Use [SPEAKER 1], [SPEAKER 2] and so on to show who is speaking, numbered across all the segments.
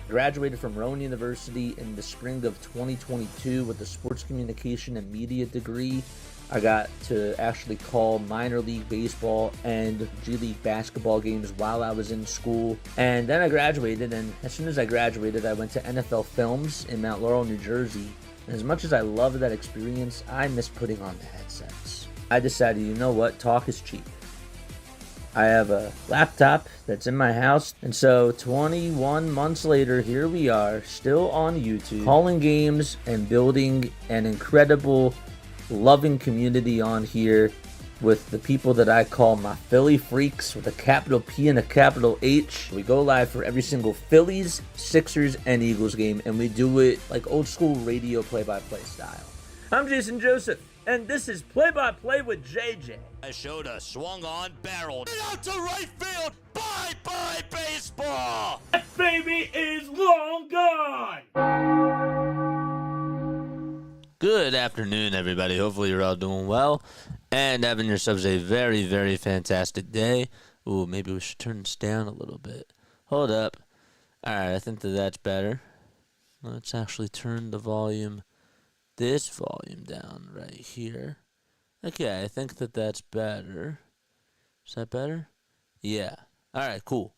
[SPEAKER 1] Graduated from Rowan University in the spring of 2022 with a sports communication and media degree. I got to actually call minor league baseball and G League basketball games while I was in school. And then I graduated, and as soon as I graduated, I went to NFL Films in Mount Laurel, New Jersey. And as much as I loved that experience, I miss putting on the headsets. I decided, you know what, talk is cheap. I have a laptop that's in my house, and so 21 months later, here we are, still on YouTube, calling games and building an incredible, loving community on here with the people that I call my Philly freaks with a capital P and a capital H. We go live for every single Phillies, Sixers, and Eagles game, and we do it like old school radio play-by-play style. I'm Jason Joseph, and this is Play-by-Play with JJ.
[SPEAKER 2] I showed a swung on, barreled it out to right field. Bye-bye baseball.
[SPEAKER 1] That baby is long gone.
[SPEAKER 2] Good afternoon, everybody. Hopefully you're all doing well and having yourselves a very, very fantastic day. Ooh, maybe we should turn this down a little bit. Hold up. All right, I think that's better. Let's actually turn the volume, this volume down right here. Okay, I think that's better. Is that better? Yeah. All right, cool.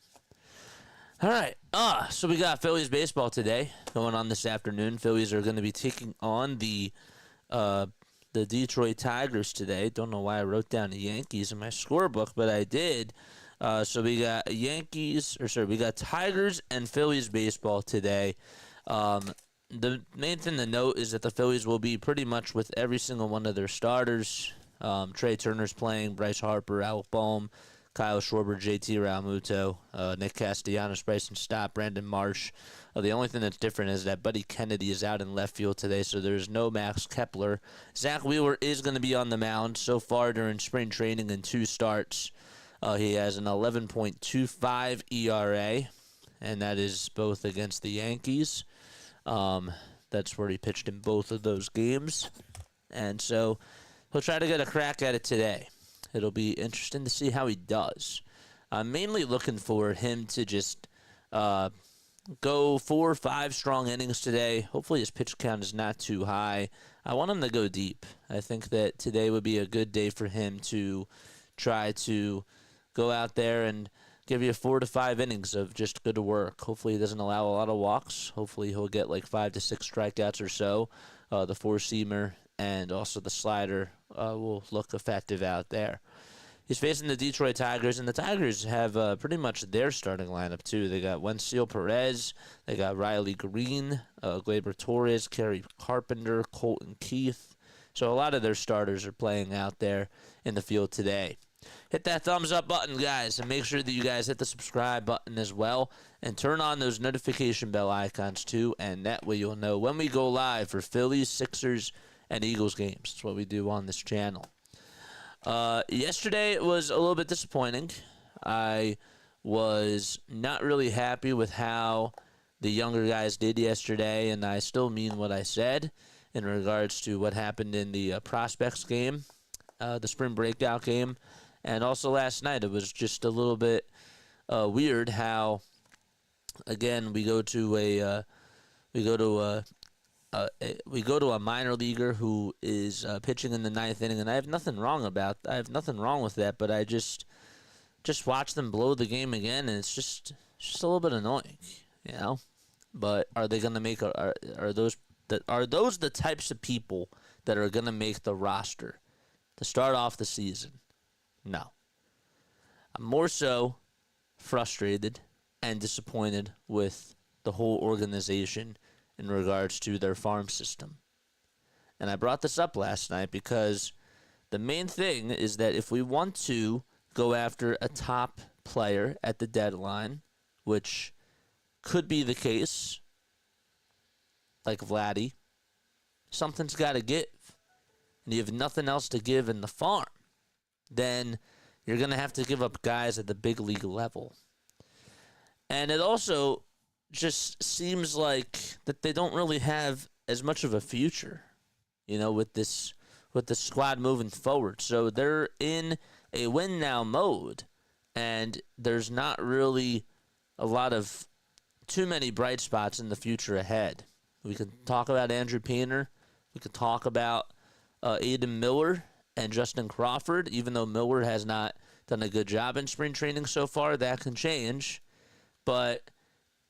[SPEAKER 2] All right. So we got Phillies baseball today going on this afternoon. Phillies are going to be taking on the Detroit Tigers today. Don't know why I wrote down the Yankees in my scorebook, but I did. So we got we got Tigers and Phillies baseball today. The main thing to note is that the Phillies will be pretty much with every single one of their starters. Trey Turner's playing, Bryce Harper, Alec Bohm, Kyle Schwarber, JT Realmuto, Nick Castellanos, Bryson Stott, Brandon Marsh. The only thing that's different is that Buddy Kennedy is out in left field today, so there's no Max Kepler. Zach Wheeler is going to be on the mound. So far during spring training in 2 starts, he has an 11.25 ERA, and that is both against the Yankees. That's where he pitched in both of those games. And so he'll try to get a crack at it today. It'll be interesting to see how he does. I'm mainly looking for him to just go 4 or 5 strong innings today. Hopefully his pitch count is not too high. I want him to go deep. I think that today would be a good day for him to try to go out there and give you 4 to 5 innings of just good work. Hopefully he doesn't allow a lot of walks. Hopefully he'll get like 5 to 6 strikeouts or so. The four-seamer and also the slider will look effective out there. He's facing the Detroit Tigers, and the Tigers have pretty much their starting lineup, too. They got Wenzel Perez, they got Riley Green, Gleyber Torres, Kerry Carpenter, Colton Keith. So a lot of their starters are playing out there in the field today. Hit that thumbs up button, guys, and make sure that you guys hit the subscribe button as well, and turn on those notification bell icons, too, and that way you'll know when we go live for Phillies, Sixers, and Eagles games. That's what we do on this channel. Yesterday was a little bit disappointing. I was not really happy with how the younger guys did yesterday, and I still mean what I said in regards to what happened in the prospects game, the spring breakout game, and also last night. It was just a little bit weird how, again, we go to a minor leaguer who is pitching in the ninth inning, and I have nothing wrong with that. But I just watch them blow the game again, and it's just a little bit annoying, you know. But are they going to make are those the types of people that are going to make the roster to start off the season? No. I'm more so frustrated and disappointed with the whole organization in regards to their farm system. And I brought this up last night because the main thing is that if we want to go after a top player at the deadline, which could be the case, like Vladdy, something's got to give. And you have nothing else to give in the farm. Then you're going to have to give up guys at the big league level. And it also just seems like that they don't really have as much of a future, you know, with the squad moving forward. So they're in a win now mode, and there's not really a lot of too many bright spots in the future ahead. We can talk about Andrew Painter. We could talk about Aiden Miller and Justin Crawford. Even though Miller has not done a good job in spring training so far, that can change. But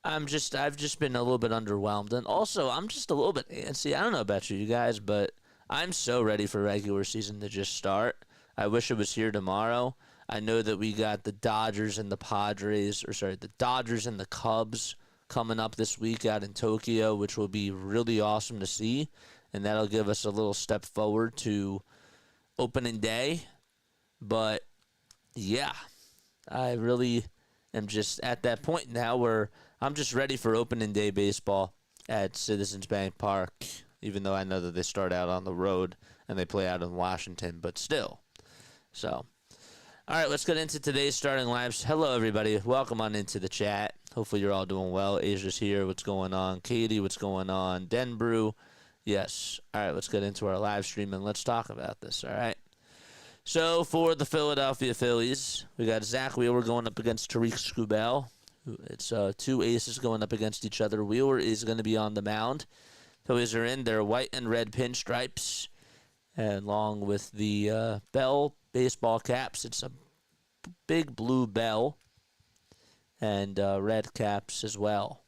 [SPEAKER 2] I've just been a little bit underwhelmed, and also I'm just a little bit antsy. I don't know about you guys, but I'm so ready for regular season to just start. I wish it was here tomorrow. I know that we got the Dodgers and the Cubs coming up this week out in Tokyo, which will be really awesome to see, and that'll give us a little step forward to opening day. But yeah, I really am just at that point now where I'm just ready for opening day baseball at Citizens Bank Park, even though I know that they start out on the road and they play out in Washington, but still. So, all right, let's get into today's starting lineups. Hello, everybody. Welcome on into the chat. Hopefully you're all doing well. Asia's here. What's going on? Katie, what's going on? Denbrew. Yes. All right, let's get into our live stream and let's talk about this, all right? So, for the Philadelphia Phillies, we got Zach Wheeler going up against Tariq Skubal. It's two aces going up against each other. Wheeler is going to be on the mound. Phillies are in their white and red pinstripes, and along with the Bell baseball caps. It's a big blue bell and red caps as well.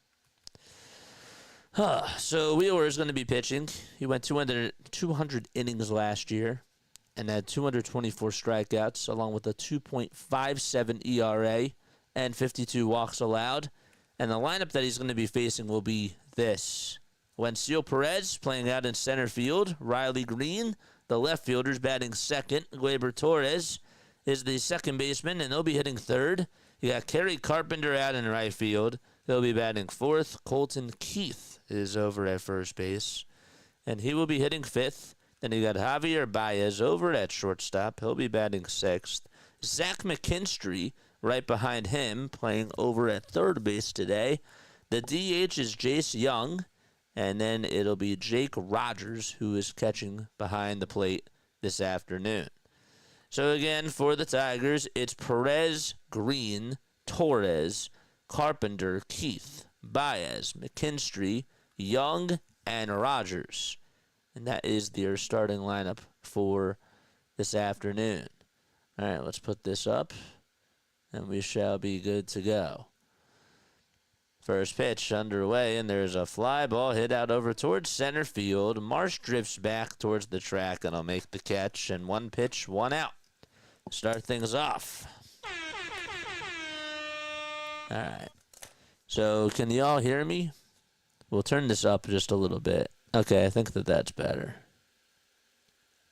[SPEAKER 2] So Wheeler is going to be pitching. He went 200 innings last year and had 224 strikeouts, along with a 2.57 ERA and 52 walks allowed. And the lineup that he's going to be facing will be this: Wenzel Perez playing out in center field. Riley Green, the left fielder's batting second. Gleyber Torres is the second baseman, and they'll be hitting third. You got Kerry Carpenter out in right field. They'll be batting fourth. Colton Keith is over at first base, and he will be hitting fifth. Then you got Javier Baez over at shortstop. He'll be batting sixth. Zach McKinstry right behind him, playing over at third base today. The DH is Jace Young, and then it'll be Jake Rogers, who is catching behind the plate this afternoon. So again, for the Tigers, it's Perez, Green, Torres, Carpenter, Keith, Baez, McKinstry, Young, and Rogers. And that is their starting lineup for this afternoon. All right, let's put this up. and we shall be good to go. First pitch underway, and there's a fly ball hit out over towards center field. Marsh drifts back towards the track, and I'll make the catch. And 1 pitch, 1 out. Start things off. All right. So can y'all hear me? We'll turn this up just a little bit. Okay, I think that's better.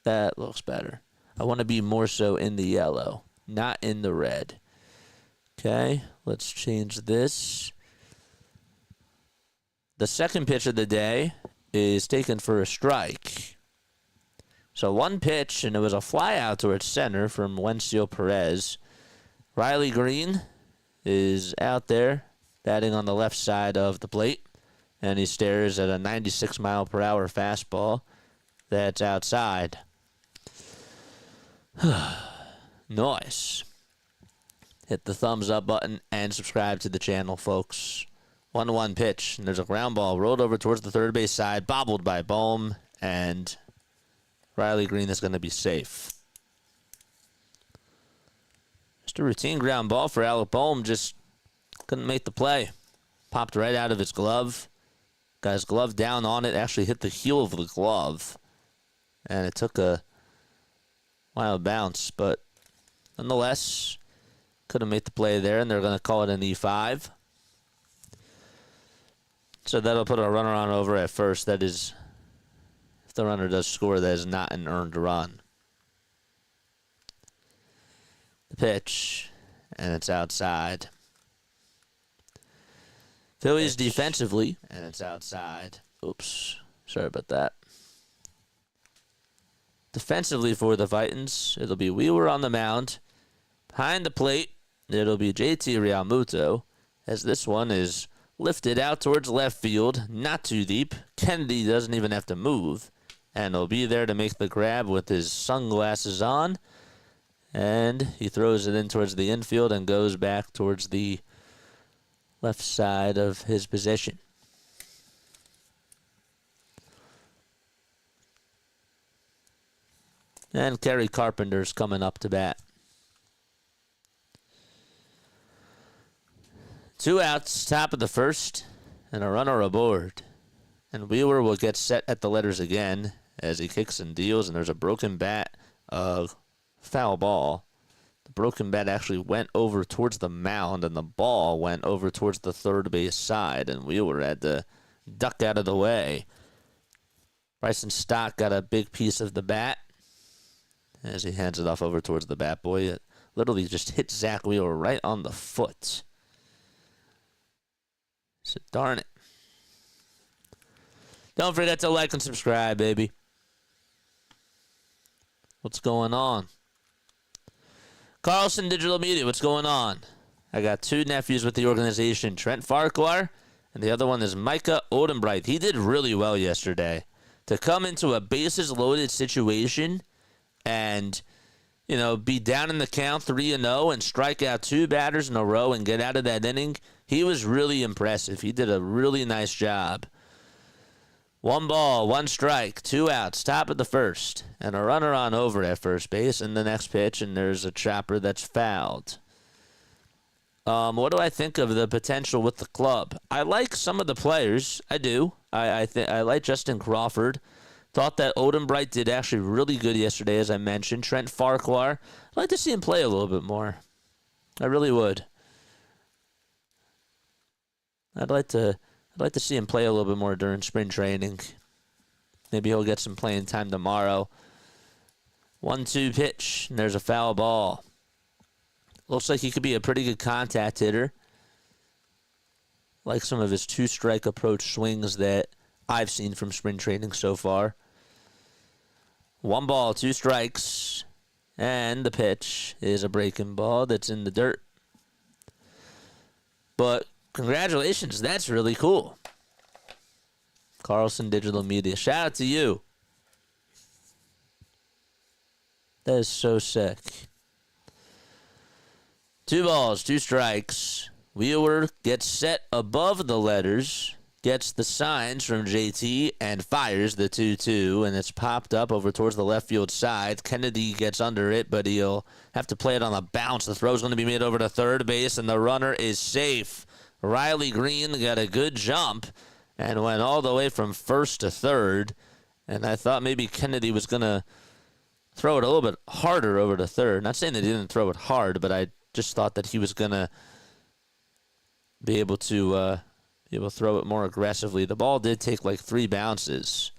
[SPEAKER 2] That looks better. I want to be more so in the yellow, not in the red. Okay, let's change this. The second pitch of the day is taken for a strike. So 1 pitch, and it was a fly out towards center from Wencio Perez. Riley Green is out there batting on the left side of the plate, and he stares at a 96-mile-per-hour fastball that's outside. Nice. Hit the thumbs up button and subscribe to the channel, folks. 1-1 pitch, and there's a ground ball rolled over towards the third base side, bobbled by Bohm, and Riley Green is going to be safe. Just a routine ground ball for Alec Bohm, just couldn't make the play. Popped right out of his glove. Got his glove down on it, actually hit the heel of the glove, and it took a wild bounce, but nonetheless, couldn't make the play there, and they're going to call it an E5. So that'll put a runner on over at first. That is, if the runner does score, that is not an earned run. The pitch, and it's outside. Phillies defensively, and it's outside. Oops, sorry about that. Defensively for the Titans, it'll be Wheeler on the mound. Behind the plate, it'll be JT Realmuto, as this one is lifted out towards left field, not too deep. Kennedy doesn't even have to move, and he'll be there to make the grab with his sunglasses on. And he throws it in towards the infield and goes back towards the left side of his position. And Kerry Carpenter's coming up to bat. 2 outs, top of the first, and a runner aboard. And Wheeler will get set at the letters again as he kicks and deals, and there's a broken bat, foul ball. The broken bat actually went over towards the mound, and the ball went over towards the third base side, and Wheeler had to duck out of the way. Bryson Stott got a big piece of the bat as he hands it off over towards the bat boy. It literally just hit Zach Wheeler right on the foot. So darn it. Don't forget to like and subscribe, baby. What's going on? Carlson Digital Media, what's going on? I got 2 nephews with the organization, Trent Farquhar, and the other one is Micah Odenbright. He did really well yesterday. To come into a bases-loaded situation and, be down in the count 3-0 and strike out 2 batters in a row and get out of that inning, he was really impressive. He did a really nice job. 1 ball, 1 strike, 2 outs, top of the first, and a runner on over at first base in the next pitch, and there's a chopper that's fouled. What do I think of the potential with the club? I like some of the players. I do. I like Justin Crawford. Thought that Odenbright did actually really good yesterday, as I mentioned. Trent Farquhar, I'd like to see him play a little bit more. I really would. I'd like to see him play a little bit more during spring training. Maybe he'll get some playing time tomorrow. 1-2 pitch, and there's a foul ball. Looks like he could be a pretty good contact hitter. Like some of his 2-strike approach swings that I've seen from spring training so far. 1 ball, 2 strikes, and the pitch is a breaking ball that's in the dirt. But congratulations, that's really cool. Carlson Digital Media, shout out to you. That is so sick. 2 balls, 2 strikes. Wheeler gets set above the letters gets the signs from JT and fires the 2-2, and it's popped up over towards the left field side. Kennedy gets under it, but he'll have to play it on a bounce. The throw's going to be made over to third base, and the runner is safe. Riley Green got a good jump and went all the way from first to third, and I thought maybe Kennedy was going to throw it a little bit harder over to third. Not saying that he didn't throw it hard, but I just thought that he was going to be able to throw it more aggressively. The ball did take like 3 bounces.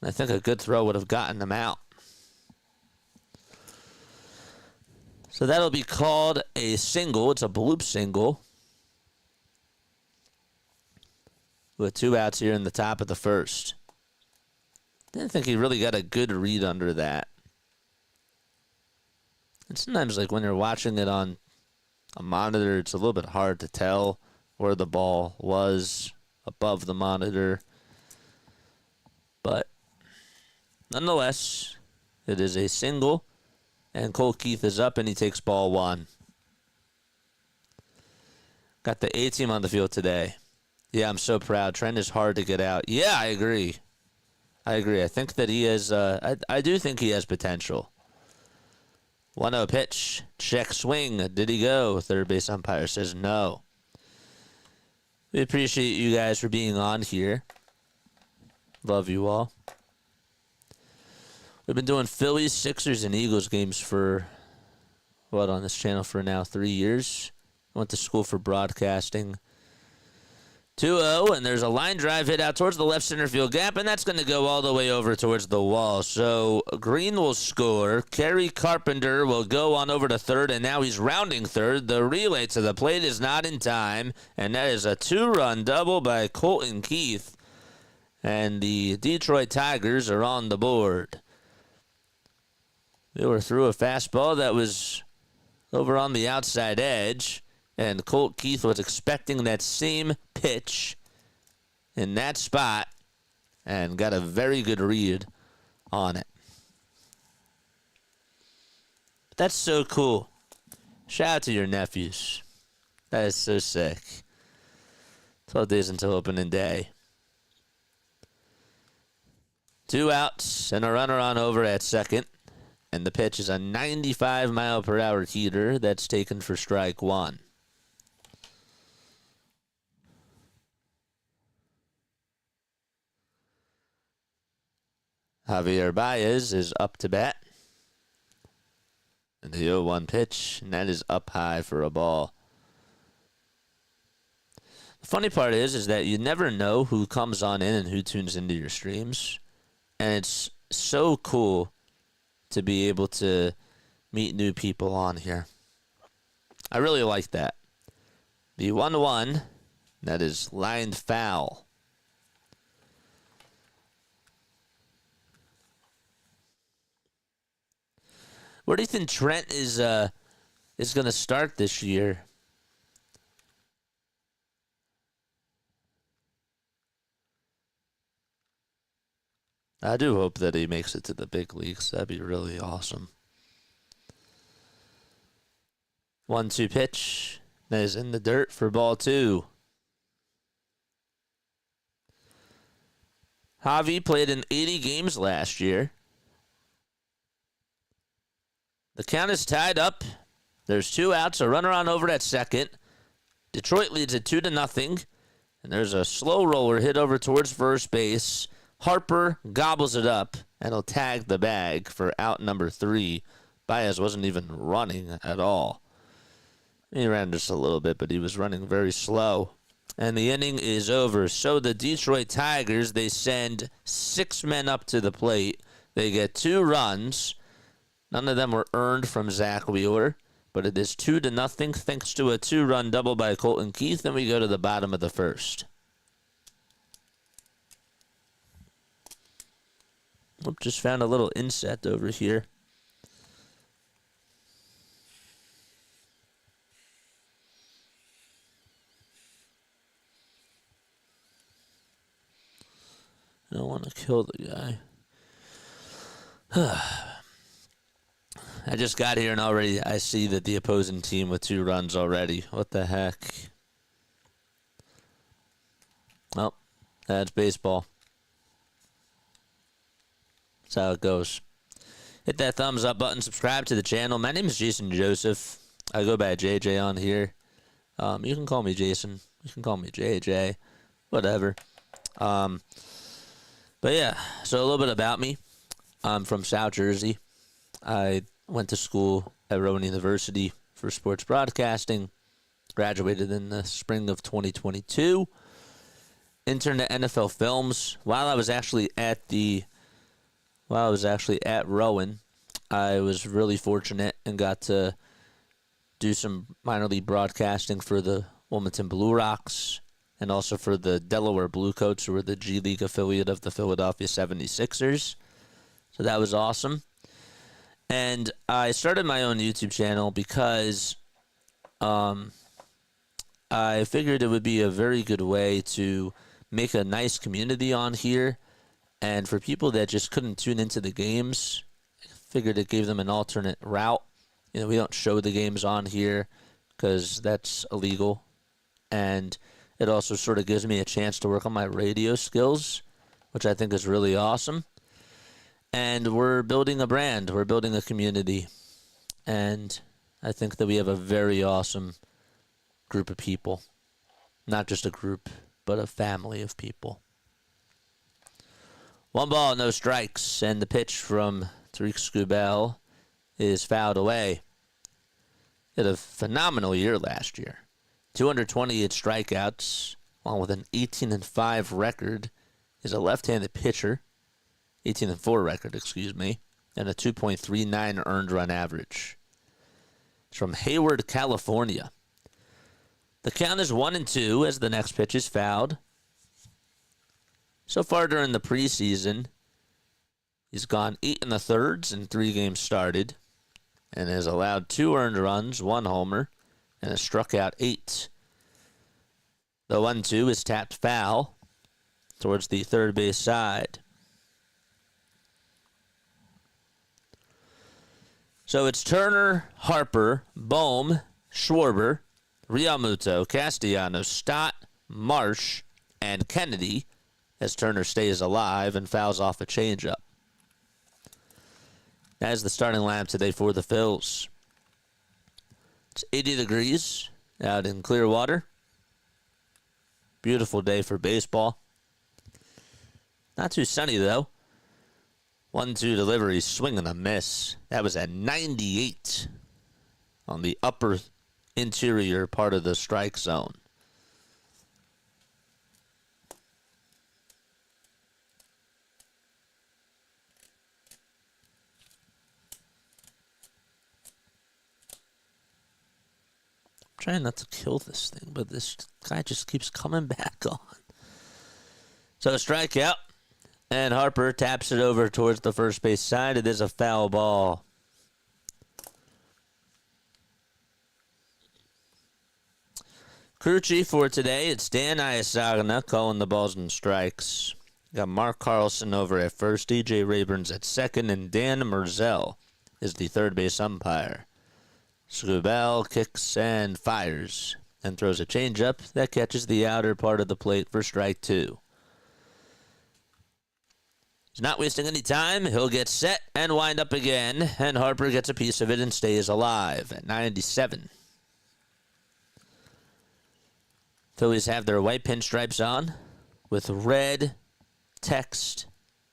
[SPEAKER 2] I think a good throw would have gotten him out. So that'll be called a single. It's a bloop single, with 2 outs here in the top of the first. Didn't think he really got a good read under that. And sometimes, like when you're watching it on a monitor, it's a little bit hard to tell where the ball was above the monitor. But nonetheless, it is a single, and Cole Keith is up, and he takes ball 1. Got the A-team on the field today. Yeah, I'm so proud. Trent is hard to get out. Yeah, I agree. I think that he has, I do think he has potential. 1-0 pitch. Check swing. Did he go? Third base umpire says no. We appreciate you guys for being on here. Love you all. We've been doing Phillies, Sixers, and Eagles games for, on this channel for now 3 years. I went to school for broadcasting. 2-0, and there's a line drive hit out towards the left center field gap, and that's going to go all the way over towards the wall. So Green will score. Kerry Carpenter will go on over to third, and now he's rounding third. The relay to the plate is not in time, and that is a 2-run double by Colton Keith. And the Detroit Tigers are on the board. They were through a fastball that was over on the outside edge. And Colt Keith was expecting that same pitch in that spot and got a very good read on it. That's so cool. Shout out to your nephews. That is so sick. 12 days until opening day. 2 outs and a runner on over at second. And the pitch is a 95-mile-per-hour heater that's taken for strike 1. Javier Baez is up to bat. And the 0-1 pitch, and that is up high for a ball. The funny part is that you never know who comes on in and who tunes into your streams. And it's so cool to be able to meet new people on here. I really like that. The 1-1, that is lined foul. Where do you think Trent is going to start this year? I do hope that he makes it to the big leagues. That'd be really awesome. 1-2 pitch. That is in the dirt for ball 2. Javi played in 80 games last year. The count is tied up. There's 2 outs, a runner on over at second. Detroit leads it 2-0. And there's a slow roller hit over towards first base. Harper gobbles it up, and he'll tag the bag for out number 3. Baez wasn't even running at all. He ran just a little bit, but he was running very slow. And the inning is over. So the Detroit Tigers, they send 6 men up to the plate. They get 2 runs. None of them were earned from Zach Wheeler, but it is 2-0 thanks to a 2-run double by Colton Keith, and we go to the bottom of the first. Oop, just found a little inset over here. I don't want to kill the guy. I just got here and already I see that the opposing team with 2 runs already. What the heck? Well, that's baseball. That's how it goes. Hit that thumbs up button. Subscribe to the channel. My name is Jason Joseph. I go by JJ on here. You can call me Jason. You can call me JJ. Whatever. But yeah, so a little bit about me. I'm from South Jersey. I went to school at Rowan University for sports broadcasting. Graduated in the spring of 2022. Interned at NFL Films. While I was actually at Rowan, I was really fortunate and got to do some minor league broadcasting for the Wilmington Blue Rocks and also for the Delaware Bluecoats, who were the G League affiliate of the Philadelphia 76ers. So that was awesome. And I started my own YouTube channel because I figured it would be a very good way to make a nice community on here. And for people that just couldn't tune into the games, I figured it gave them an alternate route. You know, we don't show the games on here because that's illegal. And it also sort of gives me a chance to work on my radio skills, which I think is really awesome. And we're building a brand. We're building a community. And I think that we have a very awesome group of people. Not just a group, but a family of people. 1 ball, no strikes, and the pitch from Tariq Skubal is fouled away. He had a phenomenal year last year. 228 strikeouts, along with an 18-5 record. He's a left-handed pitcher. 18-4 record, and a 2.39 earned run average. It's from Hayward, California. The count is 1-2 as the next pitch is fouled. So far during the preseason, he's gone 8 1/3 in 3 games started and has allowed 2 earned runs, 1 homer, and has struck out 8. The 1-2 is tapped foul towards the third base side. So it's Turner, Harper, Bohm, Schwarber, Realmuto, Castellanos, Stott, Marsh, and Kennedy as Turner stays alive and fouls off a changeup. That is the starting lineup today for the Phils. It's 80 degrees out in Clearwater. Beautiful day for baseball. Not too sunny, though. 1-2 delivery, swing and a miss. That was at 98 on the upper interior part of the strike zone. I'm trying not to kill this thing, but this guy just keeps coming back on. So a strikeout. And Harper taps it over towards the first base side. It is a foul ball. Crew chief for today, it's Dan Iasagna calling the balls and strikes. Got Mark Carlson over at first, DJ Rayburn's at second, and Dan Merzel is the third base umpire. Skubal kicks and fires and throws a changeup that catches the outer part of the plate for strike 2. He's not wasting any time. He'll get set and wind up again, and Harper gets a piece of it and stays alive at 97. Phillies have their white pinstripes on with red text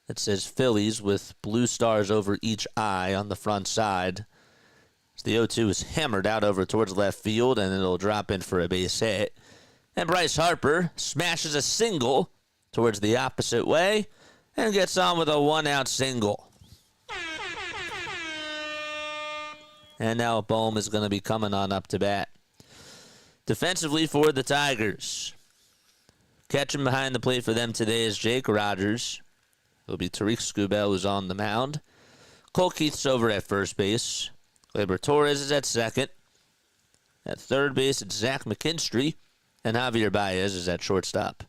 [SPEAKER 2] that says Phillies with blue stars over each eye on the front side. So the 0-2 is hammered out over towards left field, and it'll drop in for a base hit. And Bryce Harper smashes a single towards the opposite way and gets on with a 1-out single. And now Bohm is going to be coming on up to bat. Defensively for the Tigers, catching behind the plate for them today is Jake Rogers. It'll be Tariq Skubal who's on the mound. Cole Keith's over at first base. Gleyber Torres is at second. At third base, it's Zach McKinstry. And Javier Baez is at shortstop.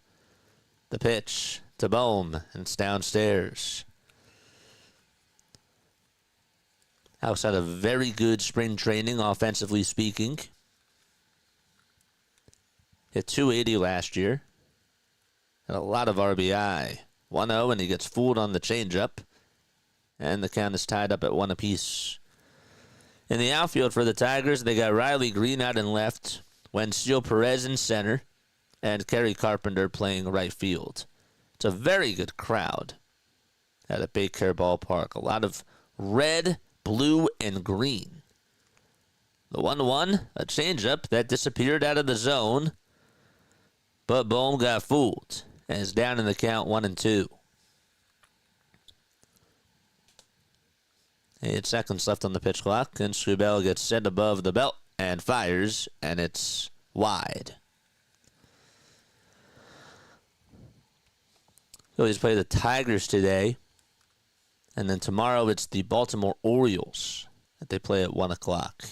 [SPEAKER 2] The pitch to Bohm, and it's downstairs. House had a very good spring training, offensively speaking. Hit 280 last year. Had a lot of RBI. 1-0, and he gets fooled on the changeup. And the count is tied up at 1 apiece. In the outfield for the Tigers, they got Riley Green out in left, Wencio Perez in center, and Kerry Carpenter playing right field. It's a very good crowd at a Baycare Ballpark. A lot of red, blue, and green. The 1-1, a changeup that disappeared out of the zone, but Bohm got fooled and is down in the count 1-2. 8 seconds left on the pitch clock, and Scubell gets set above the belt and fires, and it's wide. Phillies play the Tigers today, and then tomorrow it's the Baltimore Orioles that they play at 1 o'clock.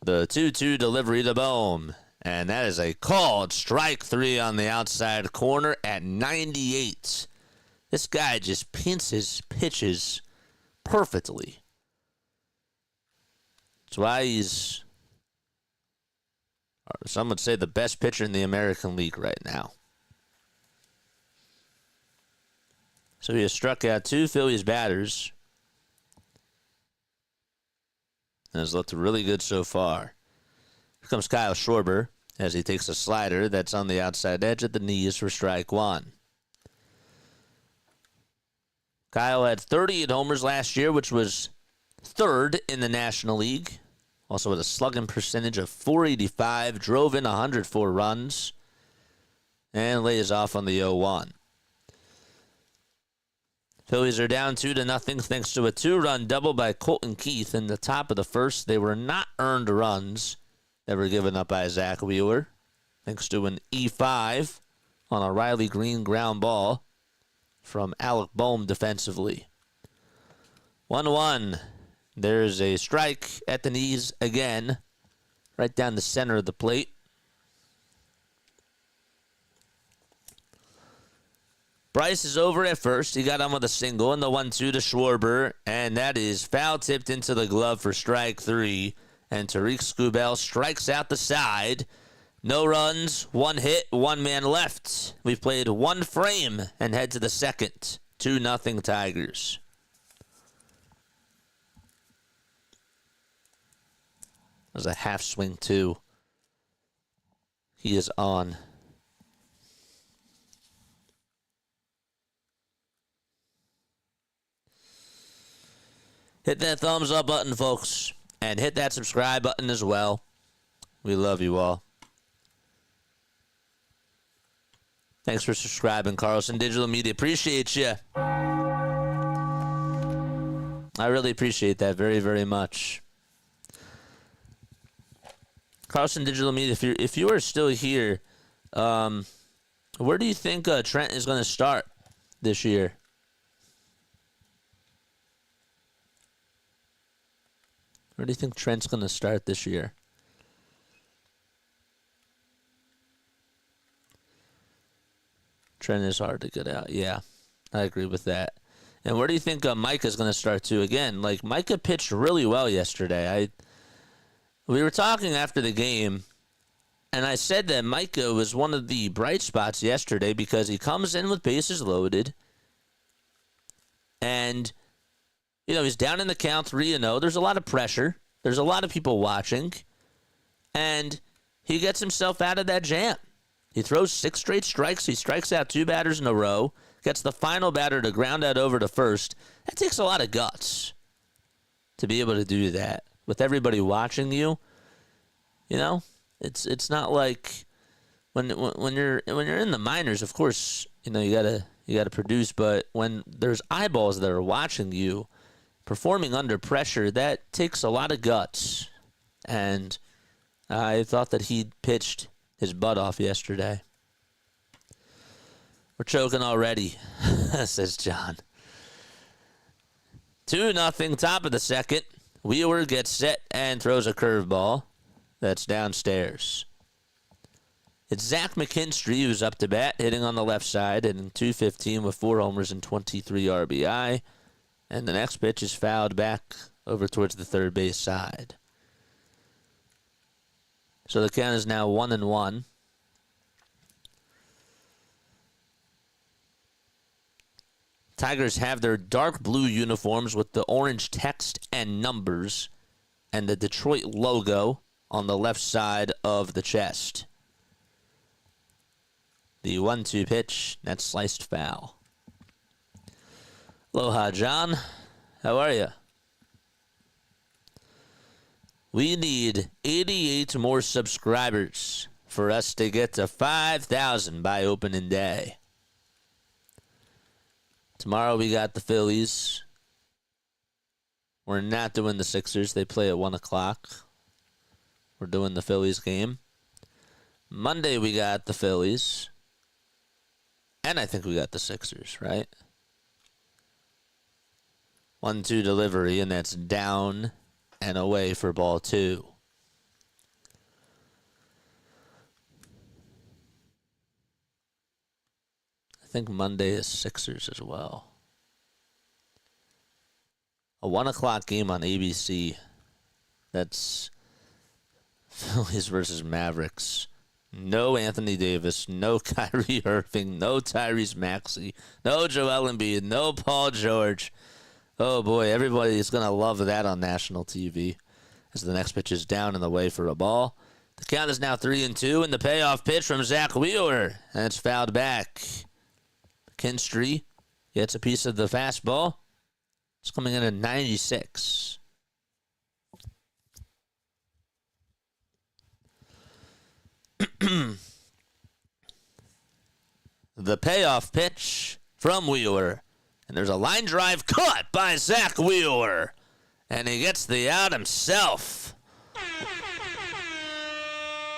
[SPEAKER 2] The 2-2 delivery to Bohm, and that is a called strike 3 on the outside corner at 98. This guy just pints his pitches perfectly. That's why he's, some would say, the best pitcher in the American League right now. So he has struck out 2 Phillies batters and has looked really good so far. Here comes Kyle Schwarber as he takes a slider that's on the outside edge at the knees for strike 1. Kyle had 38 homers last year, which was 3rd in the National League. Also with a slugging percentage of .485, drove in 104 runs, and lays off on the 0-1. Phillies are down 2-0 thanks to a 2-run double by Colton Keith in the top of the first. They were not earned runs that were given up by Zach Wheeler, thanks to an E5 on a Riley Green ground ball from Alec Bohm defensively. 1-1. There's a strike at the knees again, right down the center of the plate. Bryce is over at first. He got on with a single, and the 1-2 to Schwarber, and that is foul tipped into the glove for strike 3. And Tariq Scubell strikes out the side. No runs, 1 hit, 1 man left. We've played 1 frame and head to the second. 2-0 Tigers. That was a half swing too. He is on. Hit that thumbs up button, folks. And hit that subscribe button as well. We love you all. Thanks for subscribing, Carlson Digital Media. Appreciate you. I really appreciate that very, very much. Carlson Digital Media, if you are still here, where do you think Trent is going to start this year? Where do you think Trent's going to start this year? Trent is hard to get out. Yeah, I agree with that. And where do you think Micah's going to start too? Again, like Micah pitched really well yesterday. We were talking after the game, and I said that Micah was one of the bright spots yesterday because he comes in with bases loaded, and he's down in the count 3-0. There's a lot of pressure. There's a lot of people watching, and he gets himself out of that jam. He throws 6 straight strikes. He strikes out 2 batters in a row. Gets the final batter to ground out over to first. That takes a lot of guts to be able to do that with everybody watching you. It's not like when you're in the minors. Of course, you gotta produce. But when there's eyeballs that are watching you, performing under pressure, that takes a lot of guts. And I thought that he pitched his butt off yesterday. We're choking already, says John. 2-0, top of the second. Wheeler gets set and throws a curveball that's downstairs. It's Zach McKinstry who's up to bat, hitting on the left side, hitting .215 with 4 homers and 23 RBI. And the next pitch is fouled back over towards the third base side. So the count is now 1-1. Tigers have their dark blue uniforms with the orange text and numbers and the Detroit logo on the left side of the chest. The 1-2 pitch, that's sliced foul. Aloha, John. How are you? We need 88 more subscribers for us to get to 5,000 by opening day. Tomorrow we got the Phillies. We're not doing the Sixers. They play at 1 o'clock. We're doing the Phillies game. Monday we got the Phillies. And I think we got the Sixers, right? 1-2 delivery, and that's down and away for ball 2. I think Monday is Sixers as well. A 1 o'clock game on ABC. That's Phillies versus Mavericks. No Anthony Davis, no Kyrie Irving, no Tyrese Maxey, no Joel Embiid, no Paul George. Oh boy, everybody is going to love that on national TV as the next pitch is down and away for a ball. The count is now 3-2, and the payoff pitch from Zach Wheeler, and it's fouled back. Kinstry gets a piece of the fastball. It's coming in at 96. The payoff pitch from Wheeler. And there's a line drive caught by Zach Wheeler. And he gets the out himself.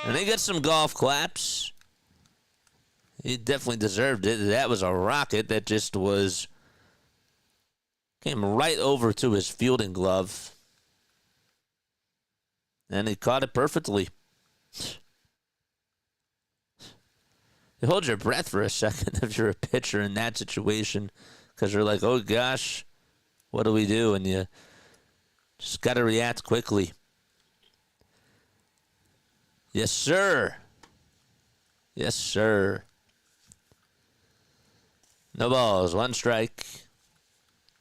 [SPEAKER 2] And he gets some golf claps. He definitely deserved it. That was a rocket that just came right over to his fielding glove. And he caught it perfectly. You hold your breath for a second if you're a pitcher in that situation, because you're like, oh gosh, what do we do? And you just got to react quickly. Yes, sir. Yes, sir. No balls, 1 strike.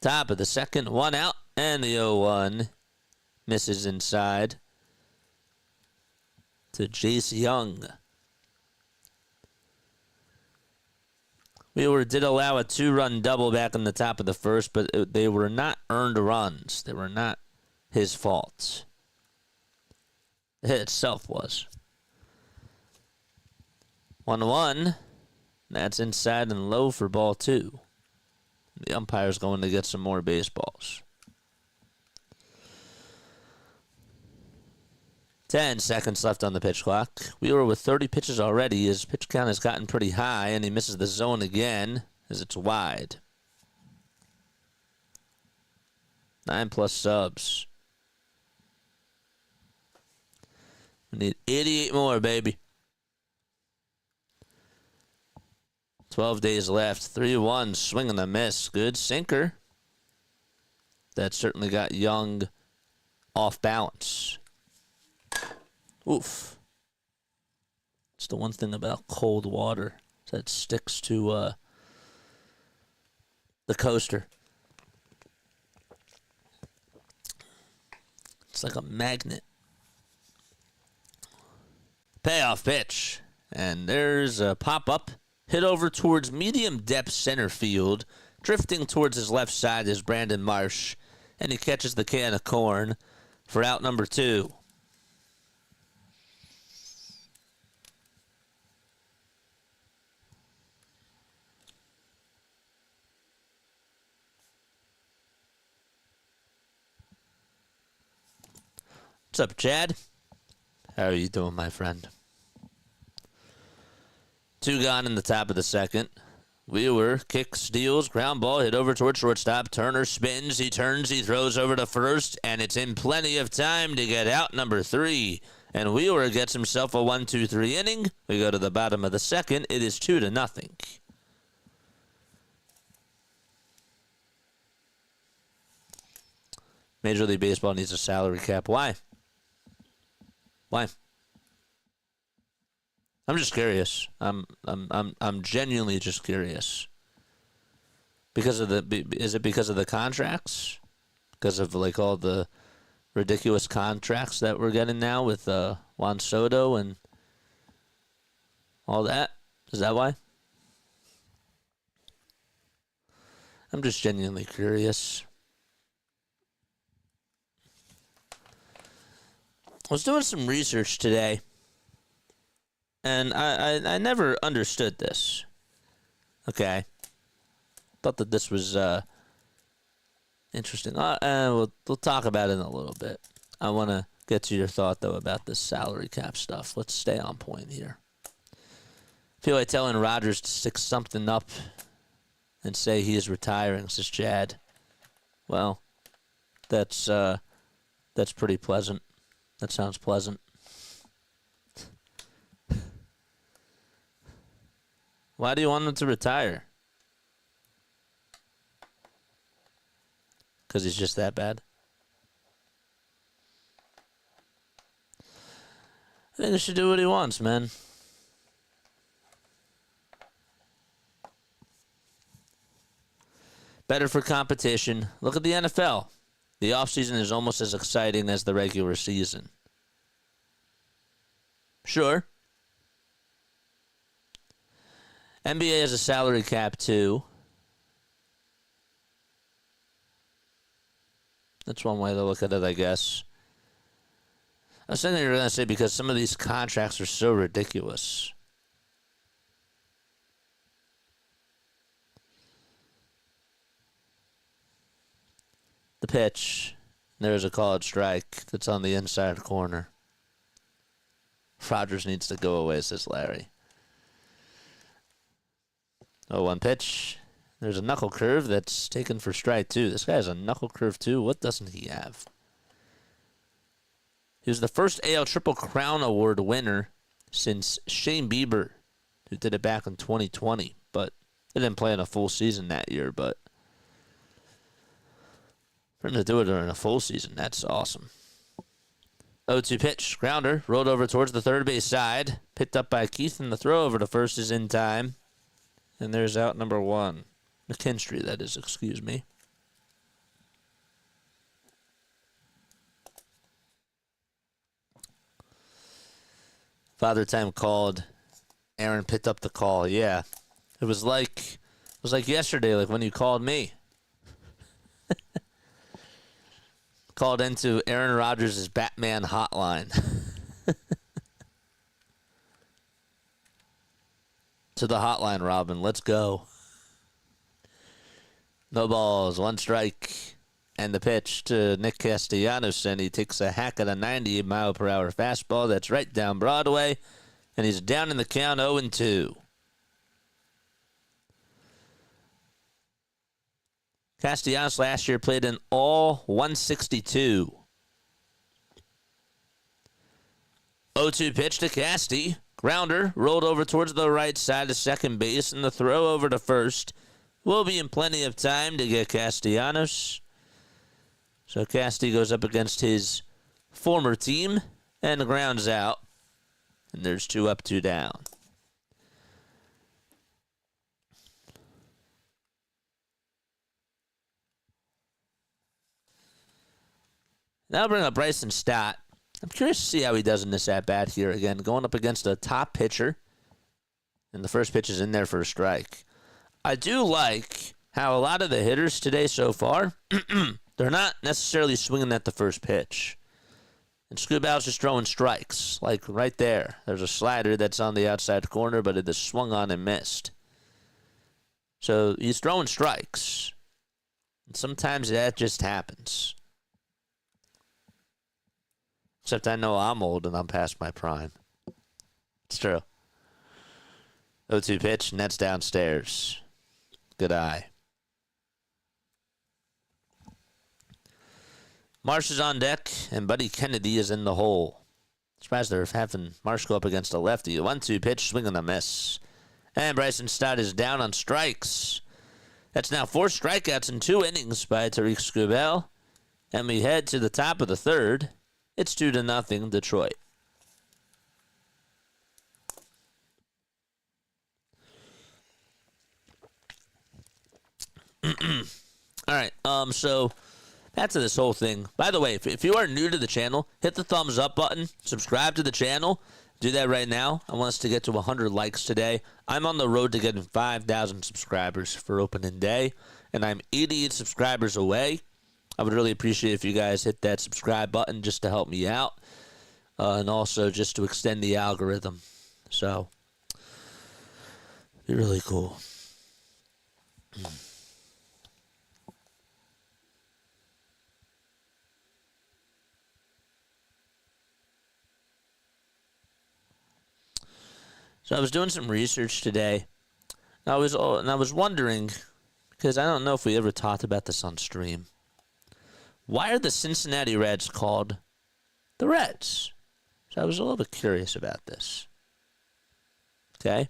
[SPEAKER 2] Top of the second, 1 out, and the 0-1 misses inside to Jace Young. Wheeler did allow a 2-run double back in the top of the first, but they were not earned runs. They were not his fault. The hit itself was. 1-1. That's inside and low for ball 2. The umpire's going to get some more baseballs. 10 seconds left on the pitch clock. Wheeler with 30 pitches already. His pitch count has gotten pretty high, and he misses the zone again as it's wide. 9+ subs. We need 88 more, baby. 12 days left. 3-1, swing and a miss. Good sinker. That certainly got Young off balance. Oof. It's the one thing about cold water that sticks to the coaster. It's like a magnet. Payoff pitch. And there's a pop-up. Hit over towards medium depth center field. Drifting towards his left side is Brandon Marsh. And he catches the can of corn for out number 2. What's up, Chad? How are you doing, my friend? 2 gone in the top of the second. Wheeler kicks, steals, ground ball, hit over towards shortstop. Turner spins, he turns, he throws over to first, and it's in plenty of time to get out number 3. And Wheeler gets himself a 1-2-3 inning. We go to the bottom of the second. It is 2-0. Major League Baseball needs a salary cap. Why? Why? I'm just curious. I'm genuinely just curious. Is it because of the contracts? Because of like all the ridiculous contracts that we're getting now with Juan Soto and all that? Is that why? I'm just genuinely curious. I was doing some research today, and I never understood this. Okay. Thought that this was interesting. We'll talk about it in a little bit. I want to get to your thought, though, about this salary cap stuff. Let's stay on point here. I feel like telling Rodgers to stick something up and say he is retiring, says Chad. Well, that's pretty pleasant. That sounds pleasant. Why do you want him to retire? Because he's just that bad? I think he should do what he wants, man. Better for competition. Look at the NFL. The offseason is almost as exciting as the regular season. Sure. NBA has a salary cap, too. That's one way to look at it, I guess. I was thinking you were going to say because some of these contracts are so ridiculous. The pitch. There's a called strike that's on the inside corner. Rodgers needs to go away, says Larry. 0-1 pitch. There's a knuckle curve that's taken for strike, too. This guy has a knuckle curve, too. What doesn't he have? He was the first AL Triple Crown Award winner since Shane Bieber, who did it back in 2020. But they didn't play in a full season that year. But for him to do it during a full season, that's awesome. 0-2 pitch. Grounder rolled over towards the third base side. Picked up by Keith, and the throw over to first is in time. And there's out number one. McKinstry, that is, excuse me. Father Time called. Aaron picked up the call. Yeah. It was like yesterday, like when you called me. Called into Aaron Rodgers' Batman hotline. To the hotline, Robin. Let's go. No balls, one strike. And the pitch to Nick Castellanos, and he takes a hack at a 90-mile-per-hour fastball that's right down Broadway, and he's down in the count 0-2. Castellanos last year played in all 162. 0-2 pitch to Casty. Grounder rolled over towards the right side of second base, and the throw over to first will be in plenty of time to get Castellanos. So Casty goes up against his former team and grounds out. And there's 2 up, 2 down. Now I'll bring up Bryson Stott. I'm curious to see how he does in this at-bat here again. Going up against a top pitcher. And the first pitch is in there for a strike. I do like how a lot of the hitters today so far, they're not necessarily swinging at the first pitch. And Scoobow's just throwing strikes. Like right there. There's a slider that's on the outside corner, but it is swung on and missed. So he's throwing strikes. And sometimes that just happens. Except I know I'm old and I'm past my prime. It's true. 0-2 pitch, and that's downstairs. Good eye. Marsh is on deck, and Buddy Kennedy is in the hole. Surprised they're having Marsh go up against a lefty. 1-2 pitch, swing and a miss. And Bryson Stott is down on strikes. That's now 4 strikeouts in 2 innings by Tariq Skubal. And we head to the top of the third. It's 2-0 Detroit. All right. So back to this whole thing. By the way, if you are new to the channel, hit the thumbs up button. Subscribe to the channel. Do that right now. I want us to get to 100 likes today. I'm on the road to getting 5,000 subscribers for opening day, and I'm 88 subscribers away. I would really appreciate if you guys hit that subscribe button just to help me out, and also just to extend the algorithm. So, be really cool. So I was doing some research today. And I was wondering, because I don't know if we ever talked about this on stream. Why are the Cincinnati Reds called the Reds? So I was a little bit curious about this. Okay?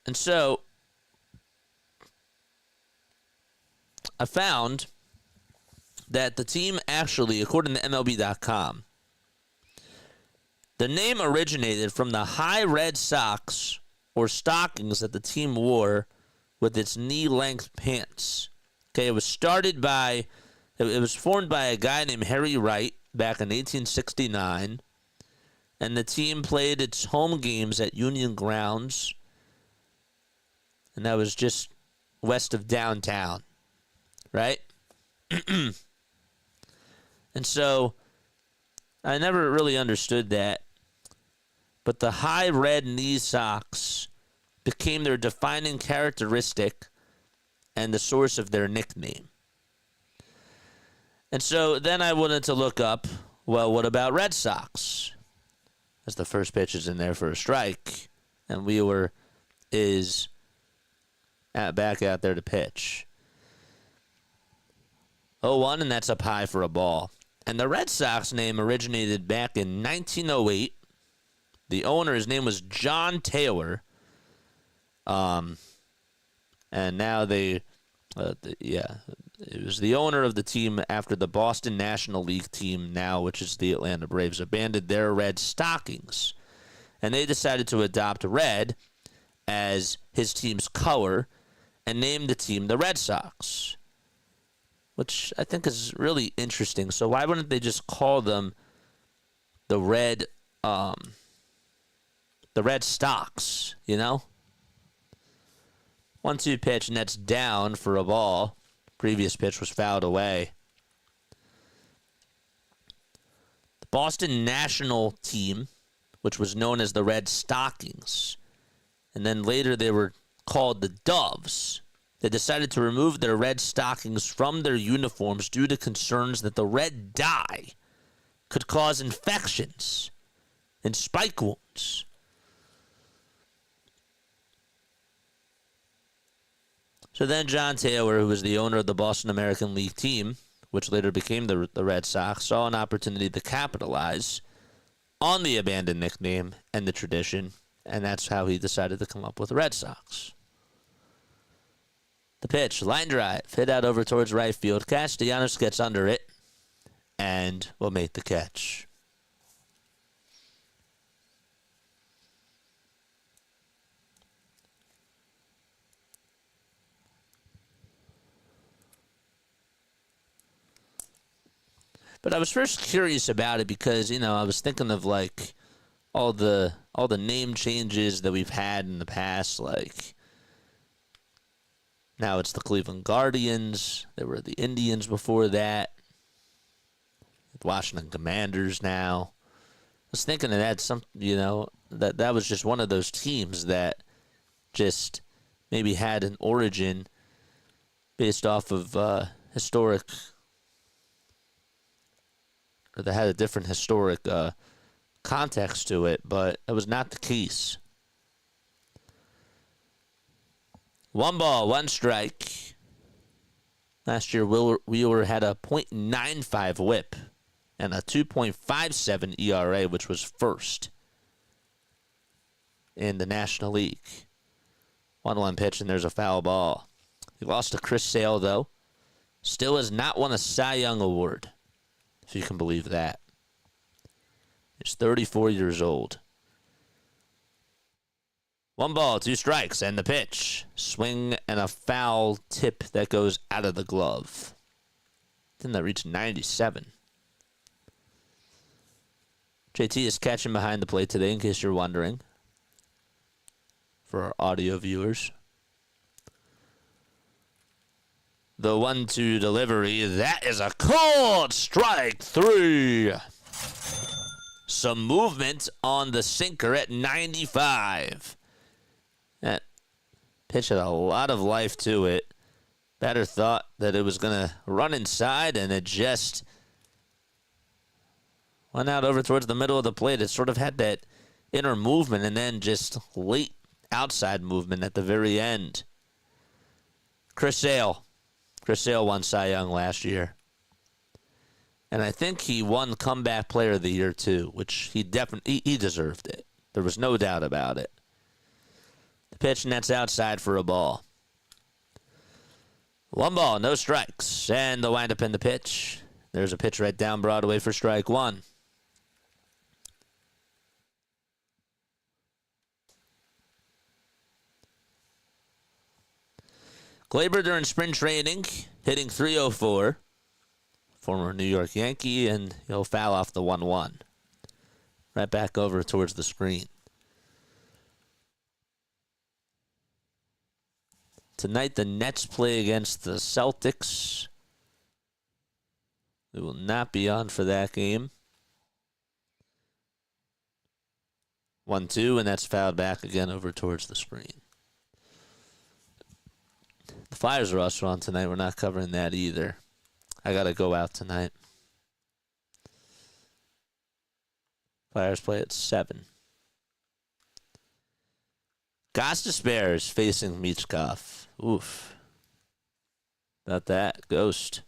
[SPEAKER 2] And so I found that the team actually, according to MLB.com, the name originated from the high red socks or stockings that the team wore with its knee-length pants. Okay, it was formed by a guy named Harry Wright back in 1869, and the team played its home games at Union Grounds, and that was just west of downtown, right? And so I never really understood that. But the high red knee socks became their defining characteristic and the source of their nickname. And so then I wanted to look up, well, what about Red Sox? As the first pitch is in there for a strike, and Wheeler is back out there to pitch. 0-1, and that's up high for a ball. And the Red Sox name originated back in 1908. The owner, his name was John Taylor, and now it was the owner of the team after the Boston National League team now, which is the Atlanta Braves, abandoned their red stockings, and they decided to adopt red as his team's color and named the team the Red Sox, which I think is really interesting. So why wouldn't they just call them the Red Stocks, you know? 1-2 pitch, and that's down for a ball. Previous pitch was fouled away. The Boston National team, which was known as the Red Stockings, and then later they were called the Doves. They decided to remove their red stockings from their uniforms due to concerns that the red dye could cause infections and spike wounds. So then John Taylor, who was the owner of the Boston American League team, which later became the Red Sox, saw an opportunity to capitalize on the abandoned nickname and the tradition, and that's how he decided to come up with the Red Sox. The pitch, line drive, hit out over towards right field. Castellanos gets under it and will make the catch. But I was first curious about it because, I was thinking of like all the name changes that we've had in the past, like now it's the Cleveland Guardians. There were the Indians before that. The Washington Commanders now. I was thinking of that that was just one of those teams that just maybe had an origin based off of historic, or that had a different historic context to it, but it was not the case. 1 ball, 1 strike. Last year, Wheeler had a .95 whip and a 2.57 ERA, which was first in the National League. 1-1 pitch, and there's a foul ball. He lost to Chris Sale, though. Still has not won a Cy Young Award, if you can believe that. He's 34 years old. One ball, two strikes, and the pitch. Swing and a foul tip that goes out of the glove. Then that reached 97. JT is catching behind the plate today, in case you're wondering, for our audio viewers. The 1-2 delivery. That is a cold strike 3. Some movement on the sinker at 95. That pitch had a lot of life to it. Batter thought that it was going to run inside, and it just went out over towards the middle of the plate. It sort of had that inner movement and then just late outside movement at the very end. Chris Sale. Chris Sale won Cy Young last year. And I think he won Comeback Player of the Year, too, which he deserved it. There was no doubt about it. The pitch nets outside for a ball. One ball, no strikes. And the windup in the pitch. There's a pitch right down Broadway for strike 1. Gleyber during spring training, hitting .304. Former New York Yankee, and he'll foul off the 1-1. Right back over towards the screen. Tonight, the Nets play against the Celtics. They will not be on for that game. 1-2, and that's fouled back again over towards the screen. The Flyers are also on tonight. We're not covering that either. I got to go out tonight. Flyers play at 7. Gostisbehere is facing Michkov. Oof. About that. Ghost.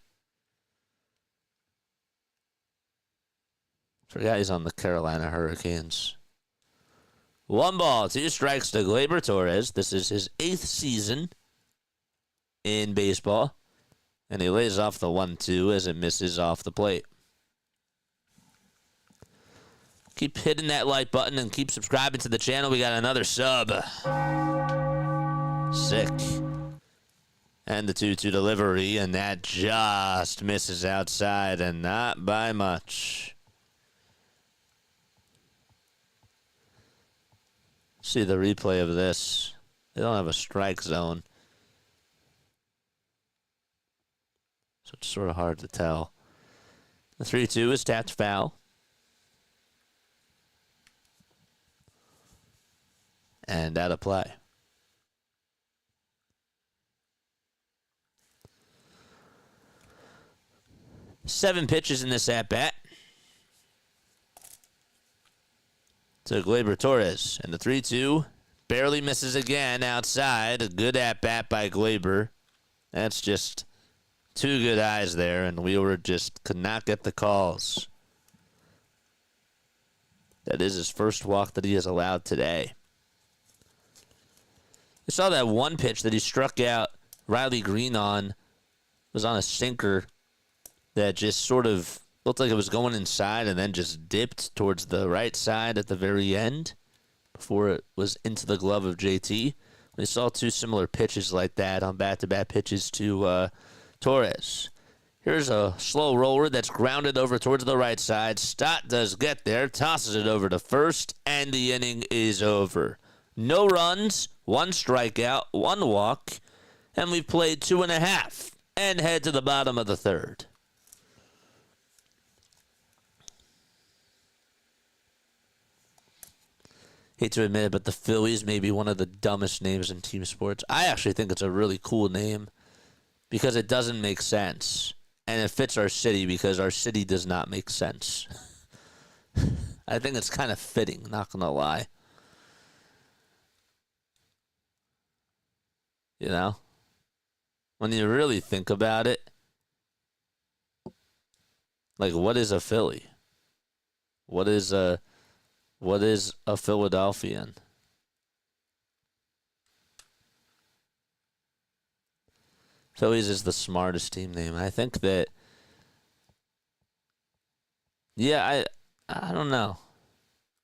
[SPEAKER 2] Forgot he's on the Carolina Hurricanes. One ball, two strikes to Gleyber Torres. This is his 8th season in baseball. And he lays off the 1-2 as it misses off the plate. Keep hitting that like button and keep subscribing to the channel. We got another sub. Sick. And the 2-2 delivery, and that just misses outside, and not by much. See the replay of this. They don't have a strike zone, so it's sort of hard to tell. The 3-2 is tapped foul. And out of play. Seven pitches in this at-bat to Gleyber Torres. And the 3-2 barely misses again outside. A good at-bat by Gleyber. That's just two good eyes there, and Wheeler just could not get the calls. That is his first walk that he has allowed today. I saw that one pitch that he struck out Riley Green on. Was on a sinker that just sort of looked like it was going inside and then just dipped towards the right side at the very end before it was into the glove of JT. We saw two similar pitches like that on back-to-back pitches to Torres. Here's a slow roller that's grounded over towards the right side. Stott does get there, tosses it over to first, and the inning is over. No runs, one strikeout, one walk, and we've played 2.5 and head to the bottom of the third. Hate to admit it, but the Phillies may be one of the dumbest names in team sports. I actually think it's a really cool name because it doesn't make sense. And it fits our city because our city does not make sense. I think it's kind of fitting, not going to lie. You know? When you really think about it, like, what is a Philly? What is a Philadelphian? Phillies is the smartest team name. I think that, yeah, I don't know.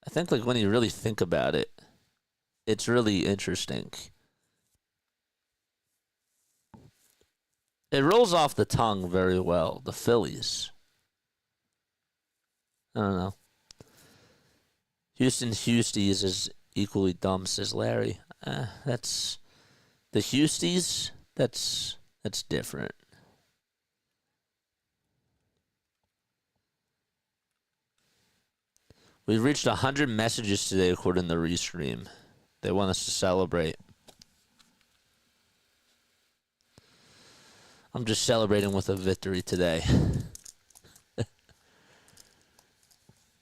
[SPEAKER 2] I think, like, when you really think about it, it's really interesting. It rolls off the tongue very well. The Phillies. I don't know. Houston Huskies is equally dumb, says Larry. That's the Huskies. That's different. We've reached 100 messages today, according to the restream. They want us to celebrate. I'm just celebrating with a victory today.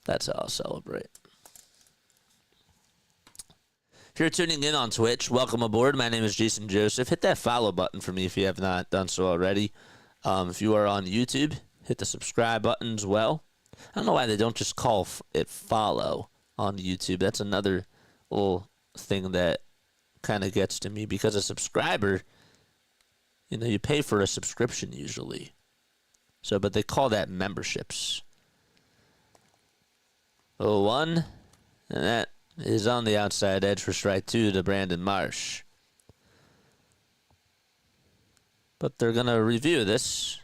[SPEAKER 2] That's how I'll celebrate. If you're tuning in on Twitch, welcome aboard. My name is Jason Joseph. Hit that follow button for me if you have not done so already. If you are on YouTube, hit the subscribe button as well. I don't know why they don't just call it follow on YouTube. That's another little thing that kind of gets to me, because a subscriber, you pay for a subscription usually. So, but they call that memberships. 0-1, and that is on the outside edge for strike 2 to Brandon Marsh. But they're going to review this,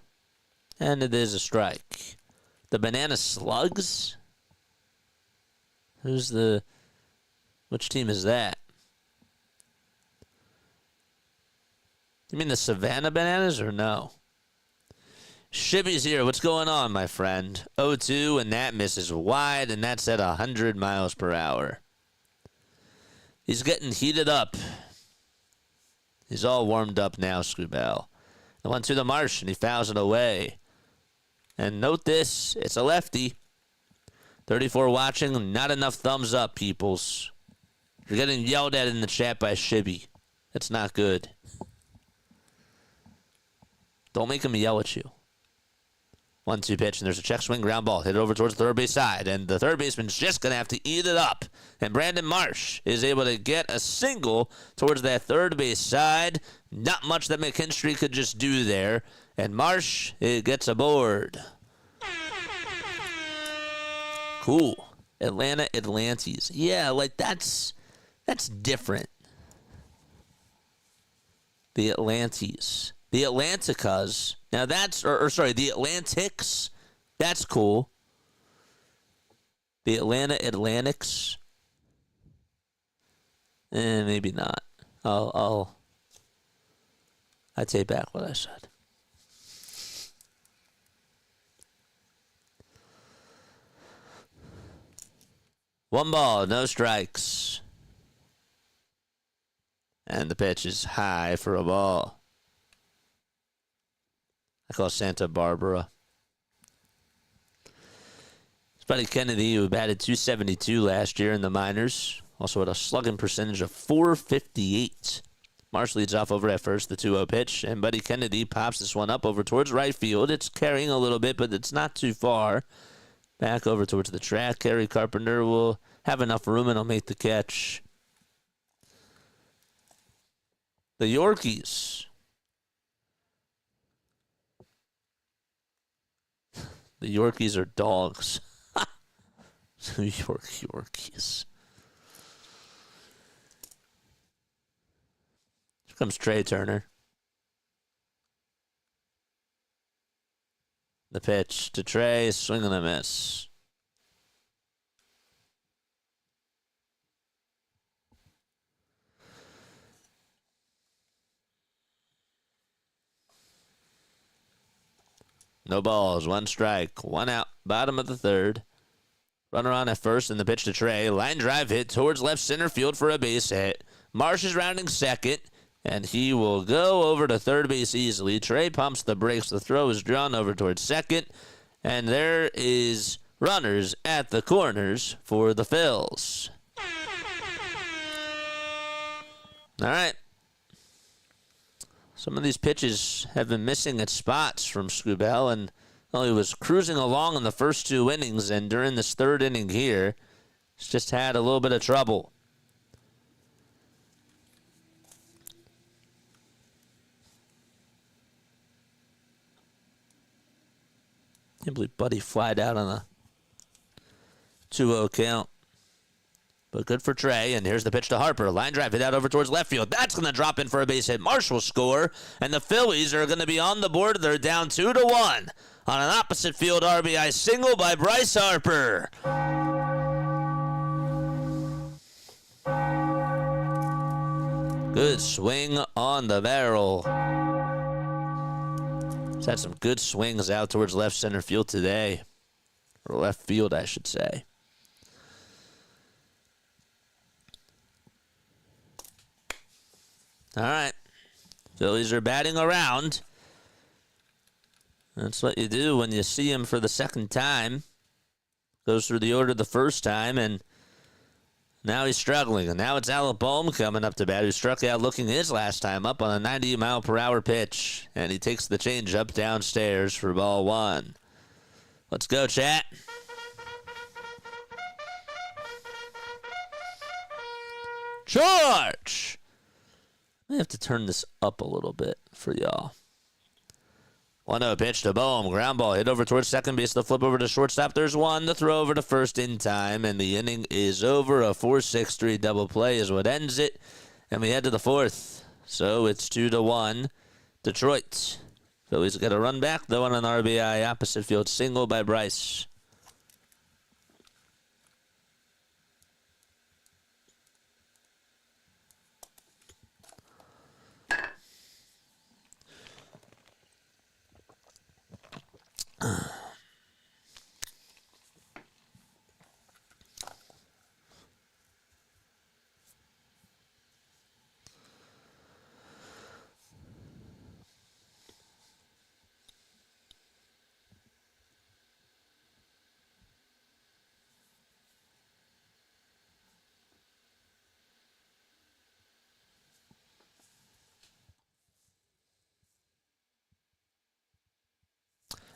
[SPEAKER 2] and it is a strike. The Banana Slugs? Which team is that? You mean the Savannah Bananas or no? Shibby's here. What's going on, my friend? 0-2, and that misses wide, and that's at 100 miles per hour. He's getting heated up. He's all warmed up now, Scubell. The 1-2 to Marsh, and he fouls it away. And note this, it's a lefty. 34 watching, not enough thumbs up, peoples. You're getting yelled at in the chat by Shibby. That's not good. Don't make him yell at you. 1-2 pitch, and there's a check swing, ground ball. Hit it over towards the third base side, and the third baseman's just going to have to eat it up. And Brandon Marsh is able to get a single towards that third base side. Not much that McKinstry could just do there. And Marsh, it gets aboard. Cool. Atlanta Atlantes. Yeah, that's different. The Atlantes. The Atlanticas. Now that's, the Atlantics. That's cool. The Atlanta Atlantics. Maybe not. I take back what I said. One ball, no strikes. And the pitch is high for a ball. I call Santa Barbara. It's Buddy Kennedy, who batted .272 last year in the minors. Also had a slugging percentage of .458. Marsh leads off over at first, the 2-0 pitch. And Buddy Kennedy pops this one up over towards right field. It's carrying a little bit, but it's not too far. Back over towards the track. Kerry Carpenter will have enough room and he'll make the catch. The Yorkies. The Yorkies are dogs. New York Yorkies. Here comes Trey Turner. The pitch to Trey, swing and a miss. No balls, one strike, one out, bottom of the third. Runner on at first, and the pitch to Trey. Line drive hit towards left center field for a base hit. Marsh is rounding second, and he will go over to third base easily. Trey pumps the brakes. The throw is drawn over towards second, and there is runners at the corners for the Phils. All right. Some of these pitches have been missing at spots from Scubell, and he was cruising along in the first two innings, and during this third inning here, he's just had a little bit of trouble. Can't believe Buddy flied out on a 2-0 count. But good for Trey, and here's the pitch to Harper. Line drive hit out over towards left field. That's going to drop in for a base hit. Marsh will score, and the Phillies are going to be on the board. They're down 2-1 on an opposite field RBI single by Bryce Harper. Good swing on the barrel. He's had some good swings out towards left center field today. Or left field, I should say. All right. Phillies are batting around. That's what you do when you see him for the second time. Goes through the order the first time, and now he's struggling. And now it's Alec Bohm coming up to bat, who struck out looking his last time up on a 90-mile-per-hour pitch. And he takes the changeup downstairs for ball one. Let's go, chat. Charge! I have to turn this up a little bit for y'all. 1-0 pitch to Bohm. Ground ball hit over towards second base. The flip over to shortstop. There's one. The throw over to first in time. And the inning is over. A 4-6-3 double play is what ends it. And we head to the fourth. So it's 2-1. Detroit. Phillies get a run back, though, on an RBI opposite field single by Bryce.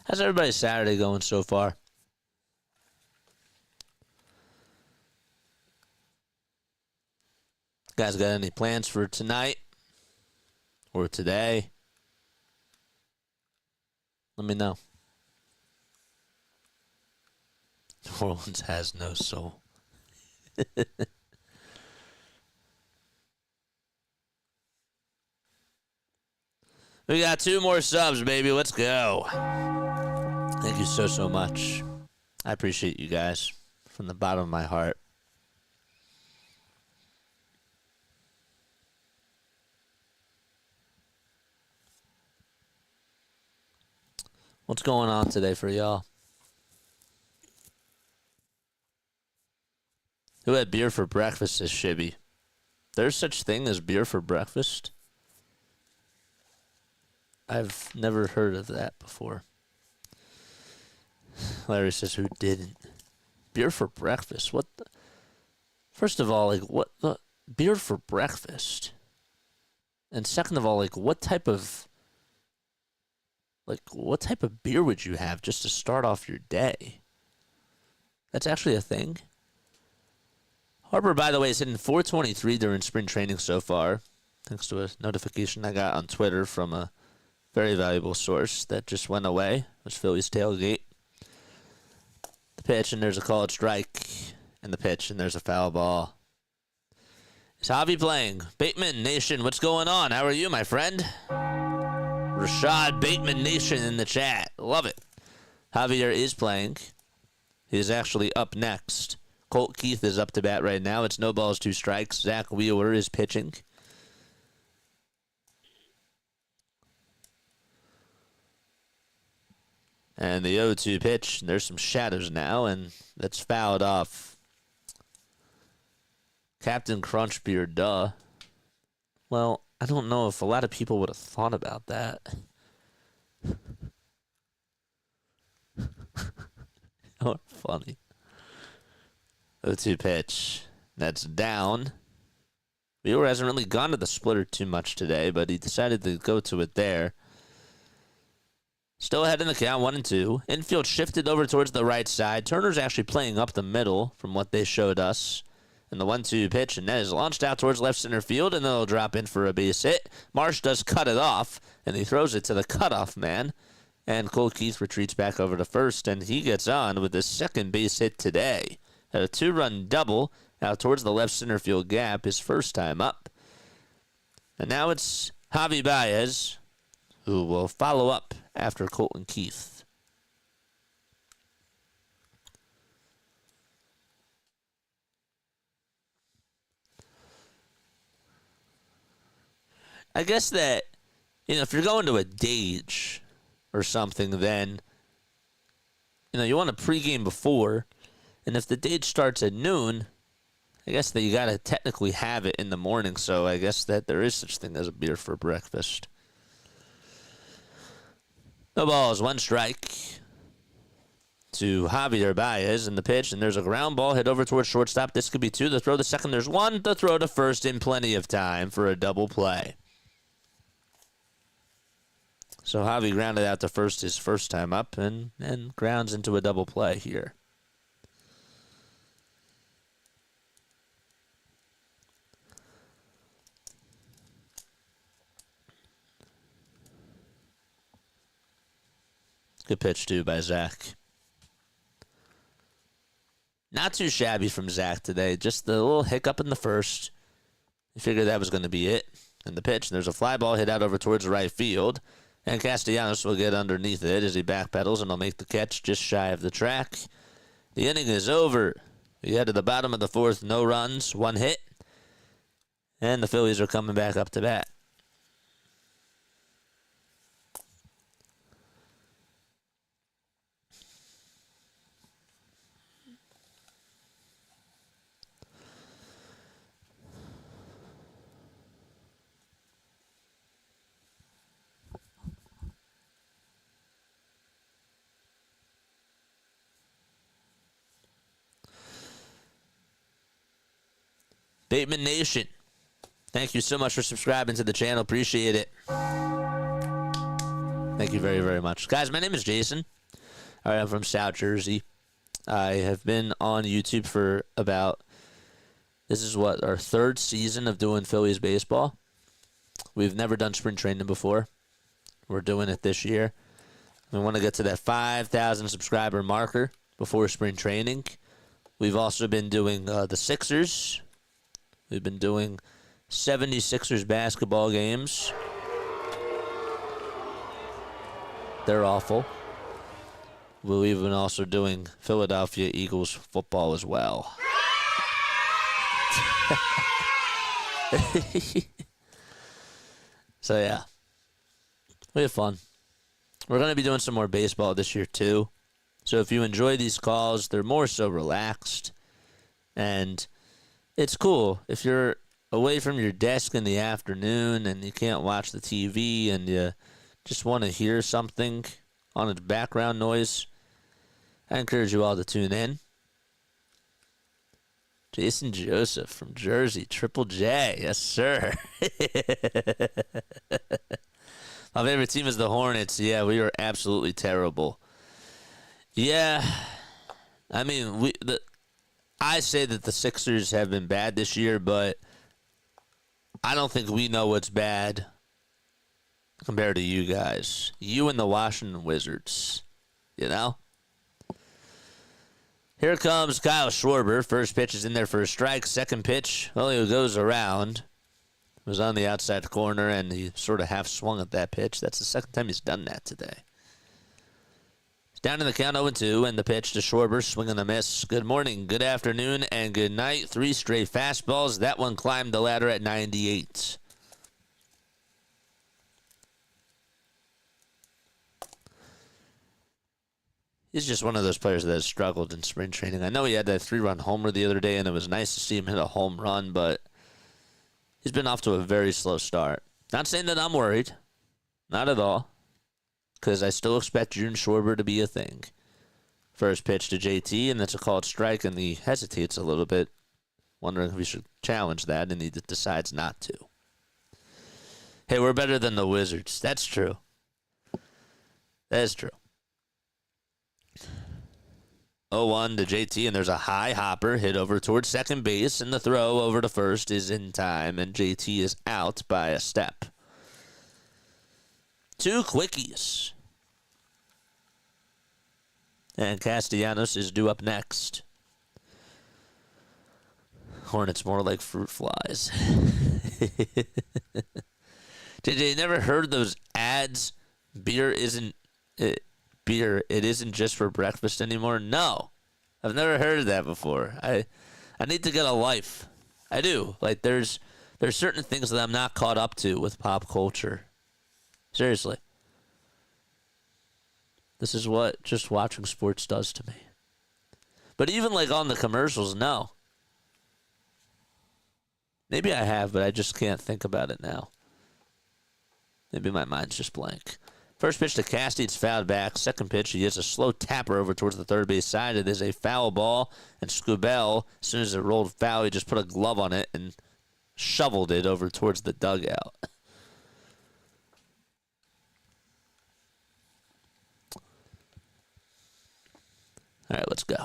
[SPEAKER 2] How's everybody's Saturday going so far? Guys got any plans for tonight or today? Let me know. New Orleans has no soul. We got 2 more subs, baby. Let's go. Thank you so much. I appreciate you guys from the bottom of my heart. What's going on today for y'all? Who had beer for breakfast, says Shibby. There's such thing as beer for breakfast? I've never heard of that before. Larry says, who didn't? Beer for breakfast? What the? First of all, like, what the? Beer for breakfast? And second of all, like, what type of beer would you have just to start off your day? That's actually a thing? Harper, by the way, is hitting .423 during spring training so far, thanks to a notification I got on Twitter from a very valuable source that just went away. It was Phillies tailgate. The pitch, and there's a called strike. And the pitch, and there's a foul ball. Is Javi playing? Bateman Nation, what's going on? How are you, my friend? Rashad Bateman Nation in the chat. Love it. Javier is playing. He's actually up next. Colt Keith is up to bat right now. It's no balls, 2 strikes. Zach Wheeler is pitching. And the 0-2 pitch, there's some shadows now, and that's fouled off. Captain Crunchbeard, duh. Well, I don't know if a lot of people would have thought about that. Oh, funny. 0-2 pitch. That's down. Wheeler hasn't really gone to the splitter too much today, but he decided to go to it there. Still ahead in the count, 1-2. Infield shifted over towards the right side. Turner's actually playing up the middle from what they showed us. And the 1-2 pitch, and that is launched out towards left center field, and then it'll drop in for a base hit. Marsh does cut it off, and he throws it to the cutoff man. And Cole Keith retreats back over to first, and he gets on with his second base hit today. Had a 2-run double out towards the left center field gap his first time up. And now it's Javi Baez, who will follow up after Colton Keith. I guess that, if you're going to a Dage or something, then, you want to pregame before. And if the Dage starts at noon, I guess that you got to technically have it in the morning. So I guess that there is such thing as a beer for breakfast. No balls, one strike to Javier Baez in the pitch. And there's a ground ball hit over towards shortstop. This could be two. The throw to second. There's one. The throw to first in plenty of time for a double play. So Javi grounded out to first his first time up and grounds into a double play here. Good pitch, too, by Zach. Not too shabby from Zach today. Just the little hiccup in the first. You figured that was going to be it. In the pitch, there's a fly ball hit out over towards right field. And Castellanos will get underneath it as he backpedals and will make the catch just shy of the track. The inning is over. We head to the bottom of the fourth. No runs, one hit. And the Phillies are coming back up to bat. Bateman Nation, thank you so much for subscribing to the channel. Appreciate it. Thank you very, very much. Guys, my name is Jason. All right, I'm from South Jersey. I have been on YouTube for this is our third season of doing Phillies baseball. We've never done spring training before. We're doing it this year. We want to get to that 5,000 subscriber marker before spring training. We've also been doing the Sixers. We've been doing 76ers basketball games. They're awful. We've been also doing Philadelphia Eagles football as well. So, yeah. We have fun. We're going to be doing some more baseball this year, too. So if you enjoy these calls, they're more so relaxed. And it's cool if you're away from your desk in the afternoon and you can't watch the TV and you just want to hear something on its background noise. I encourage you all to tune in. Jason Joseph from Jersey, Triple J. Yes, sir. My favorite team is the Hornets. Yeah, we are absolutely terrible. Yeah, I mean, I say that the Sixers have been bad this year, but I don't think we know what's bad compared to you guys. You and the Washington Wizards, Here comes Kyle Schwarber. First pitch is in there for a strike. Second pitch, he goes around. It was on the outside corner, and he sort of half swung at that pitch. That's the second time he's done that today. Down in the count 0-2, and the pitch to Schwarber, swing and a miss. Good morning, good afternoon, and good night. 3 straight fastballs. That one climbed the ladder at 98. He's just one of those players that has struggled in spring training. I know he had that 3-run homer the other day, and it was nice to see him hit a home run, but he's been off to a very slow start. Not saying that I'm worried. Not at all. Because I still expect June Schwarber to be a thing. First pitch to JT, and that's a called strike, and he hesitates a little bit, wondering if he should challenge that, and he decides not to. Hey, we're better than the Wizards. That's true. That is true. 0-1 to JT, and there's a high hopper hit over towards second base, and the throw over to first is in time, and JT is out by a step. 2 quickies. And Castellanos is due up next. Hornets more like fruit flies. JJ, you never heard those ads? Beer isn't it isn't just for breakfast anymore. No, I've never heard of that before. I need to get a life. I do. Like there's certain things that I'm not caught up to with pop culture. Seriously. This is what just watching sports does to me. But even like on the commercials, no. Maybe I have, but I just can't think about it now. Maybe my mind's just blank. First pitch to Casty, it's fouled back. Second pitch, he hits a slow tapper over towards the third base side. It is a foul ball, and Scubell, as soon as it rolled foul, he just put a glove on it and shoveled it over towards the dugout. All right, let's go.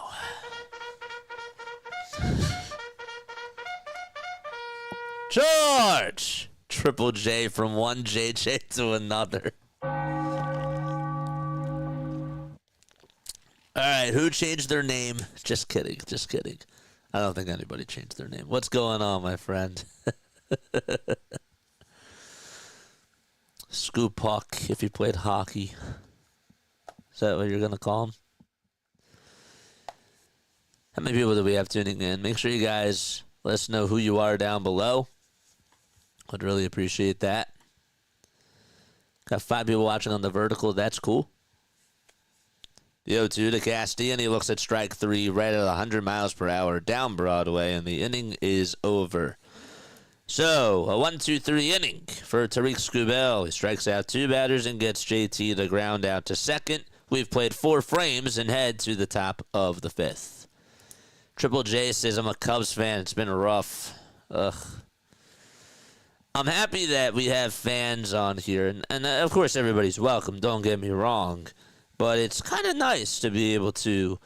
[SPEAKER 2] George! Triple J from one JJ to another. All right, who changed their name? Just kidding, just kidding. I don't think anybody changed their name. What's going on, my friend? Scoop Puck, if he played hockey. Is that what you're going to call him? How many people do we have tuning in? Make sure you guys let us know who you are down below. I'd really appreciate that. Got 5 people watching on the vertical. That's cool. The 0-2 to Castian. He looks at strike 3 right at 100 miles per hour down Broadway, and the inning is over. So, a 1-2-3 inning for Tariq Scubell. He strikes out 2 batters and gets JT to ground out to second. We've played 4 frames and head to the top of the 5th. Triple J says, I'm a Cubs fan. It's been rough. Ugh. I'm happy that we have fans on here, and of course everybody's welcome, don't get me wrong, but it's kind of nice to be able to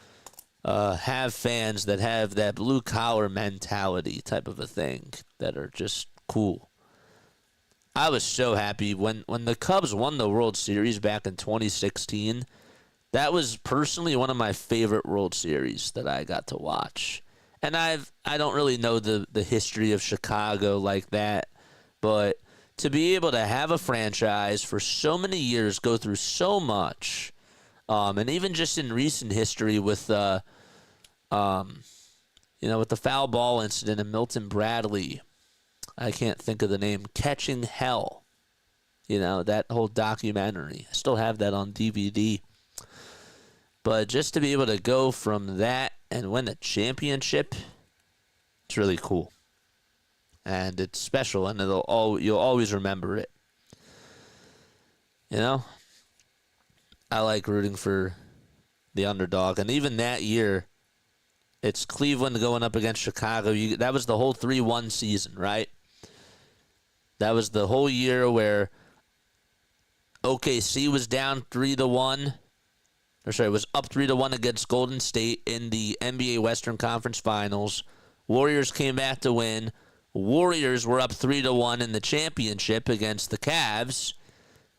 [SPEAKER 2] have fans that have that blue-collar mentality type of a thing that are just cool. I was so happy when the Cubs won the World Series back in 2016. That was personally one of my favorite World Series that I got to watch. And I don't really know the history of Chicago like that. But to be able to have a franchise for so many years, go through so much, and even just in recent history with with the foul ball incident and Milton Bradley, I can't think of the name, Catching Hell, that whole documentary. I still have that on DVD. But just to be able to go from that and win a championship, it's really cool. And it's special, and you'll always remember it. I like rooting for the underdog. And even that year, it's Cleveland going up against Chicago. That was the whole 3-1 season, right? That was the whole year where OKC was down 3-1. It was up 3-1 against Golden State in the NBA Western Conference Finals. Warriors came back to win. Warriors were up 3-1 in the championship against the Cavs,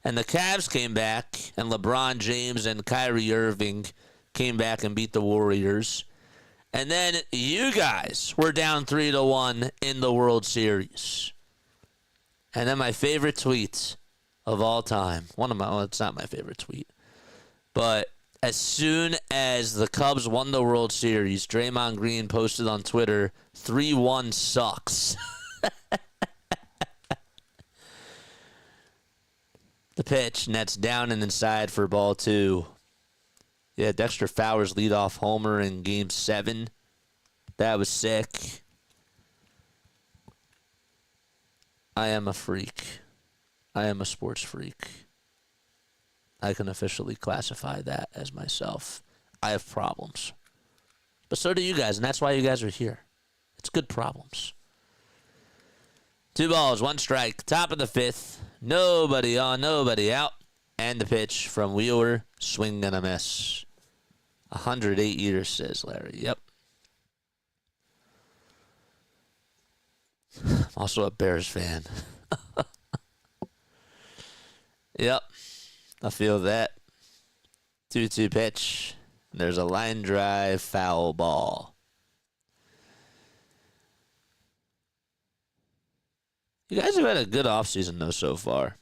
[SPEAKER 2] and the Cavs came back, and LeBron James and Kyrie Irving came back and beat the Warriors. And then you guys were down 3-1 in the World Series. And then my favorite tweet of all time, it's not my favorite tweet, but as soon as the Cubs won the World Series, Draymond Green posted on Twitter, 3-1 sucks. The pitch, nets down and inside for ball 2. Yeah, Dexter Fowler's leadoff homer in Game 7. That was sick. I am a freak. I am a sports freak. I can officially classify that as myself. I have problems. But so do you guys, and that's why you guys are here. It's good problems. 2 balls, 1 strike, top of the 5th. Nobody on, nobody out. And the pitch from Wheeler, swing and a miss. 108 years, says Larry. Yep. I'm also a Bears fan. Yep. I feel that. 2-2 pitch. There's a line drive foul ball. You guys have had a good offseason, though, so far.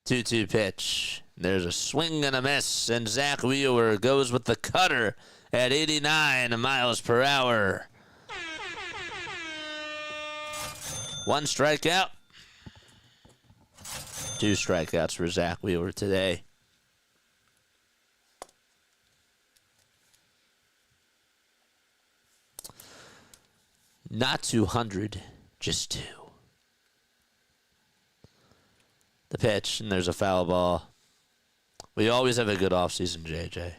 [SPEAKER 2] Two-two pitch. There's a swing and a miss, and Zach Wheeler goes with the cutter at 89 miles per hour. One strikeout. Two strikeouts for Zach Wheeler today. Not 200, just 2. The pitch, and there's a foul ball. We always have a good offseason, JJ.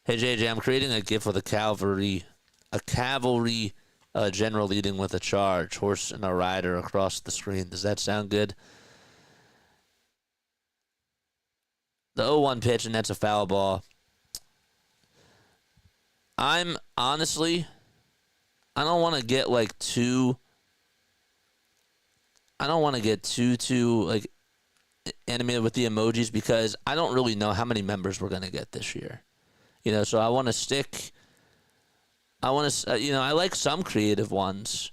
[SPEAKER 2] Hey, JJ, I'm creating a GIF with a cavalry general leading with a charge, horse and a rider across the screen. Does that sound good? The 0-1 pitch, and that's a foul ball. I'm honestly, I don't want to get like too like animated with the emojis because I don't really know how many members we're going to get this year. So I want to stick. I like some creative ones,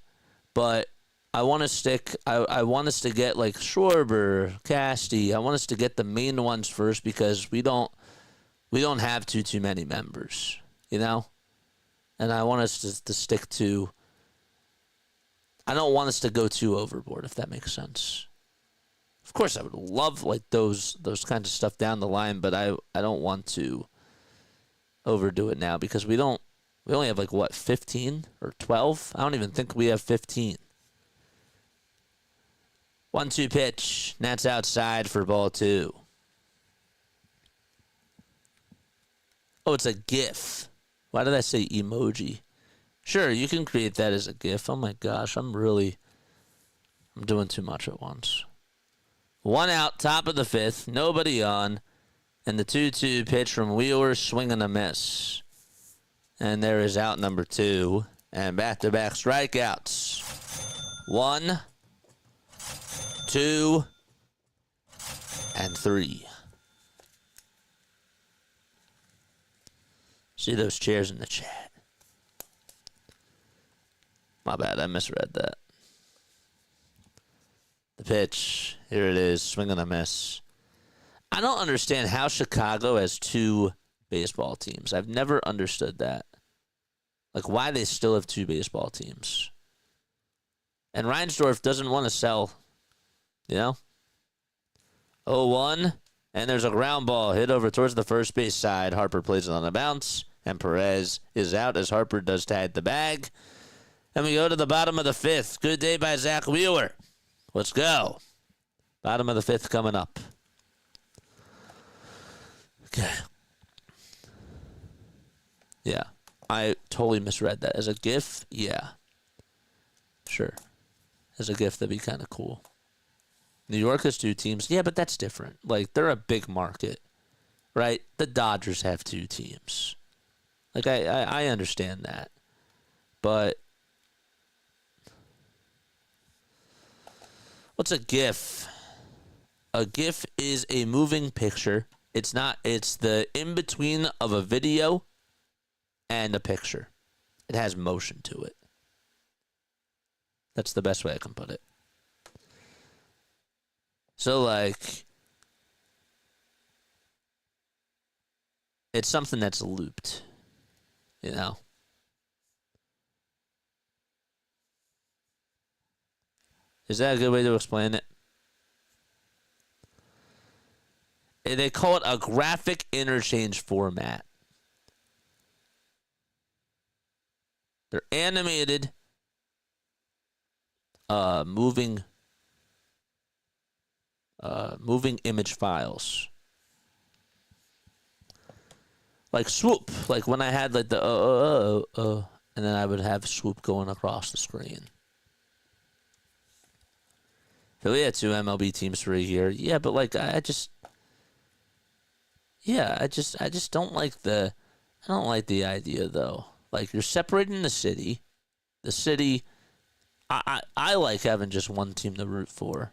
[SPEAKER 2] but I want to stick. I want us to get like Schwarber, Casty. I want us to get the main ones first because we don't have too many members, and I want us to stick to. I don't want us to go too overboard, if that makes sense. Of course, I would love like those kinds of stuff down the line, but I don't want to overdo it now because we only have like what 15 or 12. I don't even think we have 15. 1-2 pitch. That's outside for ball 2. Oh, it's a GIF. Why did I say emoji? Sure, you can create that as a GIF. Oh my gosh, I'm doing too much at once. 1 out, top of the 5th, nobody on, and the 2-2 pitch from Wheeler, swing and a miss. And there is out number 2, and back-to-back strikeouts. 1, 2, and 3. See those chairs in the chat. My bad, I misread that. The pitch, here it is, swing and a miss. I don't understand how Chicago has 2 baseball teams. I've never understood that. Like, why they still have 2 baseball teams. And Reinsdorf doesn't want to sell, 0-1, and there's a ground ball hit over towards the first base side. Harper plays it on a bounce, and Perez is out as Harper does tag the bag. And we go to the bottom of the 5th. Good day by Zach Wheeler. Let's go. Bottom of the 5th coming up. Okay. Yeah. I totally misread that. As a GIF? Yeah. Sure. As a GIF, that'd be kind of cool. New York has 2 teams. Yeah, but that's different. Like, they're a big market, right? The Dodgers have 2 teams. Like, I understand that. But what's a GIF? A GIF is a moving picture. It's the in-between of a video and a picture. It has motion to it. That's the best way I can put it. So, like, it's something that's looped, Is that a good way to explain it? They call it a graphic interchange format. They're animated, moving image files. Like Swoop, like when I had like the and then I would have Swoop going across the screen. Philly had 2 MLB teams for a year. Yeah, but like I just don't like the idea though. Like you're separating the city. The city I like having just one team to root for.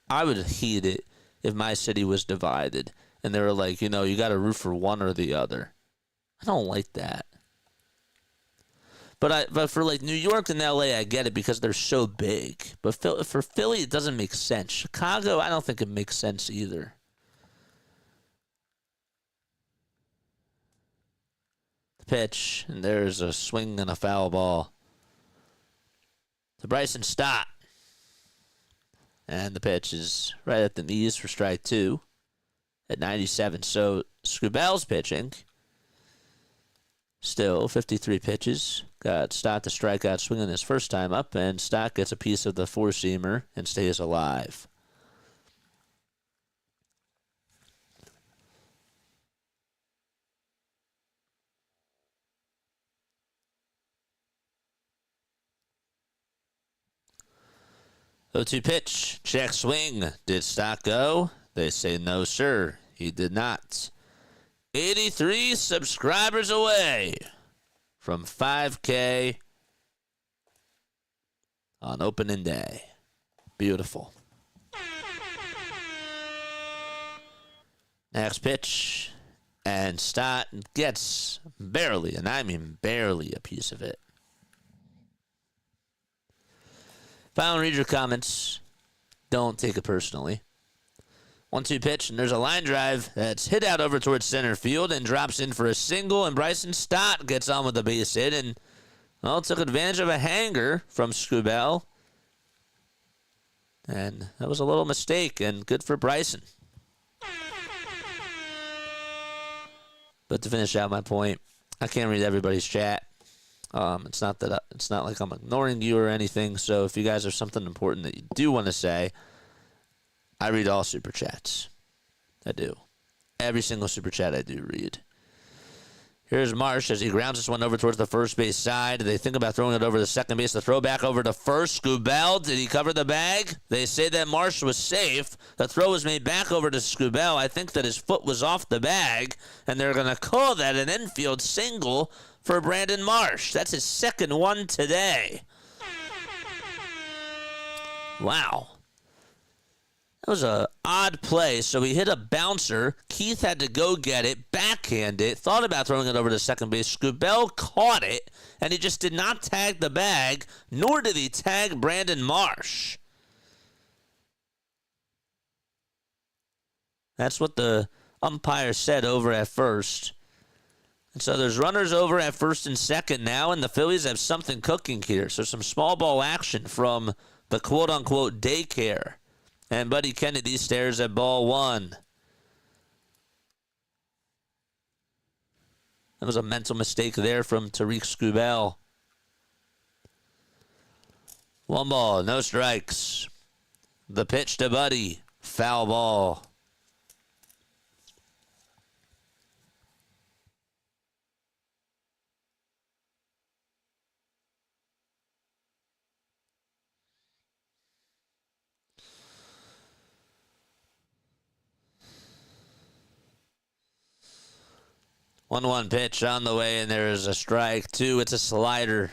[SPEAKER 2] I would hate it if my city was divided and they were like, you got to root for one or the other. I don't like that. But for like New York and LA, I get it because they're so big. But for Philly, it doesn't make sense. Chicago, I don't think it makes sense either. The pitch, and there's a swing and a foul ball to Bryson Stott. And the pitch is right at the knees for strike 2 at 97. So Scubell's pitching. Still 53 pitches. Got Stott to strike out swinging his first time up, and Stott gets a piece of the four-seamer and stays alive. The 0-2 pitch, check swing. Did Stott go? They say no, sir. He did not. 83 subscribers away from 5K on opening day. Beautiful. Next pitch, and Stott gets barely, and I mean barely, a piece of it. If I don't read your comments, don't take it personally. 1-2 pitch, and there's a line drive that's hit out over towards center field and drops in for a single, and Bryson Stott gets on with the base hit and, well, took advantage of a hanger from Scubell. And that was a little mistake, and good for Bryson. But to finish out my point, I can't read everybody's chat. It's not like I'm ignoring you or anything. So if you guys have something important that you do want to say, I read all super chats. I do. Every single super chat I do read. Here's Marsh as he grounds this one over towards the first base side. They think about throwing it over the second base. The throw back over to first. Scubell, did he cover the bag? They say that Marsh was safe. The throw was made back over to Scubell. I think that his foot was off the bag, and they're going to call that an infield single for Brandon Marsh. That's his second one today. Wow. That was an odd play. So he hit a bouncer. Keith had to go get it, backhand it, thought about throwing it over to second base. Scubell caught it, and he just did not tag the bag, nor did he tag Brandon Marsh. That's what the umpire said over at first. And so there's runners over at first and second now, and the Phillies have something cooking here. So some small ball action from the quote-unquote daycare. And Buddy Kennedy stares at ball one. That was a mental mistake there from Tariq Scubell. 1 ball, no strikes. The pitch to Buddy. Foul ball. One pitch on the way, and there is a strike. 2, it's a slider.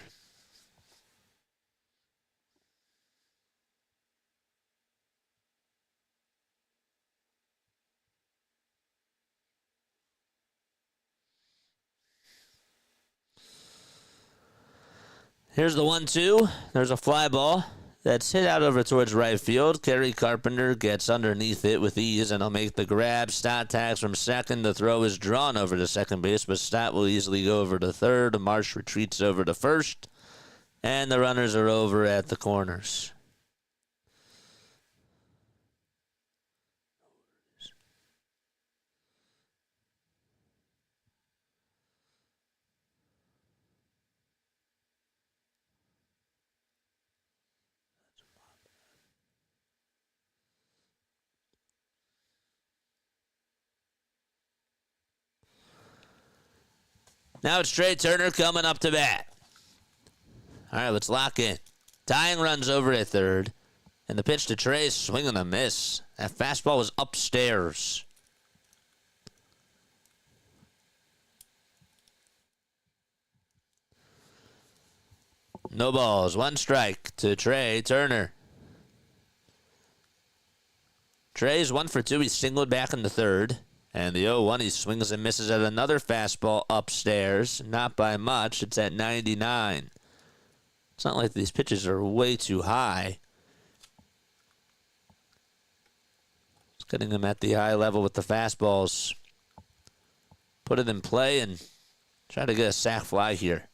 [SPEAKER 2] Here's the 1-2. There's a fly ball that's hit out over towards right field. Kerry Carpenter gets underneath it with ease, and he'll make the grab. Stott tags from second. The throw is drawn over to second base, but Stott will easily go over to third. Marsh retreats over to first, and the runners are over at the corners. Now it's Trey Turner coming up to bat. All right, let's lock in. Tying runs over at third. And the pitch to Trey is swing and a miss. That fastball was upstairs. No balls. 1 strike to Trey Turner. Trey's 1 for 2. He's singled back in the third. And the 0-1, he swings and misses at another fastball upstairs. Not by much. It's at 99. It's not like these pitches are way too high. Just getting them at the high level with the fastballs. Put it in play and try to get a sac fly here.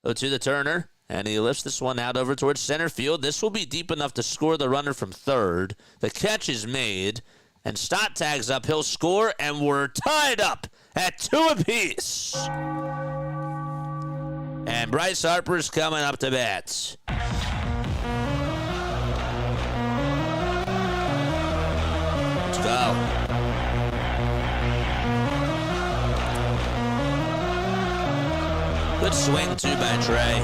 [SPEAKER 2] 0-2 to Turner, and he lifts this one out over towards center field. This will be deep enough to score the runner from third. The catch is made, and Stott tags up. He'll score, and we're tied up at 2 apiece. And Bryce Harper's coming up to bat. Let's go. Good swing, too, by Trey.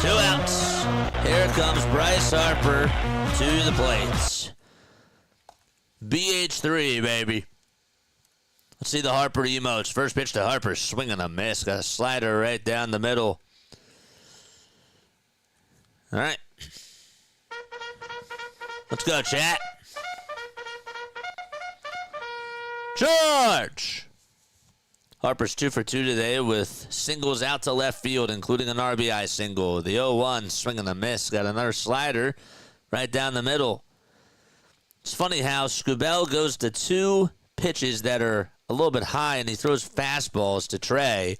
[SPEAKER 2] Two outs. Here comes Bryce Harper to the plate. BH3, baby. Let's see the Harper emotes. First pitch to Harper, swing and a miss. Got a slider right down the middle. All right. Let's go, chat. George! Harper's 2 for 2 today with singles out to left field, including an RBI single. The 0-1, swing and a miss. Got another slider right down the middle. It's funny how Scubell goes to 2 pitches that are a little bit high, and he throws fastballs to Trey.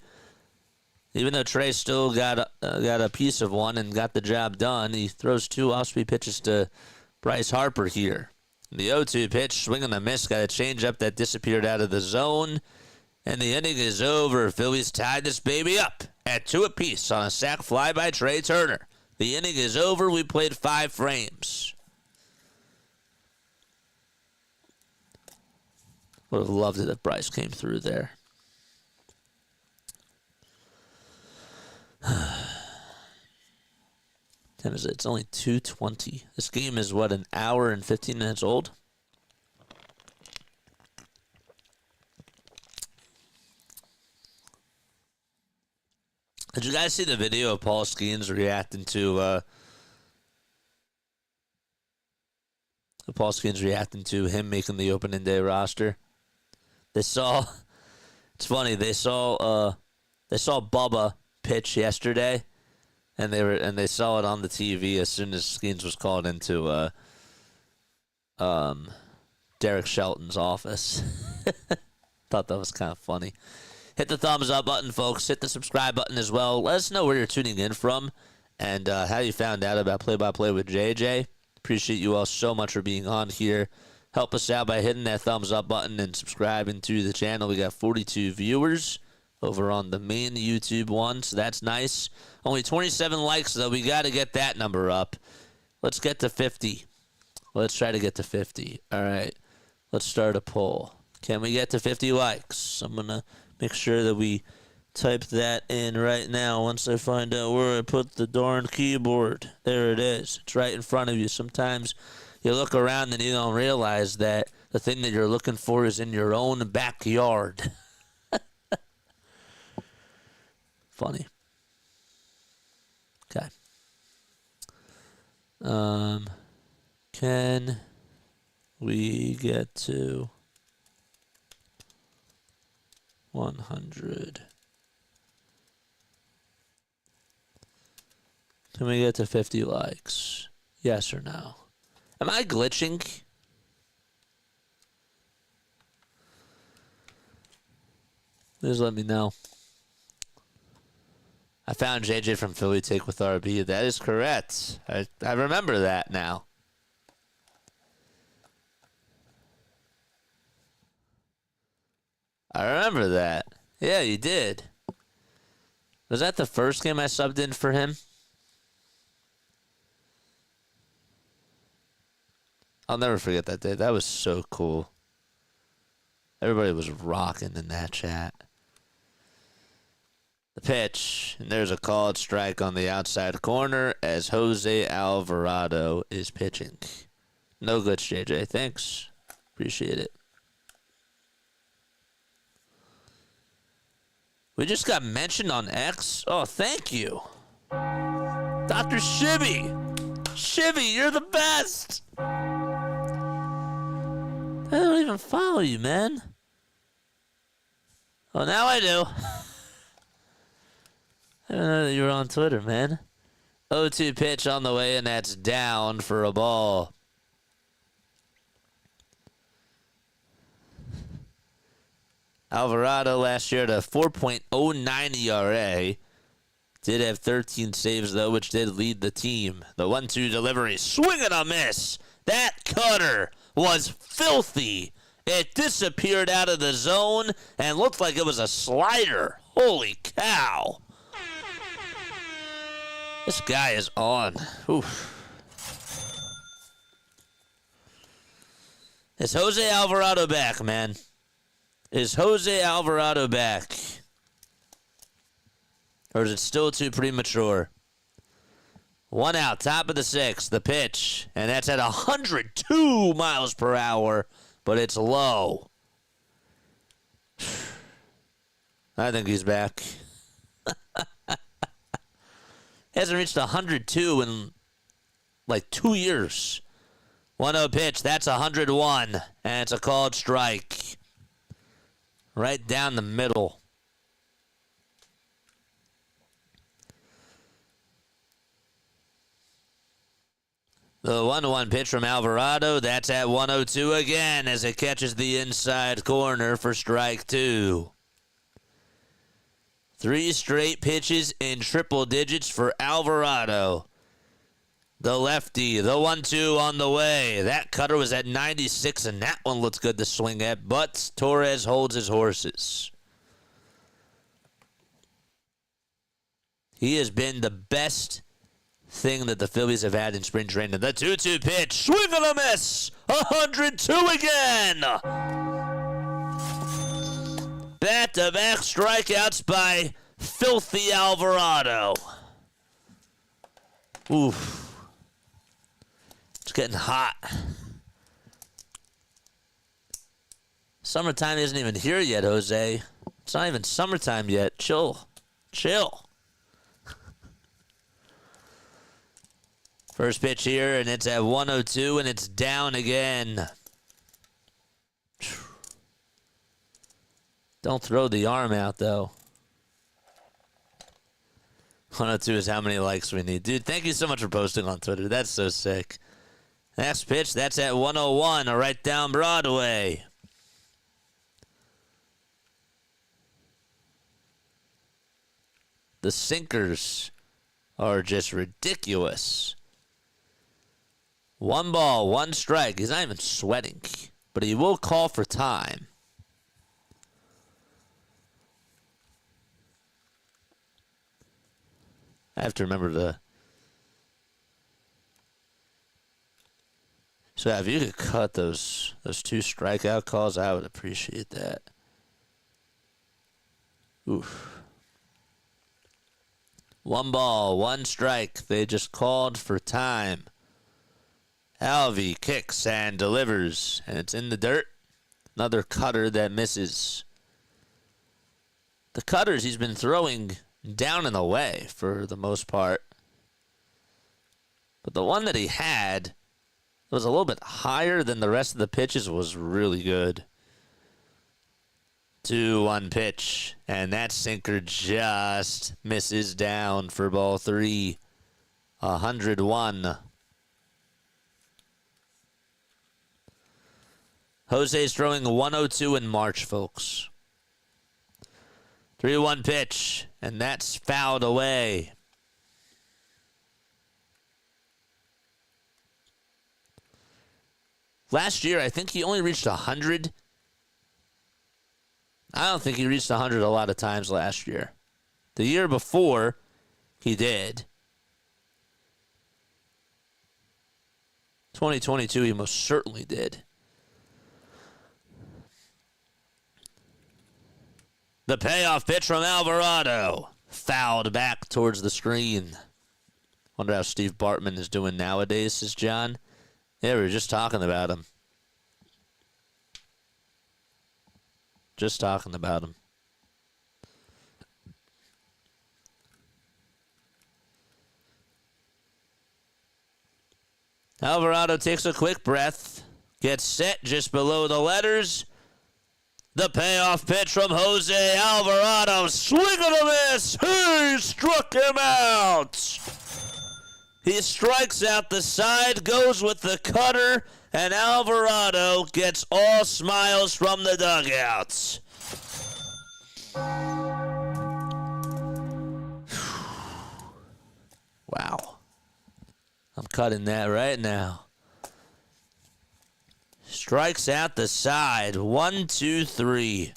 [SPEAKER 2] Even though Trey still got a piece of one and got the job done, he throws 2 off-speed pitches to Bryce Harper here. The 0-2 pitch, swing and a miss, got a changeup that disappeared out of the zone. And the inning is over. Phillies tied this baby up at 2 apiece on a sac fly by Trey Turner. The inning is over. We played 5 frames. Would have loved it if Bryce came through there. Time is it? It's only 2:20. This game is, what, an hour and 15 minutes old? Did you guys see the video of Paul Skeens reacting to him making the opening day roster? It's funny, they saw Bubba pitch yesterday, and they saw it on the TV as soon as Skeens was called into Derek Shelton's office. Thought that was kind of funny. Hit the thumbs up button, folks. Hit the subscribe button as well. Let us know where you're tuning in from and how you found out about Play-by-Play with JJ. Appreciate you all so much for being on here. Help us out by hitting that thumbs up button and subscribing to the channel. We got 42 viewers over on the main YouTube one, so that's nice. Only 27 likes, though. We got to get that number up. Let's get to 50. Let's try to get to 50. All right. Let's start a poll. Can we get to 50 likes? I'm going to make sure that we type that in right now once I find out where I put the darn keyboard. There it is. It's right in front of you. Sometimes you look around and you don't realize that the thing that you're looking for is in your own backyard. Funny. Okay. Can we get to 100? Can we get to 50 likes? Yes or no? Am I glitching? Please let me know. I found JJ from Philly Take with RB. That is correct. I remember that now. I remember that. Yeah, you did. Was that the first game I subbed in for him? I'll never forget that day. That was so cool. Everybody was rocking in that chat. The pitch, and there's a called strike on the outside corner as Jose Alvarado is pitching. No glitch, JJ. Thanks. Appreciate it. We just got mentioned on X. Oh, thank you. Dr. Shibby. Shibby, you're the best. I don't even follow you, man. Oh, now I do. I didn't know that you were on Twitter, man. 0-2 pitch on the way, and that's down for a ball. Alvarado last year at a 4.09 ERA. Did have 13 saves, though, which did lead the team. The 1-2 delivery. Swing and a miss. That cutter was filthy. It disappeared out of the zone and looked like it was a slider. Holy cow. This guy is on. Oof. Is Jose Alvarado back, man? Is Jose Alvarado back? Or is it still too premature? 1 out, top of the 6th, the pitch. And that's at 102 miles per hour, but it's low. I think he's back. Hasn't reached 102 in like 2 years. 1-0 pitch, that's 101, and it's a called strike. Right down the middle. The 1-1 pitch from Alvarado, that's at 102 again as it catches the inside corner for strike 2. 3 straight pitches in triple digits for Alvarado. The lefty, the 1-2 on the way. That cutter was at 96, and that one looks good to swing at, but Torres holds his horses. He has been the best thing that the Phillies have had in spring training. The 2-2 pitch, swing and a miss, 102 again. Back-to-back strikeouts by filthy Alvarado. Oof. It's getting hot. Summertime isn't even here yet, Jose. It's not even summertime yet. Chill. Chill. First pitch here, and it's at 102, and it's down again. Don't throw the arm out, though. 102 is how many likes we need. Dude, thank you so much for posting on Twitter. That's so sick. Next pitch, that's at 101, right down Broadway. The sinkers are just ridiculous. 1 ball, 1 strike. He's not even sweating, but he will call for time. I have to remember to. So if you could cut those 2 strikeout calls, I would appreciate that. Oof. 1 ball, 1 strike. They just called for time. Alvey kicks and delivers, and it's in the dirt. Another cutter that misses. The cutters he's been throwing down and away for the most part. But the one that he had was a little bit higher than the rest of the pitches, was really good. 2-1 pitch, and that sinker just misses down for ball 3. 101. Jose's throwing 102 in March, folks. 3-1 pitch, and that's fouled away. Last year, I think he only reached 100. I don't think he reached 100 a lot of times last year. The year before, he did. 2022, he most certainly did. The payoff pitch from Alvarado. Fouled back towards the screen. Wonder how Steve Bartman is doing nowadays, says John. Yeah, we were just talking about him. Just talking about him. Alvarado takes a quick breath, gets set just below the letters. The payoff pitch from Jose Alvarado. Swing and a miss. He struck him out. He strikes out the side, goes with the cutter, and Alvarado gets all smiles from the dugouts. Wow. I'm cutting that right now. Strikes out the side. 1, 2, 3.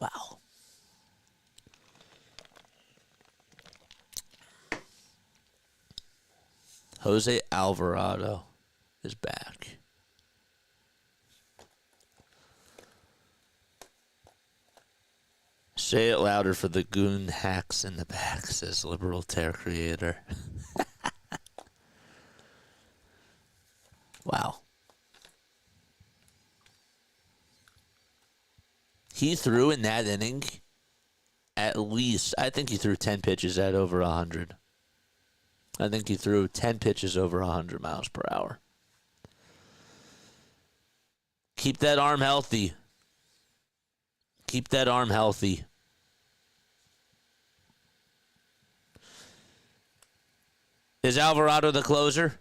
[SPEAKER 2] Wow. Jose Alvarado is back. Say it louder for the goon hacks in the back, says Liberal Tear Creator. Wow. He threw in that inning at least, I think he threw 10 pitches at over 100. I think he threw 10 pitches over 100 miles per hour. Keep that arm healthy. Keep that arm healthy. Is Alvarado the closer?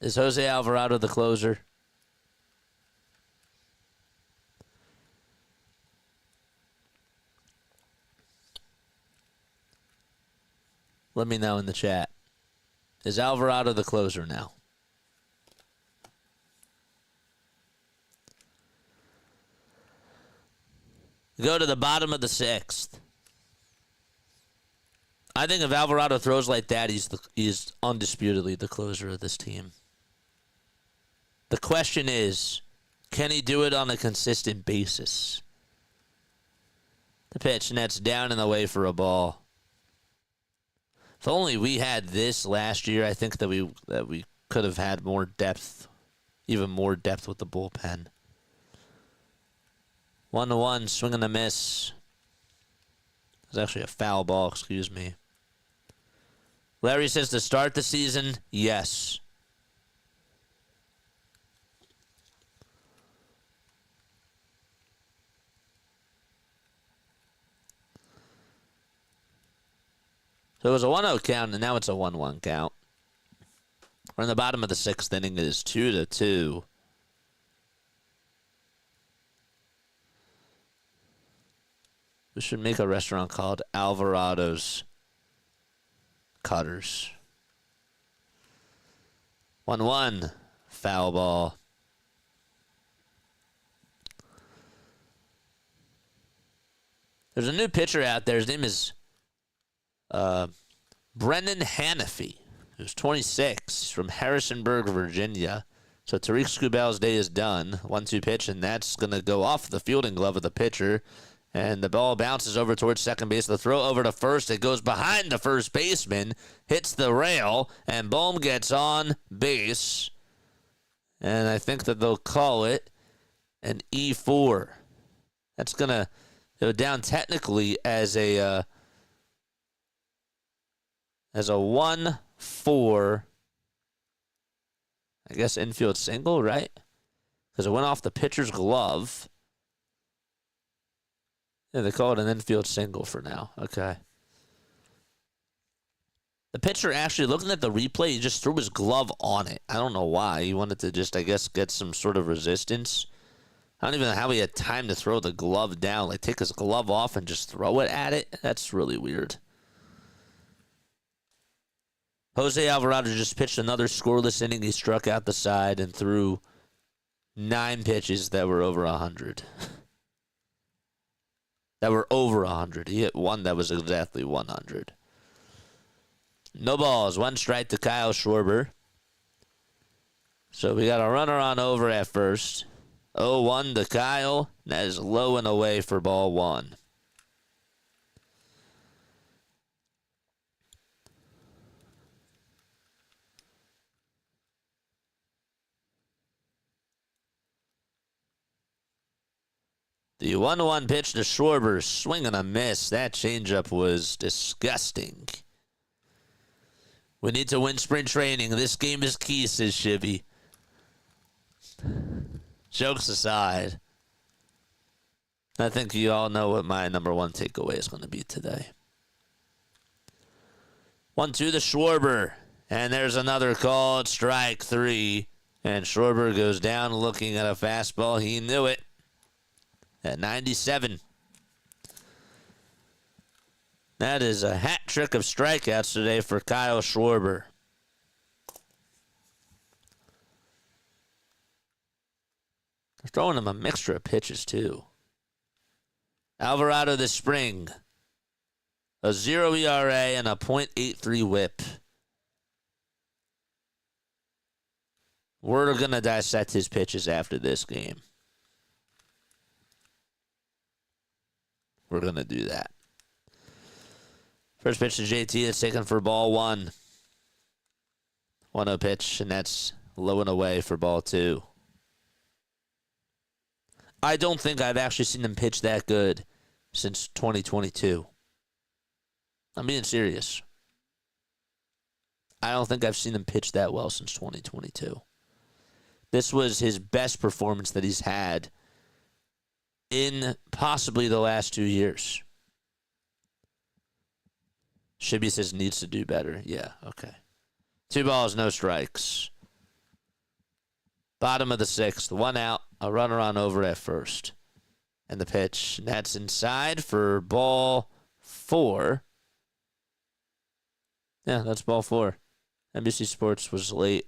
[SPEAKER 2] Is Jose Alvarado the closer? Let me know in the chat. Is Alvarado the closer now? Go to the bottom of the 6th. I think if Alvarado throws like that, he's undisputedly the closer of this team. The question is, can he do it on a consistent basis? The pitch, and that's down and away for a ball. If only we had this last year, I think that we could have had more depth, even more depth with the bullpen. 1-1, swing and a miss. It was actually a foul ball, excuse me. Larry says to start the season, yes. So it was a 1-0 count, and now it's a 1-1 count. We're in the bottom of the 6th inning. It is 2-2. We should make a restaurant called Alvarado's Cutters. 1-1. Foul ball. There's a new pitcher out there. His name is Brendan Hanafy, who's 26. He's from Harrisonburg, Virginia. So Tariq Skubel's day is done. 1-2 pitch, and that's going to go off the fielding glove of the pitcher. And the ball bounces over towards second base. The throw over to first. It goes behind the first baseman, hits the rail, and Bohm gets on base. And I think that they'll call it an E4. That's going to go down technically as a 1-4, I guess, infield single, right? Because it went off the pitcher's glove. Yeah, they call it an infield single for now. Okay. The pitcher actually, looking at the replay, he just threw his glove on it. I don't know why. He wanted to just, I guess, get some sort of resistance. I don't even know how he had time to throw the glove down. Like, take his glove off and just throw it at it. That's really weird. Jose Alvarado just pitched another scoreless inning. He struck out the side and threw 9 pitches that were over 100. That were over 100. He hit one that was exactly 100. No balls. 1 strike to Kyle Schwarber. So we got a runner on over at first. 0-1 to Kyle. That is low and away for ball one. The 1-1 pitch to Schwarber, swing and a miss. That changeup was disgusting. We need to win spring training. This game is key, says Shivy. Jokes aside, I think you all know what my number one takeaway is going to be today. 1-2 to Schwarber. And there's another called strike three. And Schwarber goes down looking at a fastball. He knew it. At 97. That is a hat trick of strikeouts today for Kyle Schwarber. They're throwing him a mixture of pitches, too. Alvarado this spring. A 0 ERA and a .83 whip. We're going to dissect his pitches after this game. We're going to do that. First pitch to JT is taken for ball one. 1-0 pitch, and that's low and away for ball two. I don't think I've actually seen him pitch that good since 2022. I'm being serious. I don't think I've seen him pitch that well since 2022. This was his best performance that he's had in possibly the last 2 years. Shibby says needs to do better. Yeah, okay. 2 balls, no strikes. Bottom of the 6th. 1 out. A runner on over at first. And the pitch. And that's inside for ball 4. Yeah, that's ball 4. NBC Sports was late.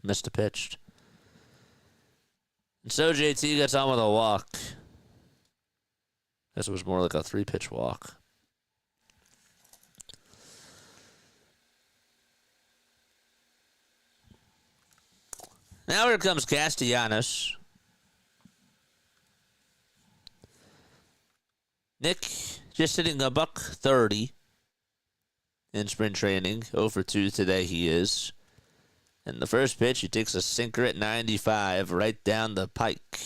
[SPEAKER 2] Missed a pitch. And so JT gets on with a walk. Guess it was more like a 3-pitch walk. Now here comes Castellanos. Nick just hitting a $130 in spring training. 0 for 2 today he is. And the first pitch, he takes a sinker at 95 right down the pike.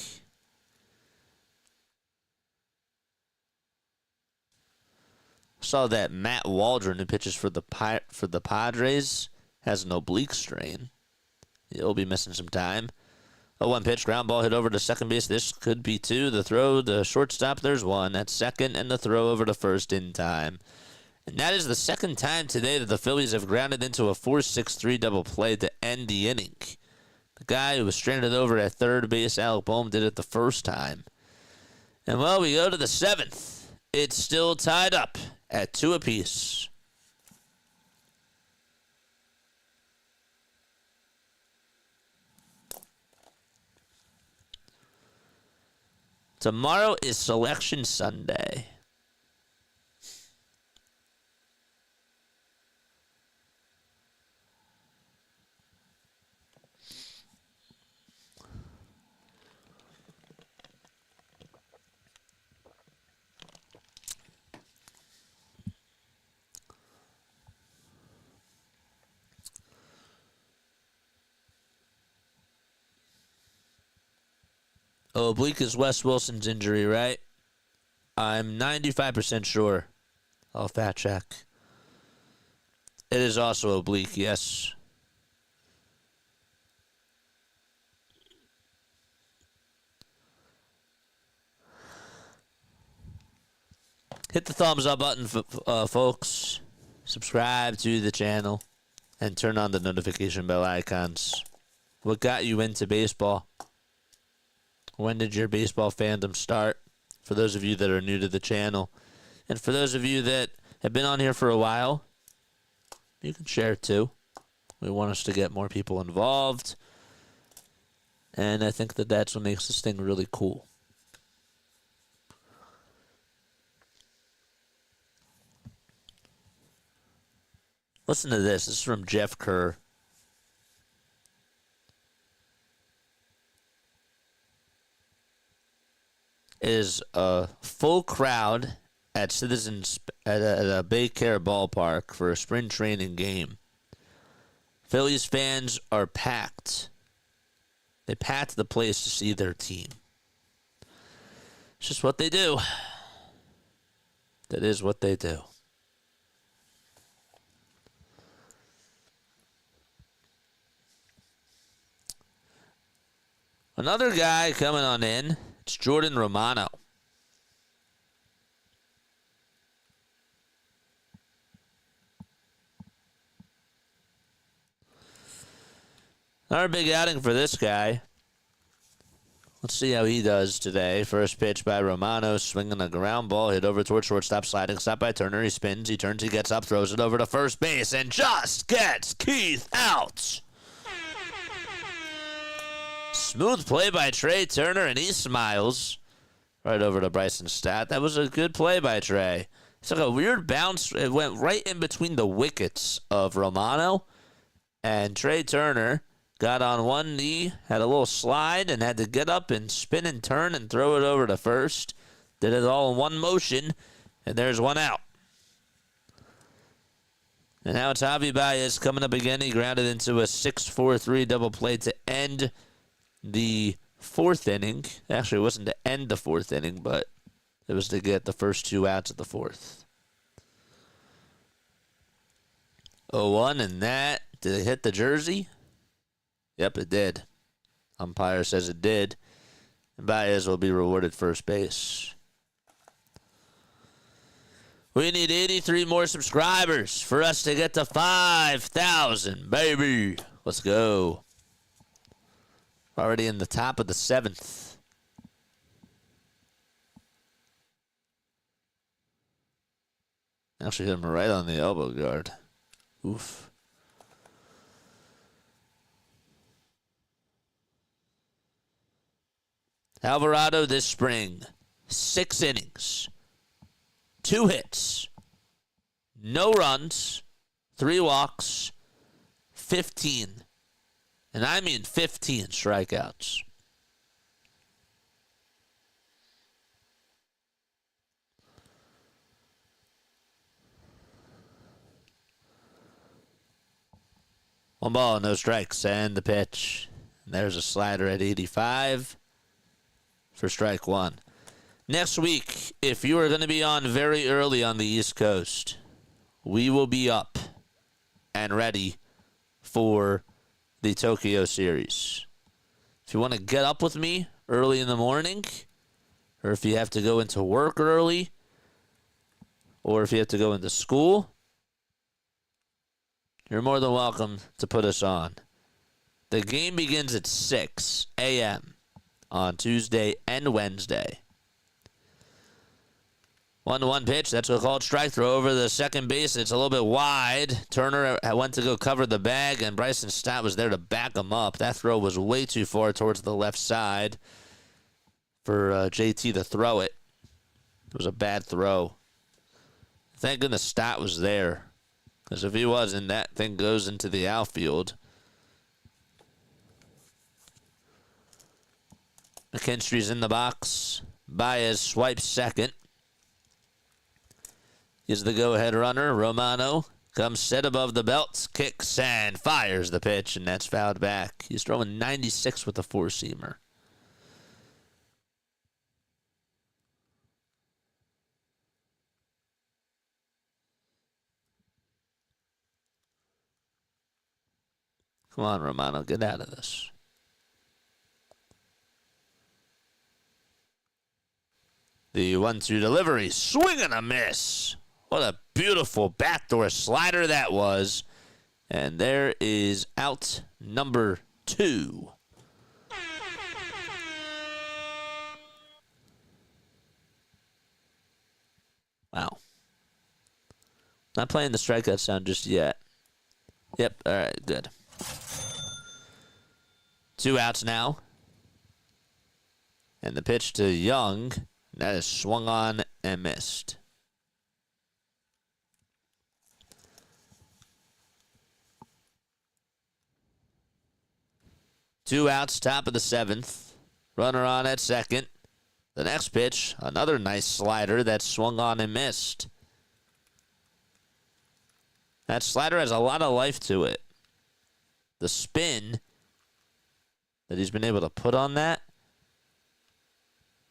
[SPEAKER 2] Saw that Matt Waldron, who pitches for the Padres, has an oblique strain. He'll be missing some time. 0-1 pitch, ground ball hit over to second base. This could be 2. The throw, the shortstop, there's 1. That's second, and the throw over to first in time. And that is the second time today that the Phillies have grounded into a 4-6-3 double play to end the inning. The guy who was stranded over at third base, Alec Boehm, did it the first time. And, well, we go to the 7th. It's still tied up at 2 apiece. Tomorrow is Selection Sunday. Oh, oblique is Wes Wilson's injury, right? I'm 95% sure. I'll fact check. It is also oblique, yes. Hit the thumbs up button, folks. Subscribe to the channel. And turn on the notification bell icons. What got you into baseball? When did your baseball fandom start? For those of you that are new to the channel. And for those of you that have been on here for a while, you can share too. We want us to get more people involved. And I think that that's what makes this thing really cool. Listen to this. This is from Jeff Kerr. is a full crowd at Citizens at a Baycare ballpark for a spring training game. Phillies fans are packed. They packed the place to see their team. It's just what they do. That is what they do. Another guy coming on in, it's Jordan Romano. Another big outing for this guy. Let's see how he does today. First pitch by Romano, swinging a ground ball, hit over towards shortstop, sliding stop by Turner. He spins, he turns, he gets up, throws it over to first base, and just gets Keith out. Smooth play by Trey Turner, and he smiles right over to Bryson Stott. That was a good play by Trey. It's like a weird bounce. It went right in between the wickets of Romano, and Trey Turner got on one knee, had a little slide, and had to get up and spin and turn and throw it over to first. Did it all in one motion, and there's one out. And now it's Javi Baez coming up again. He grounded into a 6-4-3 double play to end the fourth inning. Actually, it wasn't to end the fourth inning, but it was to get the first two outs of the fourth. 0-1, and that, did it hit the jersey? Yep, it did. Umpire says it did. And Baez will be rewarded first base. We need 83 more subscribers for us to get to 5,000, baby. Let's go. Already in the top of the 7th. Actually hit him right on the elbow guard. Oof. Alvarado this spring, 6 innings, 2 hits, no runs, 3 walks, 15, and I mean 15 strikeouts. One ball, no strikes, and the pitch. And there's a slider at 85. For strike one. Next week, if you are going to be on very early on the East Coast, we will be up and ready for the Tokyo series. If you want to get up with me early in the morning, or if you have to go into work early, or if you have to go into school, you're more than welcome to put us on. The game begins at 6 a.m. on Tuesday and Wednesday. 1-1 pitch. That's a called strike. Throw over the second base. It's a little bit wide. Turner went to go cover the bag, and Bryson Stott was there to back him up. That throw was way too far towards the left side for JT to throw it. It was a bad throw. Thank goodness Stott was there, because if he wasn't, that thing goes into the outfield. McKinstry's in the box. Baez swipes second. Is the go-ahead runner. Romano comes set above the belt, kicks and fires the pitch, and that's fouled back. He's throwing 96 with a four-seamer. Come on, Romano, get out of this. The 1-2 delivery, swing and a miss. What a beautiful backdoor slider that was. And there is out number 2. Wow. Not playing the strikeout sound just yet. Yep, all right, good. 2 outs now. And the pitch to Young. That is swung on and missed. Two outs, top of the 7th. Runner on at second. The next pitch, another nice slider that swung on and missed. That slider has a lot of life to it. The spin that he's been able to put on that,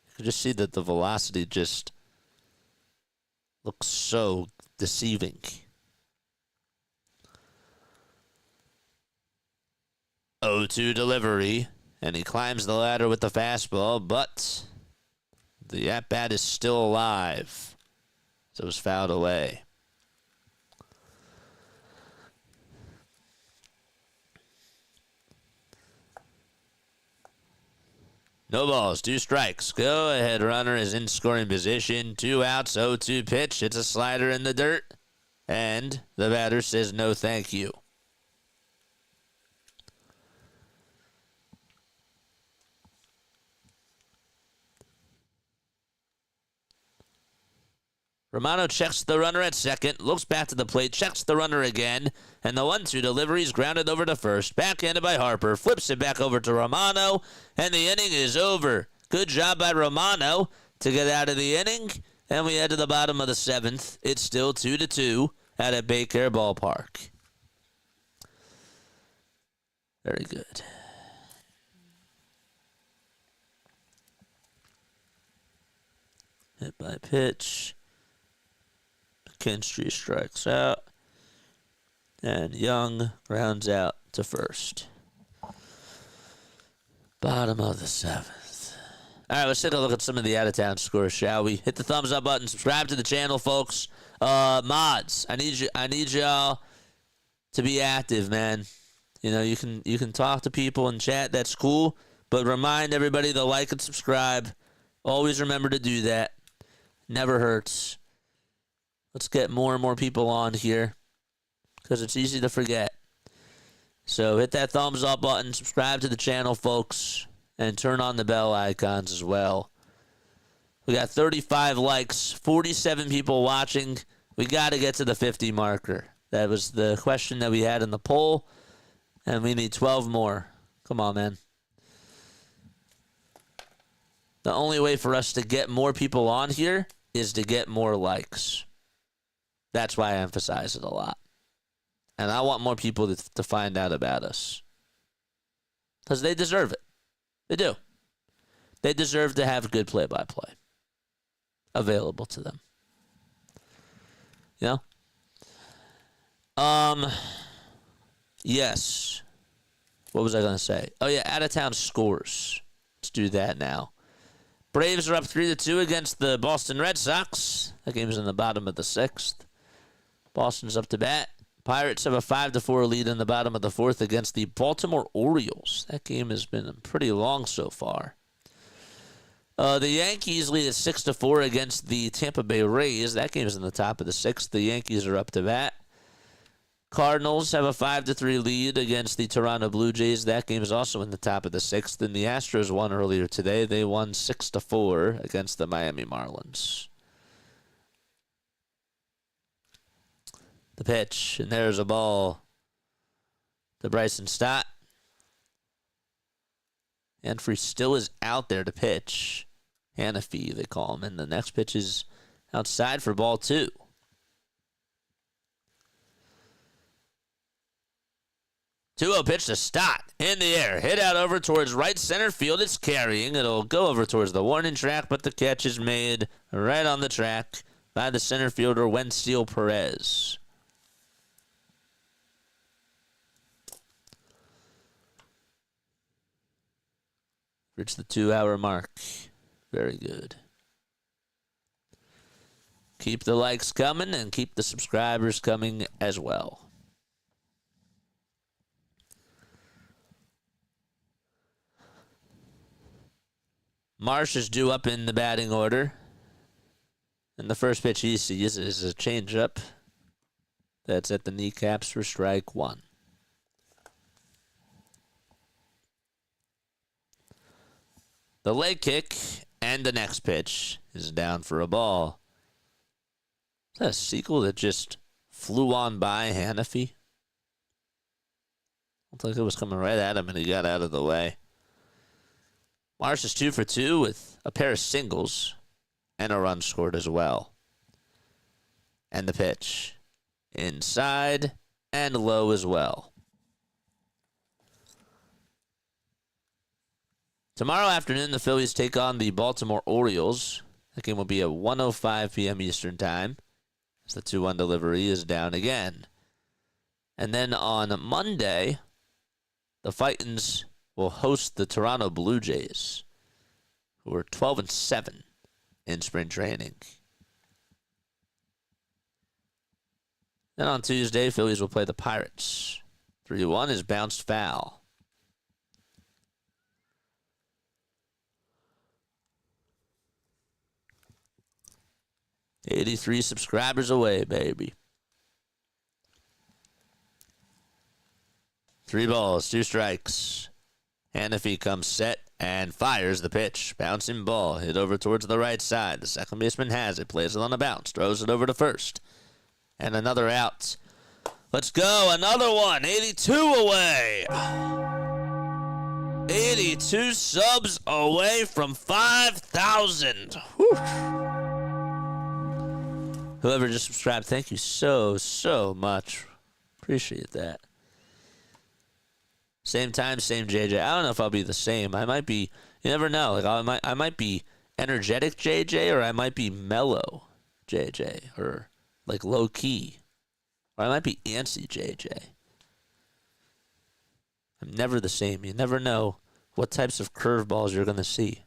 [SPEAKER 2] you can just see that the velocity just looks so deceiving. 0-2 delivery, and he climbs the ladder with the fastball, but the at-bat is still alive, so it was fouled away. No balls, 2 strikes. Go ahead, runner is in scoring position. 2 outs, 0-2 pitch. It's a slider in the dirt, and the batter says no thank you. Romano checks the runner at second, looks back to the plate, checks the runner again, and the 1-2 delivery is grounded over to first. Backhanded by Harper, flips it back over to Romano, and the inning is over. Good job by Romano to get out of the inning, and we head to the bottom of the 7th. It's still 2-2 at a Baycare ballpark. Very good. Hit by pitch. Kinstry strikes out, and Young grounds out to first. Bottom of the 7th. All right, let's take a look at some of the out-of-town scores, shall we? Hit the thumbs up button, subscribe to the channel, folks. Mods, I need y'all to be active, man. You know, you can talk to people and chat. That's cool, but remind everybody to like and subscribe. Always remember to do that. Never hurts. Let's get more and more people on here because it's easy to forget. So hit that thumbs up button, subscribe to the channel, folks, and turn on the bell icons as well. We got 35 likes, 47 people watching. We got to get to the 50 marker. That was the question that we had in the poll, and we need 12 more. Come on, man. The only way for us to get more people on here is to get more likes. That's why I emphasize it a lot. And I want more people to find out about us. Because they deserve it. They do. They deserve to have good play-by-play available to them. You know? Yes. What was I going to say? Oh, yeah, out-of-town scores. Let's do that now. Braves are up 3-2 against the Boston Red Sox. That game is in the bottom of the 6th. Boston's up to bat. Pirates have a 5-4 lead in the bottom of the 4th against the Baltimore Orioles. That game has been pretty long so far. The Yankees lead at 6-4 against the Tampa Bay Rays. That game is in the top of the 6th. The Yankees are up to bat. Cardinals have a 5-3 lead against the Toronto Blue Jays. That game is also in the top of the 6th. And the Astros won earlier today. They won 6-4 against the Miami Marlins. The pitch, and there's a ball to Bryson Stott. Hanfrey still is out there to pitch. Hanafy, they call him. And the next pitch is outside for ball 2. Two-0 pitch to Stott. In the air. Hit out over towards right center field. It's carrying. It'll go over towards the warning track, but the catch is made right on the track by the center fielder, Wencesil Perez. Reach the 2-hour mark. Very good. Keep the likes coming and keep the subscribers coming as well. Marsh is due up in the batting order. And the first pitch he sees is a changeup. That's at the kneecaps for strike 1. The leg kick and the next pitch is down for a ball. Is that a sequel that just flew on by Hanafy? Looked like it was coming right at him and he got out of the way. Marsh is 2 for 2 with a pair of singles and a run scored as well. And the pitch. Inside and low as well. Tomorrow afternoon, the Phillies take on the Baltimore Orioles. That game will be at 1:05 p.m. Eastern Time, as the 2-1 delivery is down again. And then on Monday, the Titans will host the Toronto Blue Jays, who are 12-7 in spring training. Then on Tuesday, Phillies will play the Pirates. 3-1 is bounced foul. 83 subscribers away, baby. 3 balls, 2 strikes. Hannafy comes set and fires the pitch. Bouncing ball, hit over towards the right side. The second baseman has it, plays it on a bounce, throws it over to first. And another out. Let's go, another one, 82 away. 82 subs away from 5,000. Whoever just subscribed, thank you so much. Appreciate that. Same time, same JJ. I don't know if I'll be the same. I might be, you never know. Like I might be energetic JJ, or I might be mellow JJ, or like low key. Or I might be antsy JJ. I'm never the same. You never know what types of curveballs you're going to see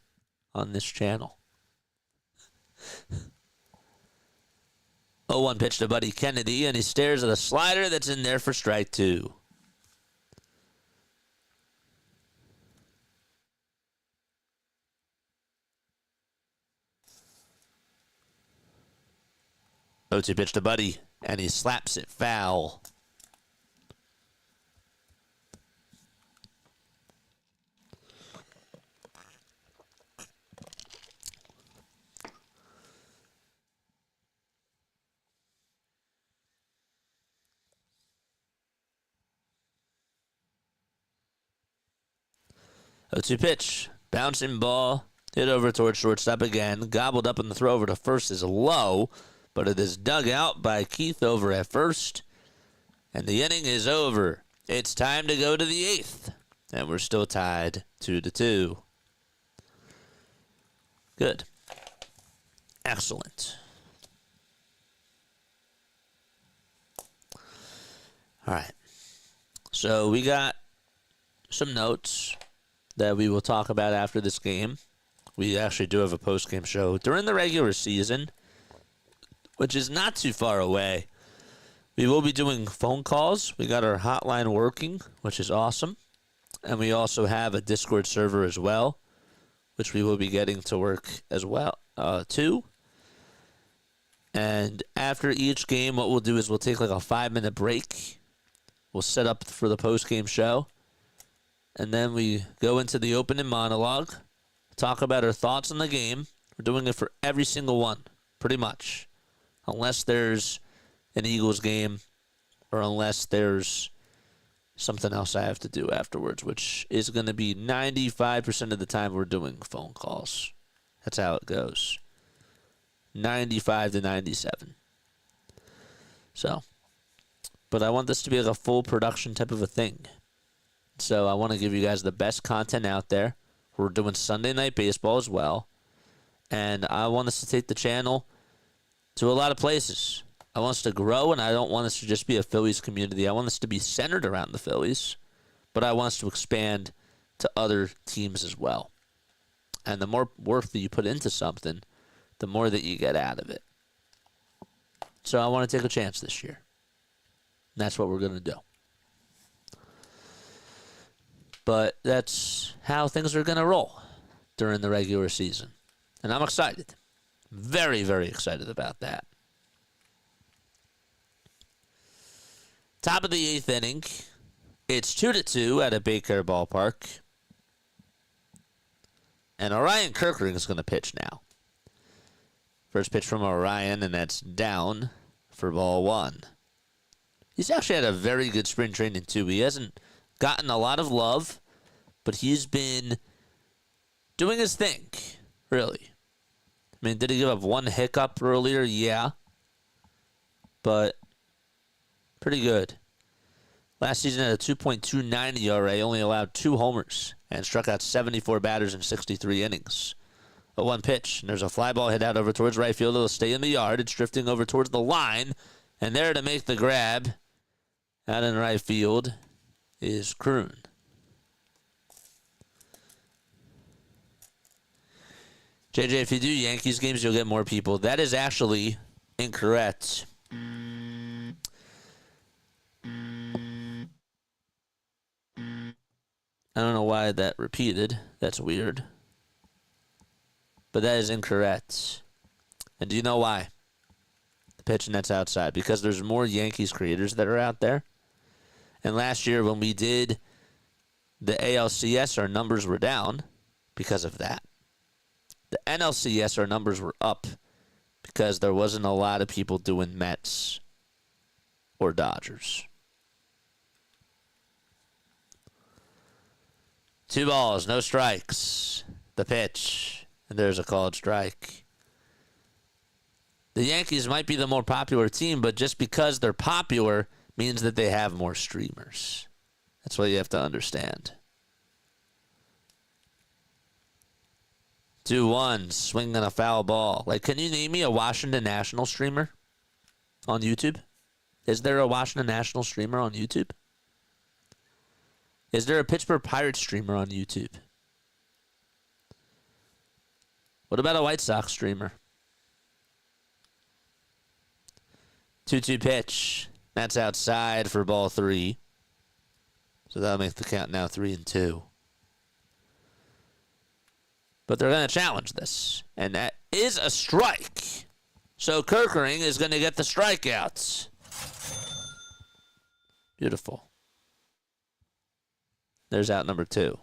[SPEAKER 2] on this channel. 0-1 pitch to Buddy Kennedy, and he stares at a slider that's in there for strike 2. O2 pitch to Buddy, and he slaps it foul. O2 pitch, bouncing ball, hit over towards shortstop again, gobbled up, and the throw over to first is low, but it is dug out by Keith over at first, and the inning is over. It's time to go to the 8th, and we're still tied 2-2. Good. Excellent. All right. So we got some notes that we will talk about after this game. We actually do have a post-game show during the regular season, which is not too far away. We will be doing phone calls. We got our hotline working, which is awesome. And we also have a Discord server as well, which we will be getting to work as well, too. And after each game, what we'll do is we'll take like a 5-minute break. We'll set up for the post-game show. And then we go into the opening monologue, talk about our thoughts on the game. We're doing it for every single one, pretty much. Unless there's an Eagles game, or unless there's something else I have to do afterwards, which is going to be 95% of the time we're doing phone calls. That's how it goes. 95 to 97. So, but I want this to be like a full production type of a thing. So I want to give you guys the best content out there. We're doing Sunday Night Baseball as well. And I want us to take the channel to a lot of places. I want us to grow, and I don't want us to just be a Phillies community. I want us to be centered around the Phillies, but I want us to expand to other teams as well. And the more work that you put into something, the more that you get out of it. So I want to take a chance this year. And that's what we're going to do. But that's how things are going to roll during the regular season. And I'm excited. Very, very excited about that. Top of the 8th inning. It's 2-2 at a Baker ballpark. And Orion Kirkring is going to pitch now. First pitch from Orion, and that's down for ball 1. He's actually had a very good spring training, too. He hasn't gotten a lot of love, but he's been doing his thing, really. I mean, did he give up one hiccup earlier? Yeah. But pretty good. Last season had a 2.29 ERA, only allowed 2 homers, and struck out 74 batters in 63 innings. A 1 pitch, and there's a fly ball hit out over towards right field. It'll stay in the yard. It's drifting over towards the line, and there to make the grab out in right field is Kroon. JJ, if you do Yankees games, you'll get more people. That is actually incorrect. I don't know why that repeated. That's weird. But that is incorrect. And do you know why? The pitch and that's outside. Because there's more Yankees creators that are out there. And last year when we did the ALCS, our numbers were down because of that. The NLCS, our numbers were up because there wasn't a lot of people doing Mets or Dodgers. 2 balls, no strikes. The pitch, and there's a called strike. The Yankees might be the more popular team, but just because they're popular means that they have more streamers. That's what you have to understand. 2-1, swinging a foul ball. Like, can you name me a Washington National streamer on YouTube? Is there a Washington National streamer on YouTube? Is there a Pittsburgh Pirates streamer on YouTube? What about a White Sox streamer? 2-2 pitch. That's outside for ball 3. So that'll make the count now 3-2. But they're going to challenge this. And that is a strike. So Kerkering is going to get the strikeouts. Beautiful. There's out number 2.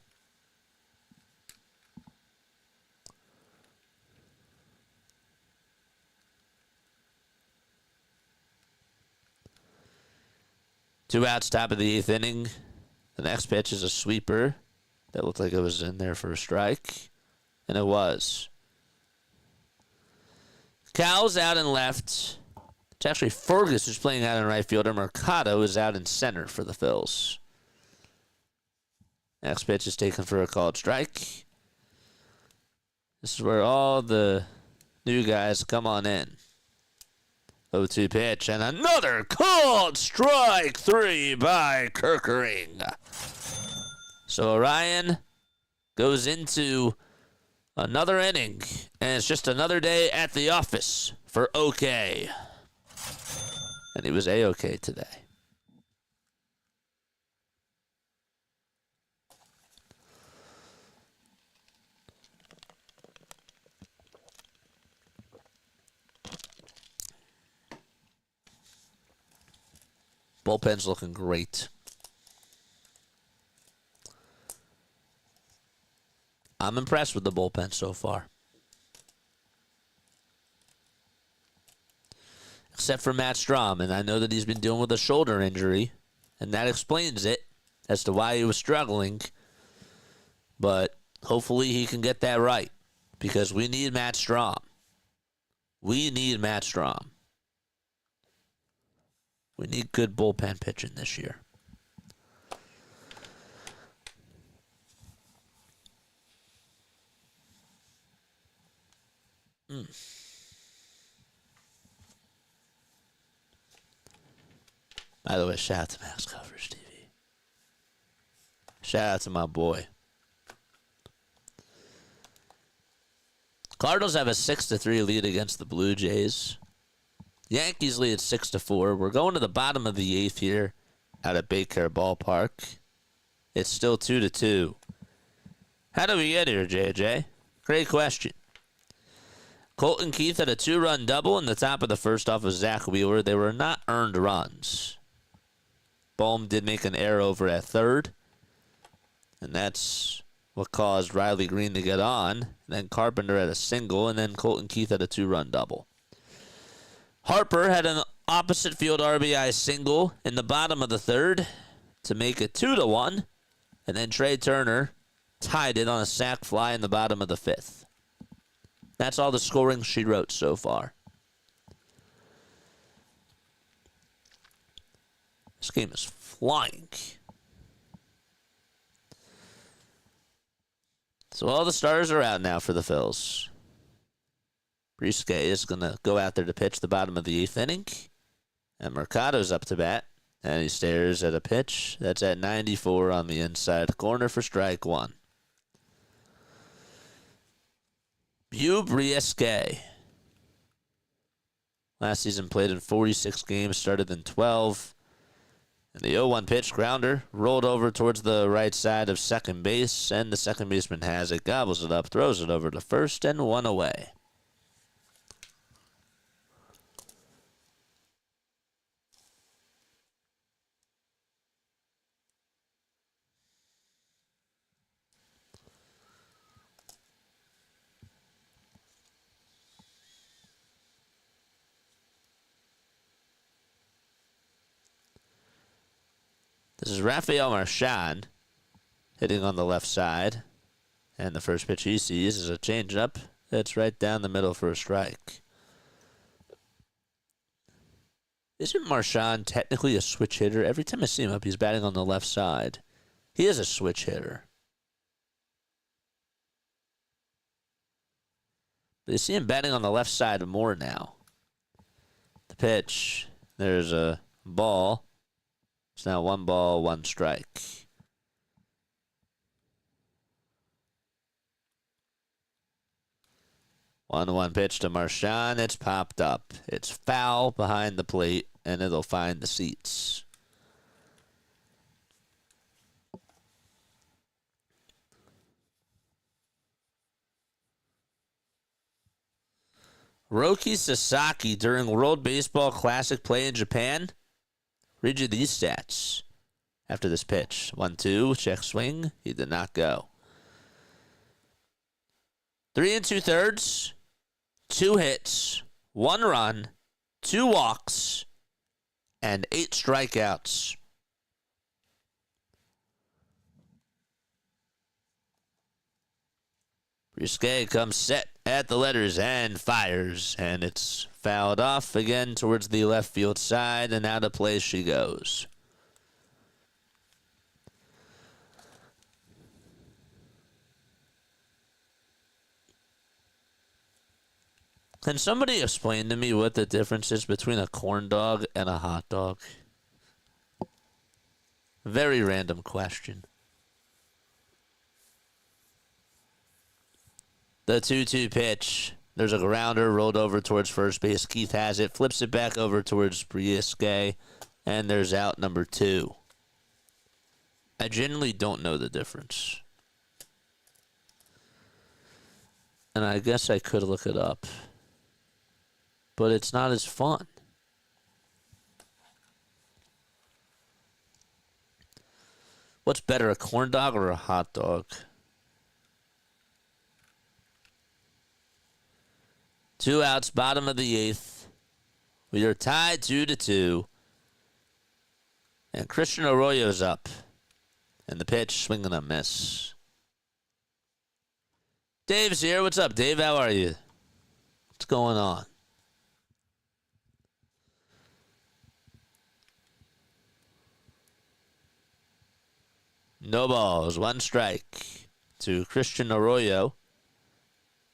[SPEAKER 2] Two outs, top of the 8th inning. The next pitch is a sweeper. That looked like it was in there for a strike. And it was. Cal's out in left. It's actually Fergus who's playing out in right field. And Mercado is out in center for the Phils. Next pitch is taken for a called strike. This is where all the new guys come on in. 0-2 pitch, and another called strike 3 by Kerkering. So Orion goes into another inning, and it's just another day at the office for OK. And he was A-OK today. Bullpen's looking great. I'm impressed with the bullpen so far. Except for Matt Strahm, and I know that he's been dealing with a shoulder injury, and that explains it as to why he was struggling. But hopefully he can get that right, because we need Matt Strahm. We need Matt Strahm. We need good bullpen pitching this year. By the way, shout out to Max Coverage TV. Shout out to my boy. Cardinals have a 6-3 lead against the Blue Jays. Yankees lead 6-4. We're going to the bottom of the 8th here out at Baycare Ballpark. It's still 2-2. How do we get here, JJ? Great question. Colton Keith had a 2-run double in the top of the first off of Zach Wheeler. They were not earned runs. Bohm did make an error over at third, and that's what caused Riley Green to get on. Then Carpenter had a single, and then Colton Keith had a 2-run double. Harper had an opposite field RBI single in the bottom of the third to make it 2-1. And then Trey Turner tied it on a sac fly in the bottom of the 5th. That's all the scoring she wrote so far. This game is flying. So all the stars are out now for the Phils. Briske is going to go out there to pitch the bottom of the 8th inning. And Mercado's up to bat. And he stares at a pitch that's at 94 on the inside corner for strike 1. Briske. Last season played in 46 games, started in 12. And the 0-1 pitch, grounder, rolled over towards the right side of second base, and the second baseman has it, gobbles it up, throws it over to first, and 1 away. This is Rafael Marchand hitting on the left side. And the first pitch he sees is a changeup that's right down the middle for a strike. Isn't Marchand technically a switch hitter? Every time I see him up, he's batting on the left side. He is a switch hitter. But you see him batting on the left side more now. The pitch, there's a ball. It's now 1 ball, 1 strike. One pitch to Marchand. It's popped up. It's foul behind the plate, and it'll find the seats. Roki Sasaki during World Baseball Classic play in Japan. Read you these stats after this pitch. 1-2, check swing. He did not go. 3 2/3, 2 hits, 1 run, 2 walks, and 8 strikeouts. Briske comes set at the letters and fires, and it's fouled off again towards the left field side, and out of play she goes. Can somebody explain to me what the difference is between a corn dog and a hot dog? Very random question. The 2-2 pitch. There's a grounder rolled over towards first base. Keith has it, flips it back over towards Briske, and there's out number 2. I genuinely don't know the difference. And I guess I could look it up. But it's not as fun. What's better, a corn dog or a hot dog? 2 outs, bottom of the 8th. We are tied 2-2. And Christian Arroyo's up. And the pitch, swing and a miss. Dave's here. What's up, Dave? How are you? What's going on? No balls, 1 strike to Christian Arroyo.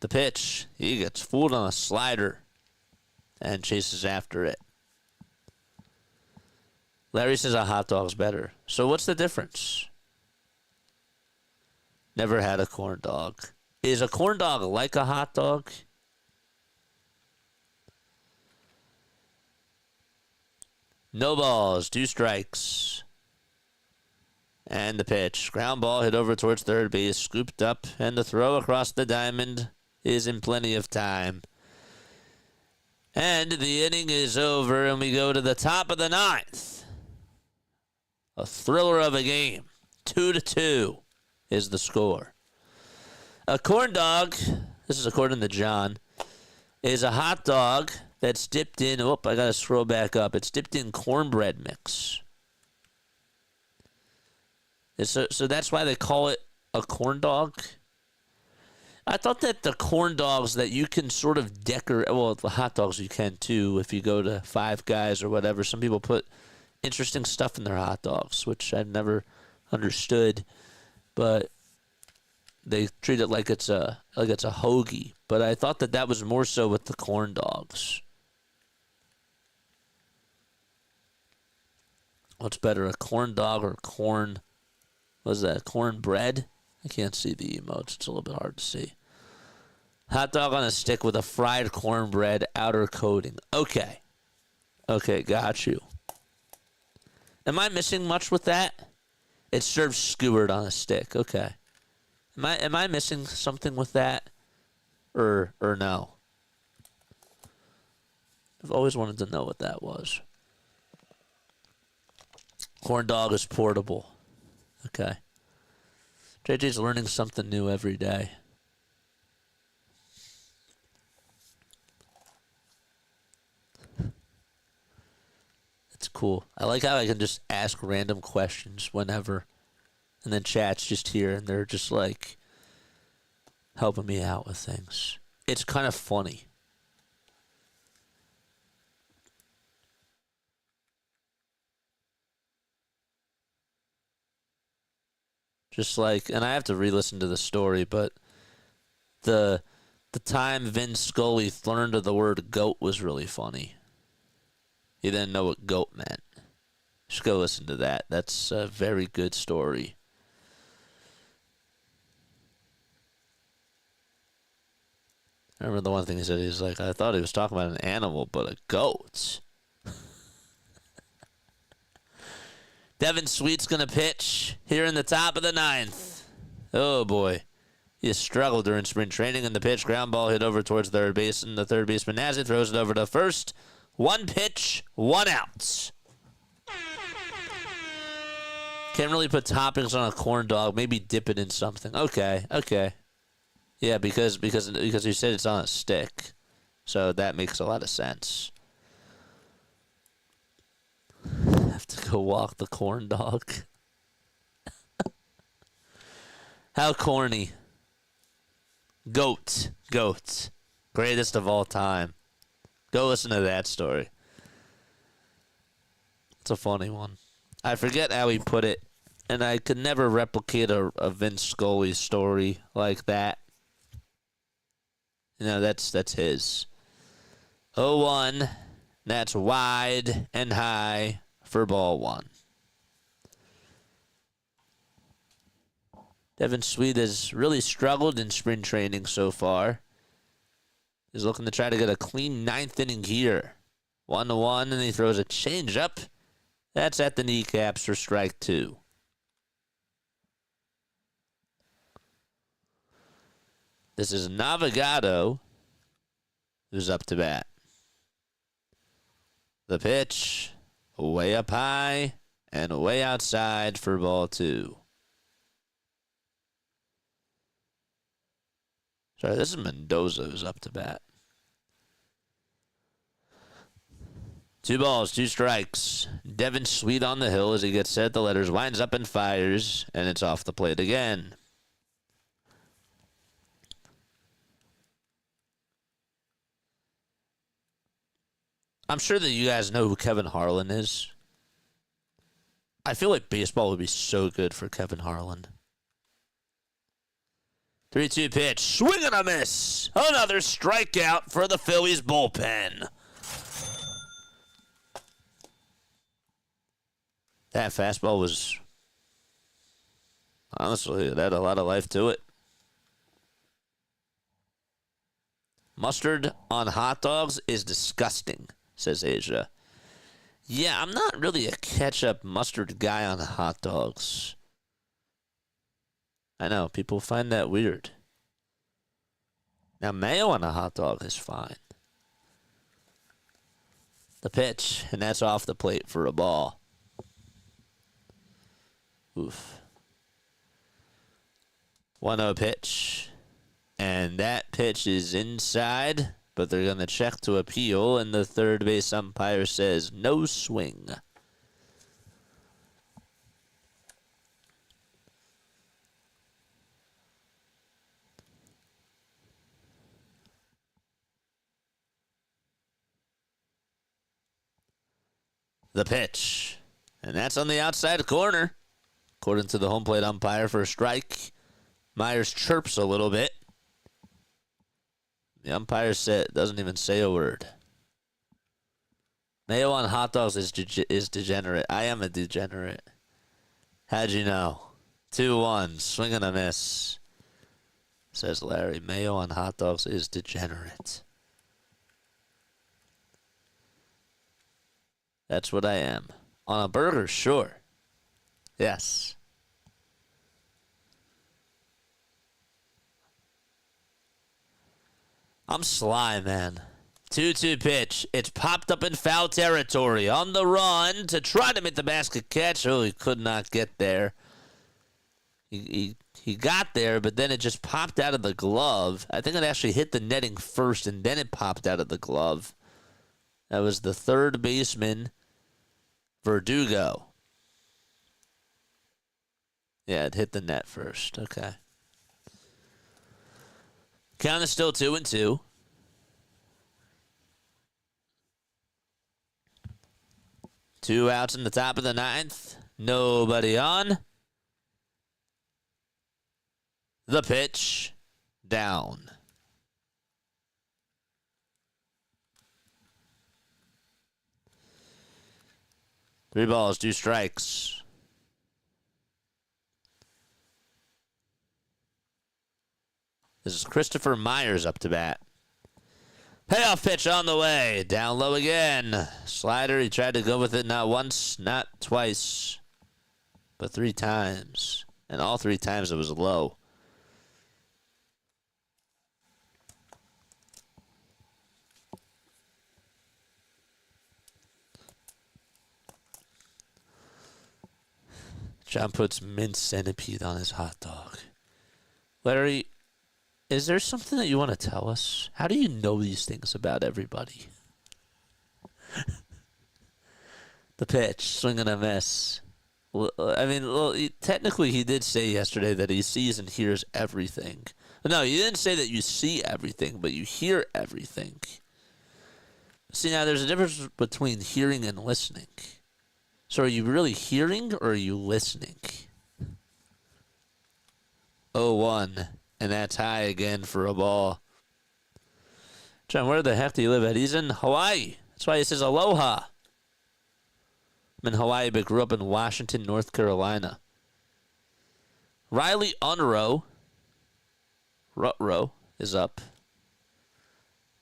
[SPEAKER 2] The pitch, he gets fooled on a slider and chases after it. Larry says a hot dog's better. So what's the difference? Never had a corn dog. Is a corn dog like a hot dog? No balls, 2 strikes. And the pitch. Ground ball hit over towards third base, scooped up, and the throw across the diamond is in plenty of time. And the inning is over, and we go to the top of the 9th. A thriller of a game. 2-2 is the score. A corn dog, this is according to John, is a hot dog that's dipped in, I got to scroll back up. It's dipped in cornbread mix. So that's why they call it a corn dog. I thought that the corn dogs that you can sort of decorate, well, the hot dogs you can too if you go to Five Guys or whatever. Some people put interesting stuff in their hot dogs, which I've never understood, but they treat it like it's a hoagie. But I thought that was more so with the corn dogs. What's better, a corn dog or corn? What is that? Corn bread? I can't see the emotes. It's a little bit hard to see. Hot dog on a stick with a fried cornbread outer coating. Okay. Okay, got you. Am I missing much with that? It's served skewered on a stick. Okay. Am I missing something with that? Or no? I've always wanted to know what that was. Corn dog is portable. Okay. JJ's learning something new every day. It's cool. I like how I can just ask random questions whenever. And then chat's just here and they're just like helping me out with things. It's kind of funny. Just like, and I have to re-listen to the story, but the time Vin Scully learned of the word goat was really funny. He didn't know what goat meant. Just go listen to that. That's a very good story. I remember the one thing he said, he's like, I thought he was talking about an animal, but a goat. Devin Sweet's going to pitch here in the top of the ninth. Oh, boy. He has struggled during spring training in the pitch. Ground ball hit over towards third base, and the third baseman has it, throws it over to first. One pitch, one out. Can't really put toppings on a corn dog. Maybe dip it in something. Okay. Yeah, because you said it's on a stick. So that makes a lot of sense. Have to go walk the corn dog. How corny. Goat. Greatest of all time. Go listen to that story. It's a funny one. I forget how he put it, and I could never replicate a Vince Scully story like that. You know, that's his. 0-1. That's wide and high for ball one. Devin Sweet has really struggled in spring training so far. He's looking to try to get a clean ninth inning here. 1-1, and he throws a changeup. That's at the kneecaps for strike two. This is Navigado, who's up to bat. The pitch, way up high and way outside for ball two. Sorry, this is Mendoza who's up to bat. 2 balls, 2 strikes. Devin Sweet on the hill as he gets set. The letters winds up and fires, and it's off the plate again. I'm sure that you guys know who Kevin Harlan is. I feel like baseball would be so good for Kevin Harlan. 3-2 pitch. Swing and a miss. Another strikeout for the Phillies bullpen. That fastball was, honestly, it had a lot of life to it. Mustard on hot dogs is disgusting, says Asia. Yeah, I'm not really a ketchup mustard guy on hot dogs. I know, people find that weird. Now, mayo on a hot dog is fine. The pitch, and that's off the plate for a ball. Oof. 1-0 pitch. And that pitch is inside, but they're going to check to appeal, and the third base umpire says no swing. The pitch. And that's on the outside corner, according to the home plate umpire for a strike. Myers chirps a little bit. The umpire doesn't even say a word. Mayo on hot dogs is degenerate. I am a degenerate. How'd you know? 2-1, swing and a miss, says Larry. Mayo on hot dogs is degenerate. That's what I am. On a burger, sure. Yes. I'm sly, man. 2-2 pitch. It's popped up in foul territory. On the run to try to make the basket catch. Oh, he could not get there. He got there, but then it just popped out of the glove. I think it actually hit the netting first, and then it popped out of the glove. That was the third baseman, Verdugo. Yeah, it hit the net first. Okay. Count is still 2-2. Two outs in the top of the ninth. Nobody on. The pitch. Down. Three balls, two strikes. This is Christopher Myers up to bat. Payoff pitch on the way. Down low again. Slider, he tried to go with it not once, not twice, but 3 times. And all 3 times it was low. John puts mint centipede on his hot dog. Larry, is there something that you want to tell us? How do you know these things about everybody? The pitch, swing and a miss. I mean, technically he did say yesterday that he sees and hears everything. No, he didn't say that you see everything, but you hear everything. See, now there's a difference between hearing and listening. So are you really hearing or are you listening? 0-1. And that's high again for a ball. John, where the heck do you live at? He's in Hawaii. That's why he says aloha. I'm in Hawaii, but grew up in Washington, North Carolina. Riley Unrow. Rutrow is up.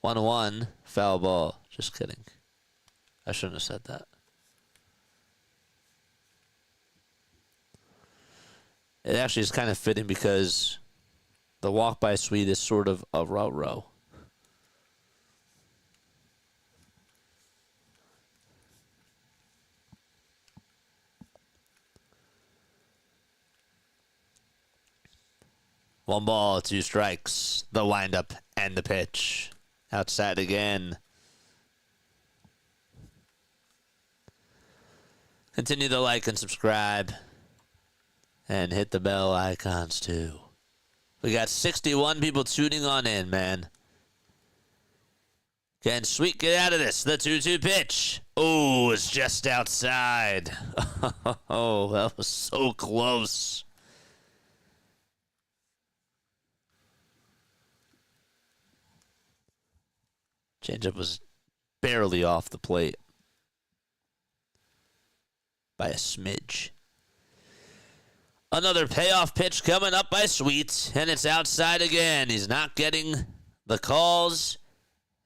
[SPEAKER 2] 1-1. Foul ball. Just kidding. I shouldn't have said that. It actually is kind of fitting because the walk-by suite is sort of a row. One ball, two strikes. The windup and the pitch. Outside again. Continue to like and subscribe. And hit the bell icons too. We got 61 people tuning on in, man. Can Sweet get out of this? The 2-2 pitch. Oh, it's just outside. Oh, that was so close. Changeup was barely off the plate. By a smidge. Another payoff pitch coming up by Sweet, and it's outside again. He's not getting the calls,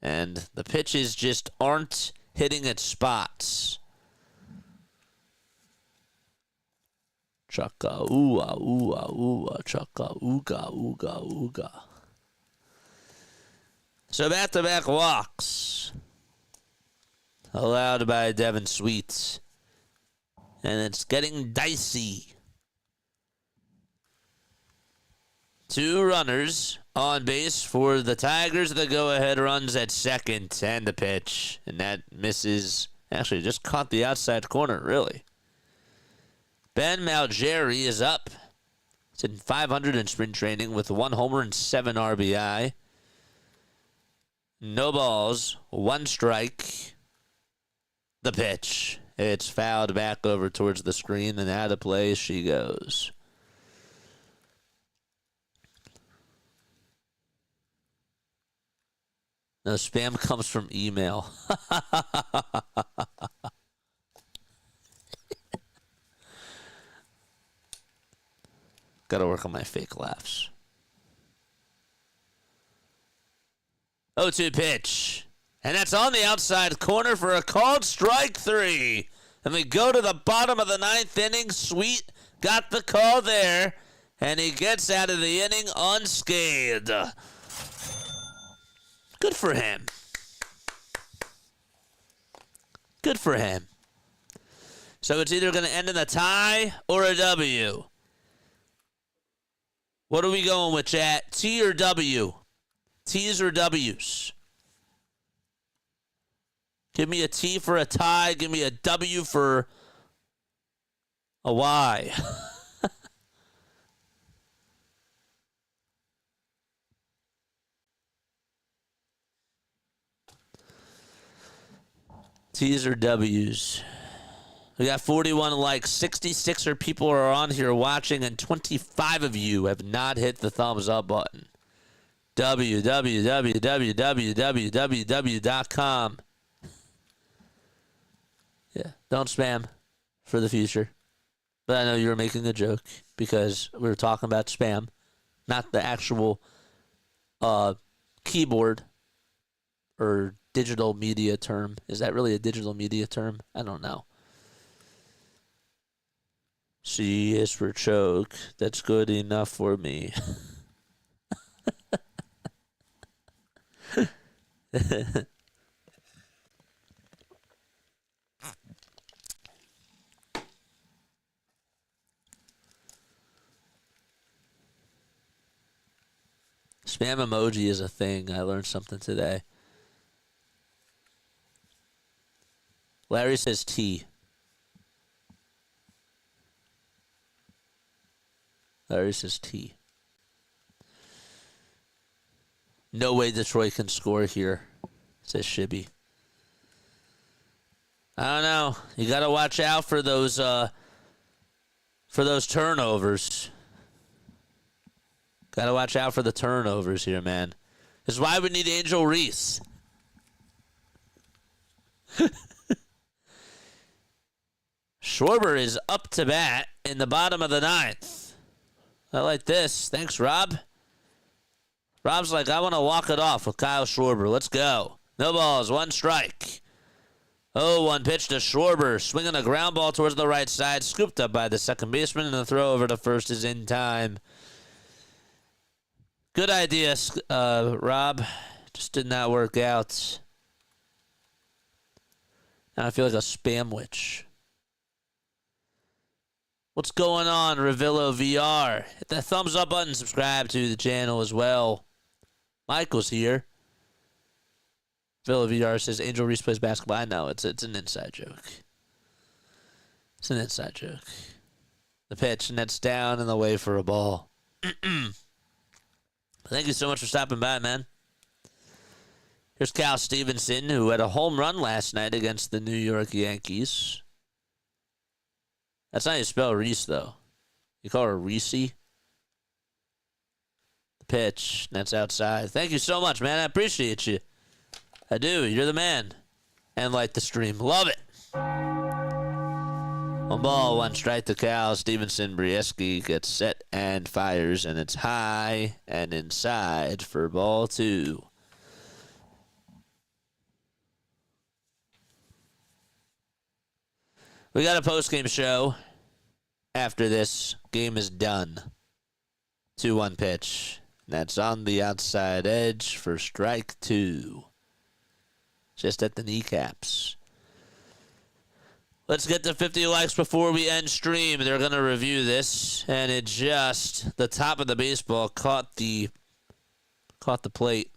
[SPEAKER 2] and the pitches just aren't hitting at spots. Chaka ooga ooga ooga chaka ooga ooga ooga. So back-to-back walks allowed by Devin Sweet, and it's getting dicey. 2 runners on base for the Tigers. The go-ahead runs at second and the pitch. And that misses. Actually, just caught the outside corner, really. Ben Malgeri is up. He's in 500 in spring training with 1 homer and 7 RBI. No balls, 1 strike. The pitch. It's fouled back over towards the screen, and out of play she goes. No, spam comes from email. Got to work on my fake laughs. 0-2 pitch. And that's on the outside corner for a called strike 3. And we go to the bottom of the 9th inning. Sweet got the call there. And he gets out of the inning unscathed. Good for him. Good for him. So it's either going to end in a tie or a W. What are we going with, chat? T or W? T's or W's? Give me a T for a tie. Give me a W for a Y. T's or W's? We got 41 likes. 66 people are on here watching, and 25 of you have not hit the thumbs up button. www.com. Yeah, don't spam for the future. But I know you were making a joke because we were talking about spam, not the actual keyboard or digital media term. Is that really a digital media term? I don't know. C is for choke. That's good enough for me. Spam emoji is a thing. I learned something today. Larry says T. Larry says T. No way Detroit can score here, says Shibby. I don't know. You got to watch out for those turnovers. Got to watch out for the turnovers here, man. This is why we need Angel Reese. Schwarber is up to bat in the bottom of the 9th. I like this. Thanks, Rob. Rob's like, I want to walk it off with Kyle Schwarber. Let's go. No balls, 1 strike. 0-1 pitch to Schwarber. Swinging a ground ball towards the right side. Scooped up by the second baseman, and the throw over to first is in time. Good idea, Rob. Just did not work out. Now I feel like a spam witch. What's going on, Revillo VR? Hit that thumbs up button. Subscribe to the channel as well. Michael's here. Revillo VR says Angel Reese plays basketball. I know, it's an inside joke. It's an inside joke. The pitch, and that's down and away for a ball. Thank you so much for stopping by, man. Here's Cal Stevenson, who had a home run last night against the New York Yankees. That's not how you spell Reese, though. You call her Reese. The pitch, that's outside. Thank you so much, man. I appreciate you. I do. You're the man. And like the stream. Love it. 1 ball, 1 strike to Cal Stevenson. Brieski gets set and fires, and it's high and inside for ball 2. We got a post-game show after this game is done. 2-1 pitch. That's on the outside edge for strike 2. Just at the kneecaps. Let's get to 50 likes before we end stream. They're going to review this, and it just, the top of the baseball caught the plate.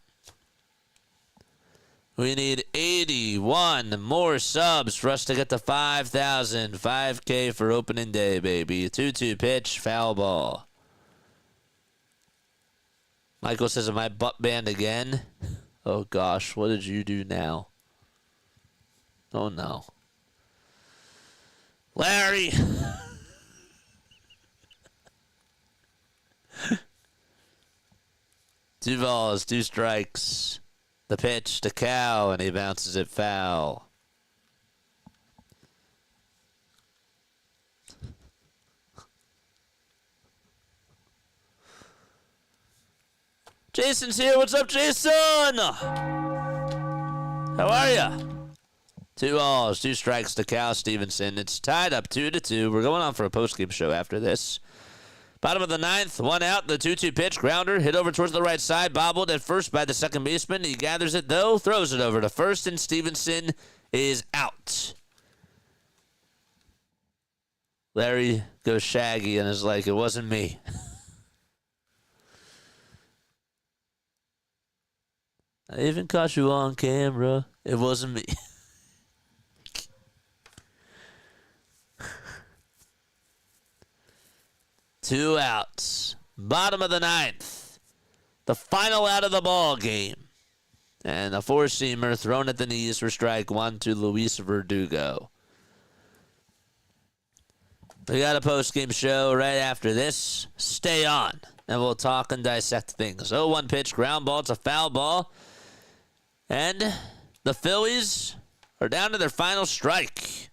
[SPEAKER 2] We need 81 more subs for us to get to 5,000. 5K for opening day, baby. 2-2 pitch, foul ball. Michael says, am I butt banned again? Oh, gosh. What did you do now? Oh, no. Larry. 2 balls, 2 strikes. The pitch to Cal, and he bounces it foul. Jason's here. What's up, Jason? How are ya? 2 balls, 2 strikes to Cal Stevenson. It's tied up 2-2. We're going on for a postgame show after this. Bottom of the 9th, 1 out. The 2-2 pitch, grounder, hit over towards the right side, bobbled at first by the second baseman. He gathers it, though, throws it over to first, and Stevenson is out. Larry goes shaggy and is like, it wasn't me. I even caught you on camera. It wasn't me. Two outs. Bottom of the 9th. The final out of the ball game. And a four-seamer thrown at the knees for strike 1 to Luis Verdugo. We got a post-game show right after this. Stay on, and we'll talk and dissect things. 0-1 pitch, ground ball. It's a foul ball. And the Phillies are down to their final strike.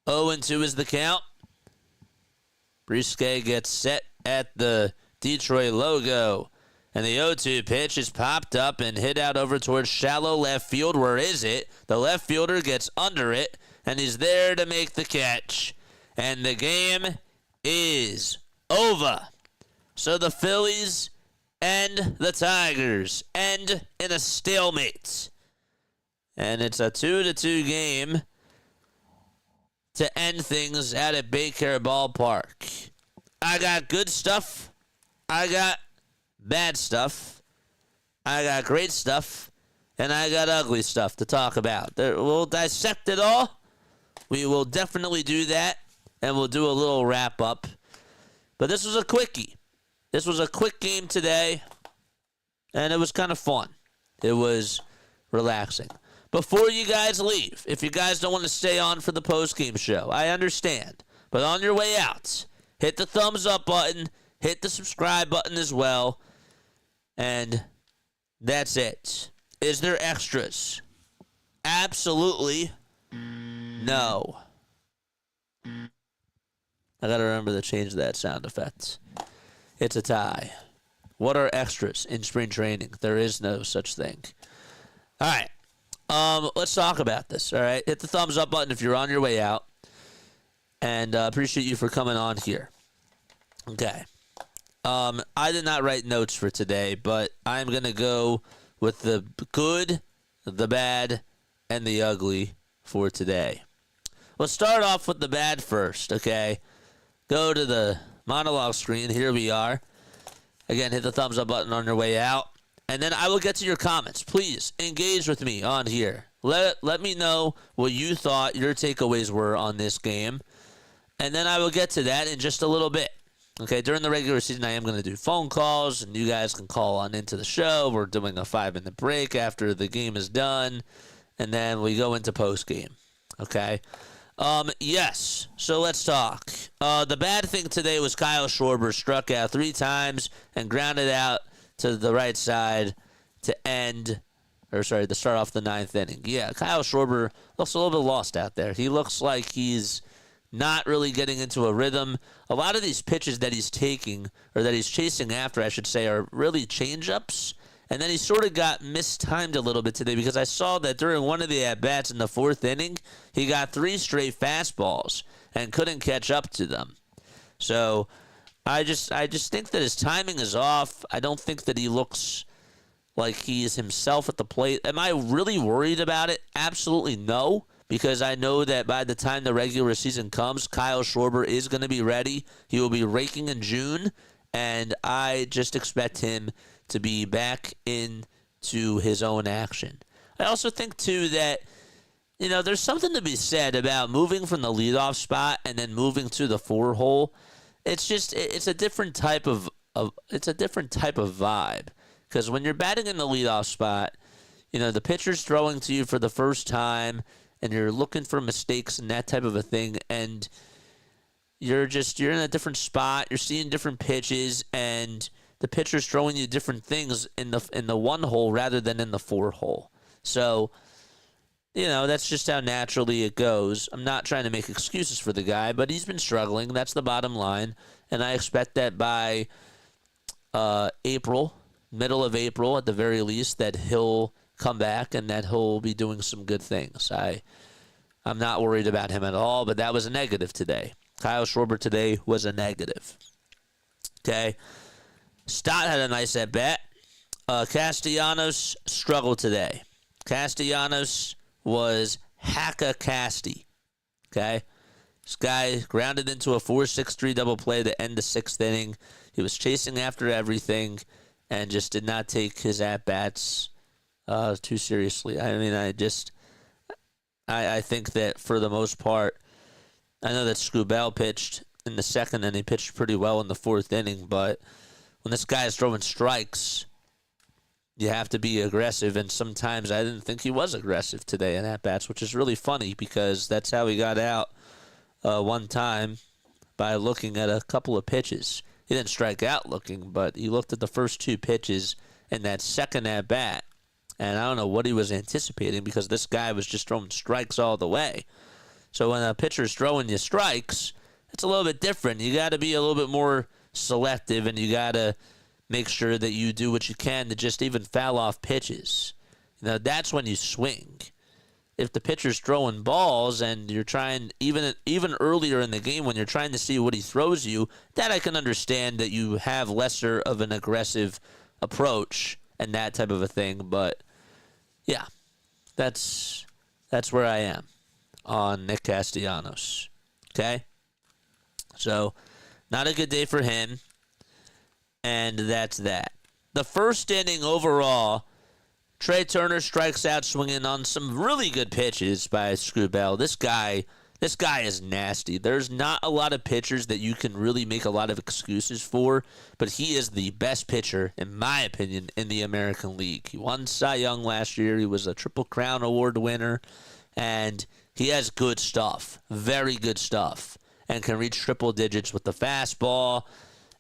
[SPEAKER 2] Oh, and 2 is the count. Brisket gets set at the Detroit logo. And the 0-2 pitch is popped up and hit out over towards shallow left field. Where is it? The left fielder gets under it, and he's there to make the catch. And the game is over. So the Phillies and the Tigers end in a stalemate. And it's a 2-2 game to end things out at Baycare Ballpark. I got good stuff. I got bad stuff. I got great stuff. And I got ugly stuff to talk about. We'll dissect it all. We will definitely do that. And we'll do a little wrap-up. But this was a quickie. This was a quick game today. And it was kind of fun. It was relaxing. Before you guys leave, if you guys don't want to stay on for the post-game show, I understand. But on your way out, hit the thumbs up button, hit the subscribe button as well, and that's it. Is there extras? Absolutely no. I gotta remember to change that sound effect. It's a tie. What are extras in spring training? There is no such thing. All right. Let's talk about this, all right? Hit the thumbs up button if you're on your way out. And appreciate you for coming on here. Okay. I did not write notes for today, but I'm going to go with the good, the bad, and the ugly for today. Let's start off with the bad first, okay? Go to the monologue screen. Here we are. Again, hit the thumbs up button on your way out. And then I will get to your comments. Please engage with me on here. Let me know what you thought your takeaways were on this game. And then I will get to that in just a little bit. Okay, during the regular season, I am going to do phone calls, and you guys can call on into the show. We're doing a 5-minute break after the game is done, and then we go into postgame. Okay? Yes, so let's talk. The bad thing today was Kyle Schwarber struck out 3 times and grounded out to the right side to start off the 9th inning. Yeah, Kyle Schwarber looks a little bit lost out there. He looks like he's not really getting into a rhythm. A lot of these pitches that he's taking, or that he's chasing after, I should say, are really change-ups. And then he sort of got mistimed a little bit today because I saw that during one of the at-bats in the 4th inning, he got 3 straight fastballs and couldn't catch up to them. So I just think that his timing is off. I don't think that he looks like he is himself at the plate. Am I really worried about it? Absolutely no, because I know that by the time the regular season comes, Kyle Schwarber is going to be ready. He will be raking in June, and I just expect him to be back into his own action. I also think, too, that there's something to be said about moving from the leadoff spot and then moving to the 4 hole. it's a different type of vibe. Because when you're batting in the leadoff spot, the pitcher's throwing to you for the first time, and you're looking for mistakes and that type of a thing, and you're in a different spot. You're seeing different pitches, and the pitcher's throwing you different things in the 1 hole rather than in the 4 hole. So, that's just how naturally it goes. I'm not trying to make excuses for the guy, but he's been struggling. That's the bottom line, and I expect that by April, middle of April at the very least, that he'll come back and that he'll be doing some good things. I'm not worried about him at all, but that was a negative today. Kyle Schwarber today was a negative. Okay. Stott had a nice at-bat. Castellanos struggled today. Castellanos was hacka-casty. Okay. This guy grounded into a 4-6-3 double play to end the 6th inning. He was chasing after everything and just did not take his at-bats too seriously. I mean, I think that for the most part, I know that Scubell pitched in the 2nd and he pitched pretty well in the 4th inning, but when this guy is throwing strikes, you have to be aggressive, and sometimes I didn't think he was aggressive today in at-bats, which is really funny because that's how he got out one time, by looking at a couple of pitches. He didn't strike out looking, but he looked at the first 2 pitches in that 2nd at-bat, and I don't know what he was anticipating because this guy was just throwing strikes all the way. So when a pitcher's throwing you strikes, it's a little bit different. You got to be a little bit more selective, and you got to make sure that you do what you can to just even foul off pitches. That's when you swing. If the pitcher's throwing balls and you're trying, even earlier in the game when you're trying to see what he throws you, that I can understand that you have lesser of an aggressive approach and that type of a thing. But yeah, that's where I am on Nick Castellanos. Okay? So, not a good day for him. And that's that. The 1st inning overall, Trey Turner strikes out swinging on some really good pitches by Scubell. This guy is nasty. There's not a lot of pitchers that you can really make a lot of excuses for, but he is the best pitcher, in my opinion, in the American League. He won Cy Young last year. He was a Triple Crown Award winner, and he has good stuff, very good stuff, and can reach triple digits with the fastball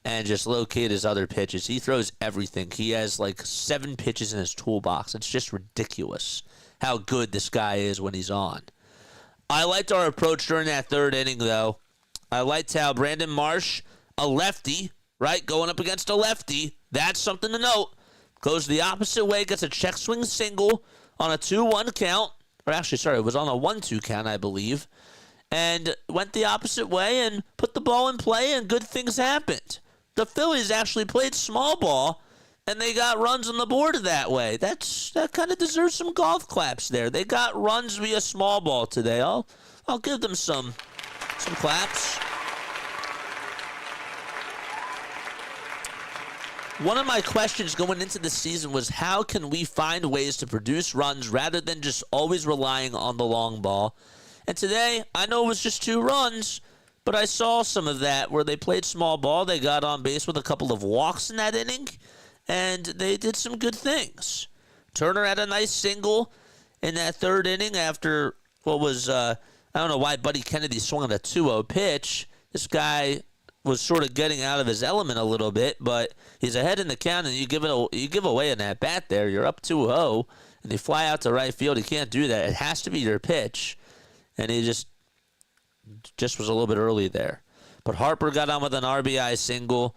[SPEAKER 2] and just locate his other pitches. He throws everything. He has like 7 pitches in his toolbox. It's just ridiculous how good this guy is when he's on. I liked our approach during that 3rd inning, though. I liked how Brandon Marsh, a lefty, right, going up against a lefty, that's something to note, goes the opposite way, gets a check swing single on a 2-1 count. Or actually, sorry, it was on a 1-2 count, I believe. And went the opposite way and put the ball in play, and good things happened. The Phillies actually played small ball, and they got runs on the board that way. That kind of deserves some golf claps there. They got runs via small ball today. I'll give them some claps. One of my questions going into the season was how can we find ways to produce runs rather than just always relying on the long ball? And today, I know it was just 2 runs, but I saw some of that where they played small ball. They got on base with a couple of walks in that inning, and they did some good things. Turner had a nice single in that 3rd inning after what was, I don't know why Buddy Kennedy swung at a 2-0 pitch. This guy was sort of getting out of his element a little bit, but he's ahead in the count, and you give away an at-bat there. You're up 2-0, and you fly out to right field. You can't do that. It has to be your pitch, and he just was a little bit early there. But Harper got on with an RBI single.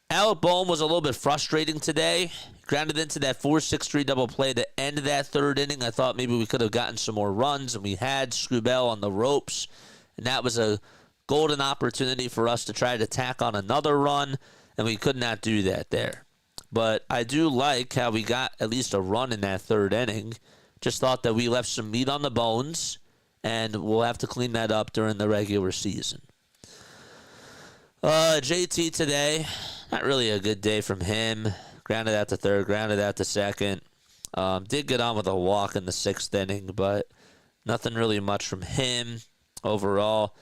[SPEAKER 2] Alec Bohm was a little bit frustrating today. He grounded into that 4-6-3 double play to end that 3rd inning. I thought maybe we could have gotten some more runs, and we had Scubell on the ropes, and that was a golden opportunity for us to try to tack on another run, and we could not do that there. But I do like how we got at least a run in that 3rd inning. Just thought that we left some meat on the bones, and we'll have to clean that up during the regular season. JT today, not really a good day from him. Grounded out to 3rd, grounded out to 2nd. Did get on with a walk in the 6th inning, but nothing really much from him overall.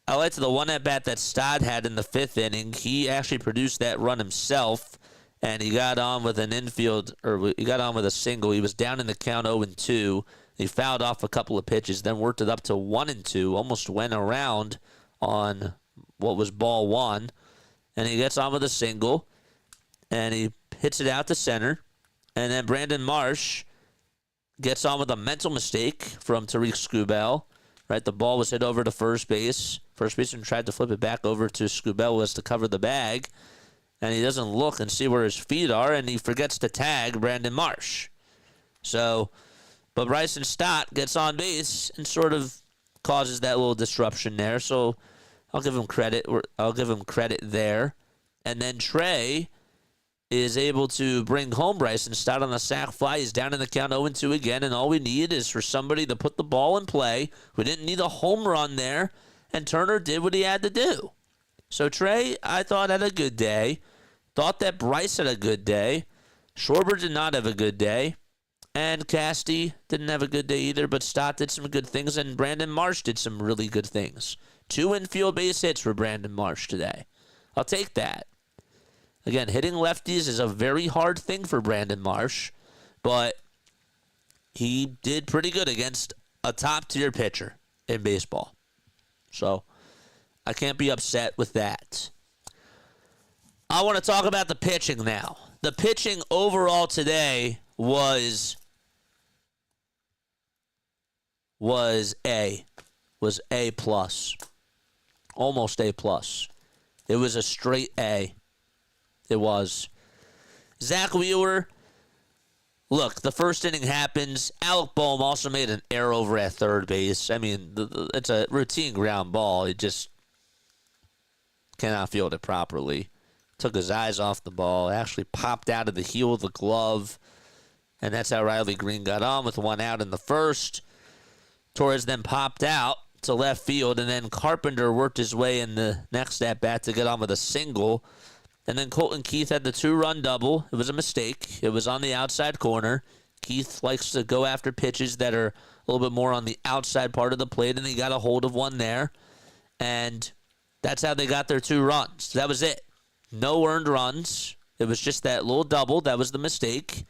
[SPEAKER 2] I liked the one at-bat that Stott had in the 5th inning. He actually produced that run himself, and he got on with he got on with a single. He was down in the count 0-2. He fouled off a couple of pitches, then worked it up to 1-2, almost went around on what was ball 1, and he gets on with a single, and he hits it out to center, and then Brandon Marsh gets on with a mental mistake from Tariq Skubal. Right, the ball was hit over to first base. First baseman tried to flip it back over to Skubal was to cover the bag, and he doesn't look and see where his feet are, and he forgets to tag Brandon Marsh. So, but Bryson Stott gets on base and sort of causes that little disruption there. So, I'll give him credit. I'll give him credit there. And then Trey is able to bring home Bryson Stott on the sac fly. He's down in the count 0-2 again, and all we need is for somebody to put the ball in play. We didn't need a home run there, and Turner did what he had to do. So Trey, I thought, had a good day. Thought that Bryce had a good day. Schwarber did not have a good day, and Casty didn't have a good day either, but Stott did some good things, and Brandon Marsh did some really good things. 2 infield base hits for Brandon Marsh today. I'll take that. Again, hitting lefties is a very hard thing for Brandon Marsh, but he did pretty good against a top-tier pitcher in baseball. So I can't be upset with that. I want to talk about the pitching now. The pitching overall today was A plus. Almost A plus. It was a straight A. It was. Zach Wheeler, look, the first inning happens. Alec Boehm also made an error over at third base. I mean, it's a routine ground ball. He just cannot field it properly. Took his eyes off the ball. Actually popped out of the heel of the glove. And that's how Riley Green got on with 1 out in the first. Torres then popped out to left field, and then Carpenter worked his way in the next at-bat to get on with a single. And then Colton Keith had the 2-run double. It was a mistake. It was on the outside corner. Keith likes to go after pitches that are a little bit more on the outside part of the plate, and he got a hold of one there. And that's how they got their 2 runs. That was it. No earned runs. It was just that little double. That was the mistake.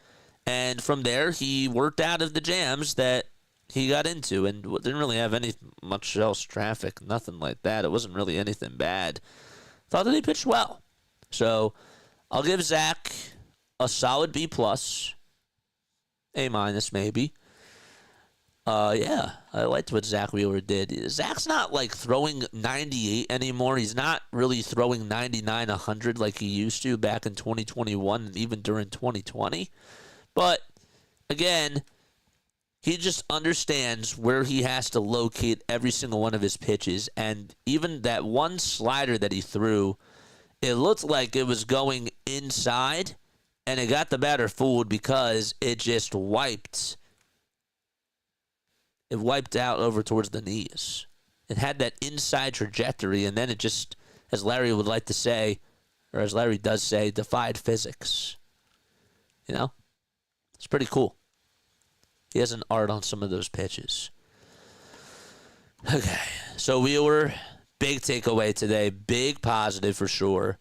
[SPEAKER 2] And from there, he worked out of the jams that he got into and didn't really have much else traffic, nothing like that. It wasn't really anything bad. Thought that he pitched well. So I'll give Zach a solid B plus, A minus maybe. Yeah, I liked what Zach Wheeler did. Zach's not like throwing 98 anymore. He's not really throwing 99, 100 like he used to back in 2021 and even during 2020. But again, he just understands where he has to locate every single one of his pitches. And even that one slider that he threw, it looked like it was going inside, and it got the batter fooled because it just wiped. It wiped out over towards the knees. It had that inside trajectory, and then it just, as Larry would like to say, or as Larry does say, defied physics. You know? It's pretty cool. He has an art on some of those pitches. Okay, so Wheeler, big takeaway today. Big positive for sure.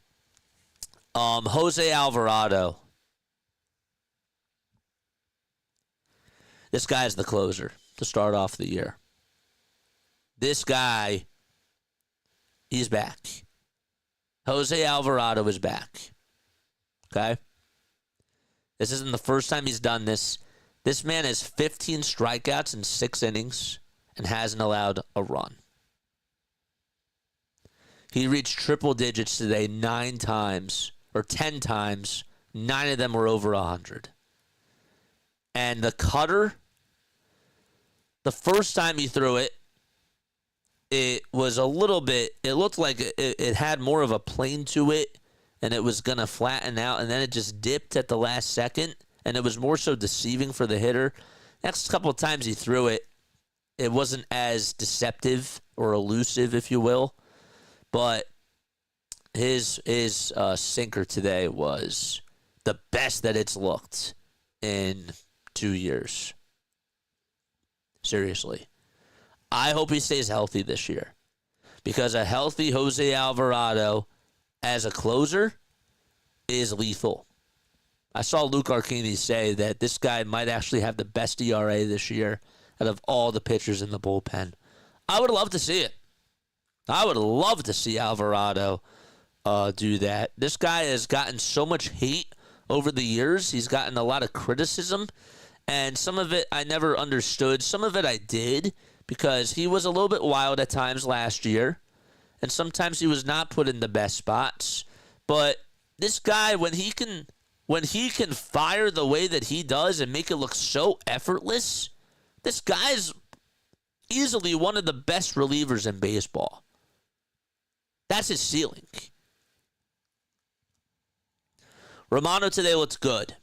[SPEAKER 2] Jose Alvarado. This guy's the closer to start off the year. This guy, he's back. Jose Alvarado is back. Okay? This isn't the first time he's done this. This man has 15 strikeouts in 6 innings and hasn't allowed a run. He reached triple digits today 9 times, or 10 times. 9 of them were over 100. And the cutter, the first time he threw it, it was a little bit, it looked like it had more of a plane to it, and it was going to flatten out, and then it just dipped at the last second, and it was more so deceiving for the hitter. Next couple of times he threw it, it wasn't as deceptive or elusive, if you will, but his sinker today was the best that it's looked in 2 years. Seriously. I hope he stays healthy this year, because a healthy Jose Alvarado as a closer is lethal. I saw Luke Arcani say that this guy might actually have the best ERA this year out of all the pitchers in the bullpen. I would love to see it. I would love to see Alvarado do that. This guy has gotten so much hate over the years. He's gotten a lot of criticism, and some of it I never understood. Some of it I did, because he was a little bit wild at times last year, and sometimes he was not put in the best spots. But this guy, when he can fire the way that he does and make it look so effortless, this guy's easily one of the best relievers in baseball. That's his ceiling. Romano today looks good.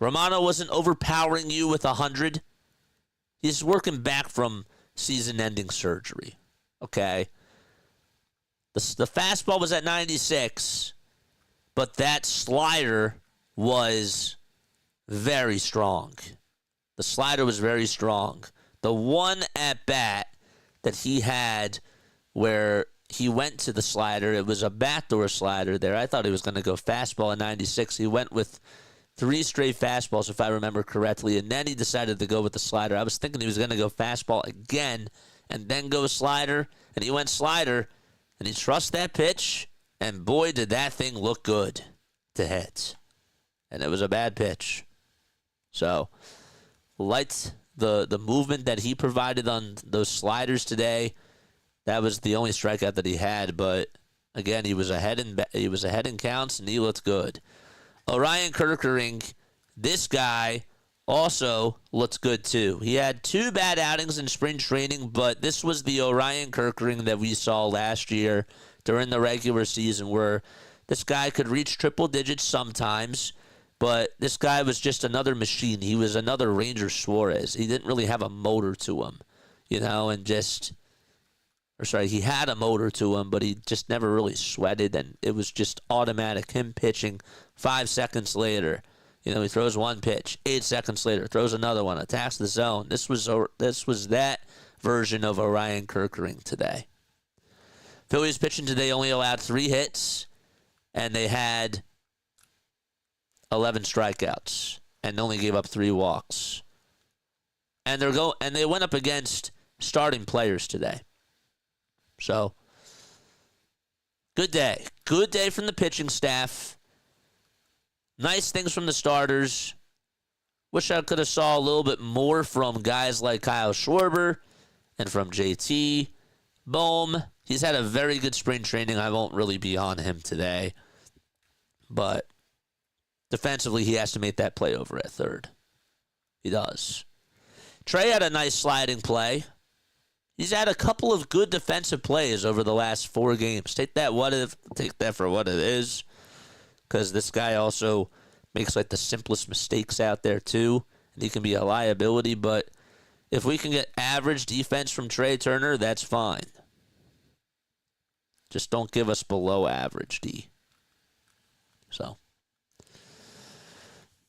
[SPEAKER 2] Romano wasn't overpowering you with 100. He's working back from season-ending surgery. Okay? The fastball was at 96, but that slider was very strong. The slider was very strong. The one at-bat that he had where he went to the slider, it was a backdoor slider there. I thought he was going to go fastball at 96. He went with 3 straight fastballs, if I remember correctly, and then he decided to go with the slider. I was thinking he was going to go fastball again and then go slider, and he went slider, and he trusts that pitch, and boy, did that thing look good to hit. And it was a bad pitch. So, liked the movement that he provided on those sliders today. That was the only strikeout that he had, but again, he was ahead in counts, and he looked good. Orion Kerkering, this guy also looks good too. He had 2 bad outings in spring training, but this was the Orion Kerkering that we saw last year during the regular season, where this guy could reach triple digits sometimes, but this guy was just another machine. He was another Ranger Suarez. He didn't really have a motor to him, he had a motor to him, but he just never really sweated, and it was just automatic. Him pitching 5 seconds later, he throws one pitch, 8 seconds later, throws another one, attacks the zone. This was that version of Orion Kerkering today. Phillies pitching today only allowed 3 hits, and they had 11 strikeouts, and only gave up 3 walks. And they went up against starting players today. So, good day. Good day from the pitching staff. Nice things from the starters. Wish I could have saw a little bit more from guys like Kyle Schwarber and from JT. Bohm, he's had a very good spring training. I won't really be on him today. But defensively, he has to make that play over at third. He does. Trey had a nice sliding play. He's had a couple of good defensive plays over the last 4 games. Take that for what it is, because this guy also makes the simplest mistakes out there too, and he can be a liability. But if we can get average defense from Trey Turner, that's fine. Just don't give us below average D. So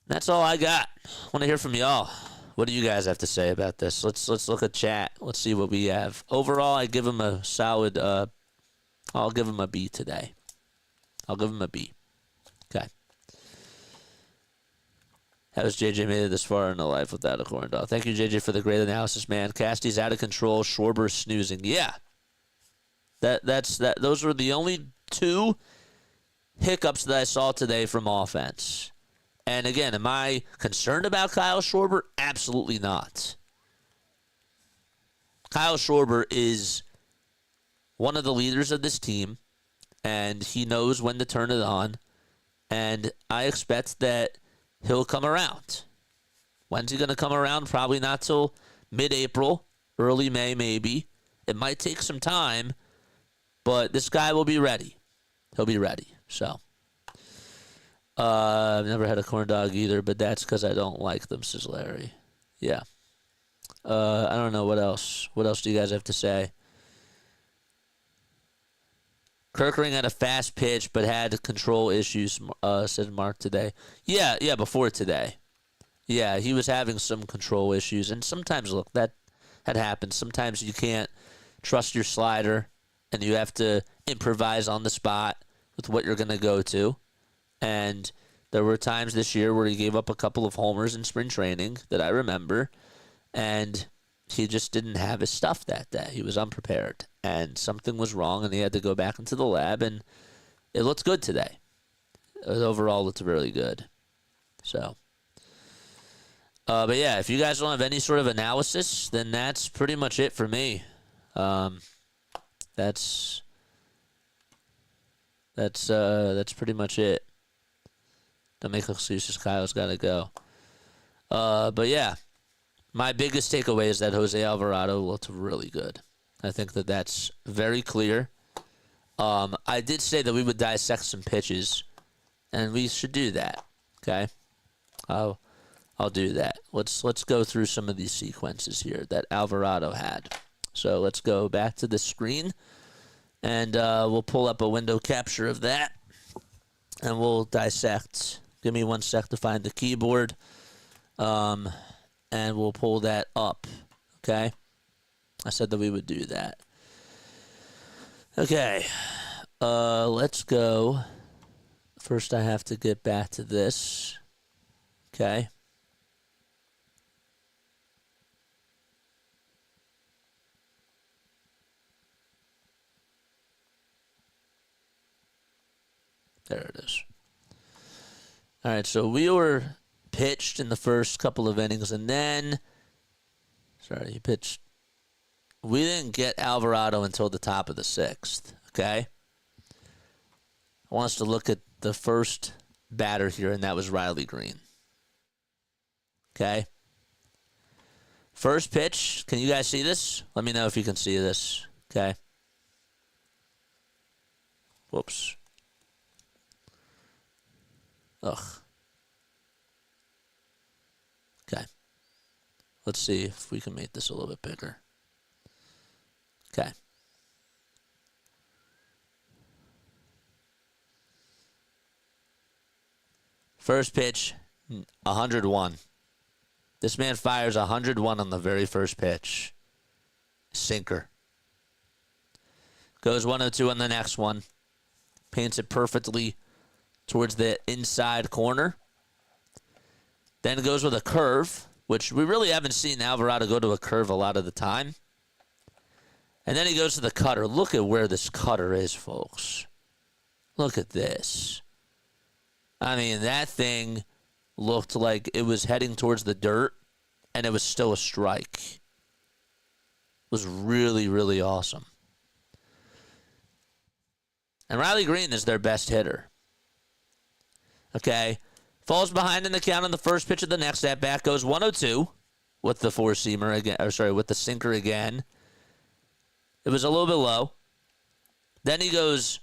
[SPEAKER 2] that's all I got. Want to hear from y'all. What do you guys have to say about this? Let's look at chat. Let's see what we have. Overall, I give him a solid. I'll give him a B today. I'll give him a B. Okay. How has JJ made it this far in the life without a corn dog? Thank you, JJ, for the great analysis, man. Casty's out of control. Schwarber's snoozing. Yeah. Those were the only 2 hiccups that I saw today from offense. And again, am I concerned about Kyle Schwarber? Absolutely not. Kyle Schwarber is one of the leaders of this team, and he knows when to turn it on, and I expect that he'll come around. When's he going to come around? Probably not till mid-April, early May maybe. It might take some time, but this guy will be ready. He'll be ready, so. I've never had a corn dog either, but that's because I don't like them, says Larry. Yeah. I don't know what else. What else do you guys have to say? Kerkering had a fast pitch, but had control issues, said Mark today. Yeah, before today. Yeah, he was having some control issues, and sometimes, look, that happens. Sometimes you can't trust your slider, and you have to improvise on the spot with what you're going to go to. And there were times this year where he gave up a couple of homers in spring training that I remember, and he just didn't have his stuff that day. He was unprepared, and something was wrong, and he had to go back into the lab, and it looked good today. Overall, looked really good. So, but yeah, if you guys don't have any sort of analysis, then that's pretty much it for me. That's pretty much it. Don't make excuses. Kyle's got to go. But yeah, my biggest takeaway is that Jose Alvarado looked really good. I think that that's very clear. I did say that we would dissect some pitches, and we should do that. Okay, I'll do that. Let's go through some of these sequences here that Alvarado had. So let's go back to the screen, and we'll pull up a window capture of that, and we'll dissect. Give me 1 sec to find the keyboard, and we'll pull that up, okay? I said that we would do that. Okay, let's go. First, I have to get back to this, okay? There it is. All right, so we were pitched in the first couple of innings, and then, he pitched. We didn't get Alvarado until the top of the 6th, okay? I want us to look at the first batter here, and that was Riley Green. Okay? First pitch. Can you guys see this? Let me know if you can see this, okay? Whoops. Ugh. Okay. Let's see if we can make this a little bit bigger. Okay. First pitch, 101. This man fires 101 on the very first pitch. Sinker. Goes 102 on the next one. Paints it perfectly towards the inside corner. Then goes with a curve, which we really haven't seen Alvarado go to a curve a lot of the time. And then he goes to the cutter. Look at where this cutter is, folks. Look at this. I mean, that thing looked like it was heading towards the dirt, and it was still a strike. It was really, really awesome. And Riley Green is their best hitter. Okay. Falls behind in the count on the first pitch of the next at-bat. Goes 102 with the four-seamer again. With the sinker again. It was a little bit low. Then he goes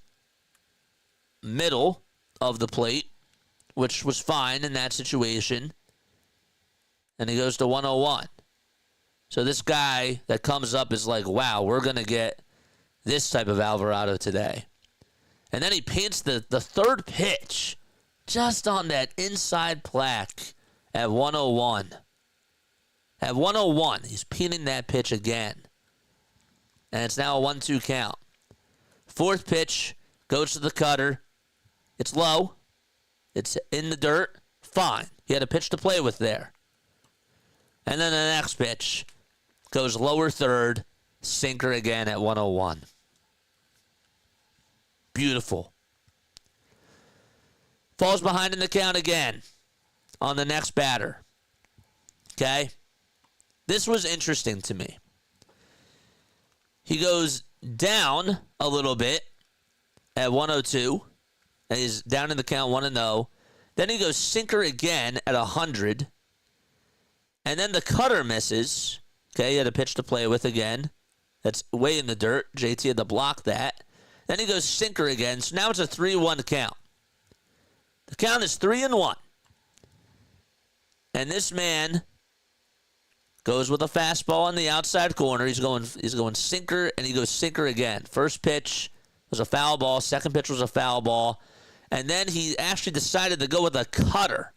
[SPEAKER 2] middle of the plate, which was fine in that situation. And he goes to 101. So this guy that comes up is like, wow, we're going to get this type of Alvarado today. And then he paints the third pitch just on that inside plaque at 101. At 101, he's painting that pitch again. And it's now a 1-2 count. Fourth pitch goes to the cutter. It's low. It's in the dirt. Fine. He had a pitch to play with there. And then the next pitch goes lower third. Sinker again at 101. Beautiful. Falls behind in the count again on the next batter. Okay? This was interesting to me. He goes down a little bit at 102. And he's down in the count 1-0. Then he goes sinker again at 100. And then the cutter misses. Okay, he had a pitch to play with again. That's way in the dirt. JT had to block that. Then he goes sinker again. So now it's a 3-1 count. The count is 3-1. And this man goes with a fastball on the outside corner. He's going sinker, and he goes sinker again. First pitch was a foul ball. Second pitch was a foul ball. And then he actually decided to go with a cutter,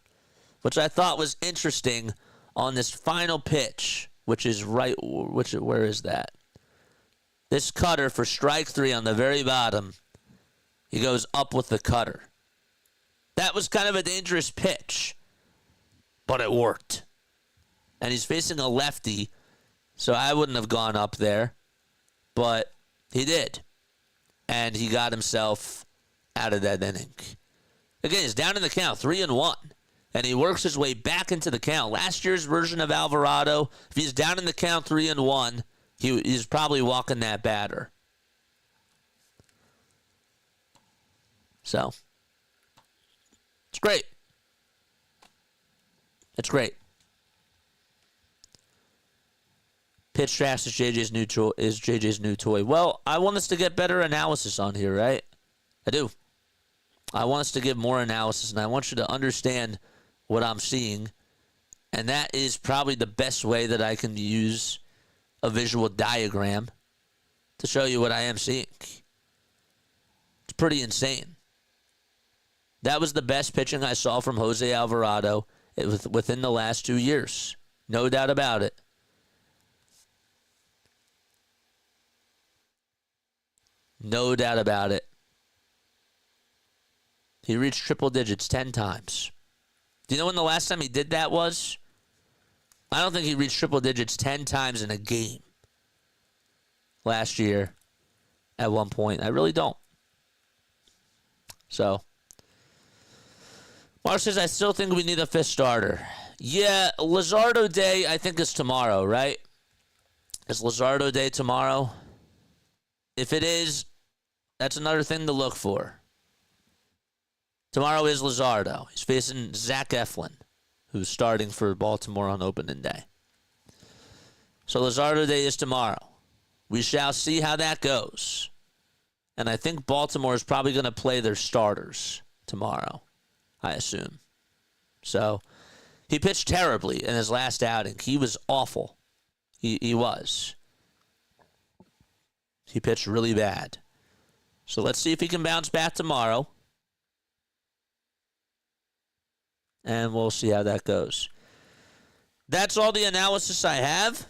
[SPEAKER 2] which I thought was interesting on this final pitch, which is where is that? This cutter for strike 3 on the very bottom. He goes up with the cutter. That was kind of a dangerous pitch, but it worked. And he's facing a lefty, so I wouldn't have gone up there, but he did. And he got himself out of that inning. Again, he's down in the count, 3-1. And he works his way back into the count. Last year's version of Alvarado, if he's down in the count 3-1, he's probably walking that batter. So, it's great. It's great. Pitch Tracks is JJ's new toy. Well, I want us to get better analysis on here, right? I do. I want us to get more analysis, and I want you to understand what I'm seeing. And that is probably the best way that I can use a visual diagram to show you what I am seeing. It's pretty insane. That was the best pitching I saw from Jose Alvarado within the last 2 years. No doubt about it. No doubt about it. He reached triple digits 10 times. Do you know when the last time he did that was? I don't think he reached triple digits 10 times in a game last year at one point. I really don't. So, Mark says, I still think we need a fifth starter. Yeah, Luzardo Day, I think, is tomorrow, right? Is Luzardo Day tomorrow? If it is, that's another thing to look for. Tomorrow is Luzardo. He's facing Zach Eflin, who's starting for Baltimore on opening day. So Luzardo Day is tomorrow. We shall see how that goes. And I think Baltimore is probably going to play their starters tomorrow, I assume. So he pitched terribly in his last outing. He was awful. He was. He pitched really bad. So let's see if he can bounce back tomorrow. And we'll see how that goes. That's all the analysis I have.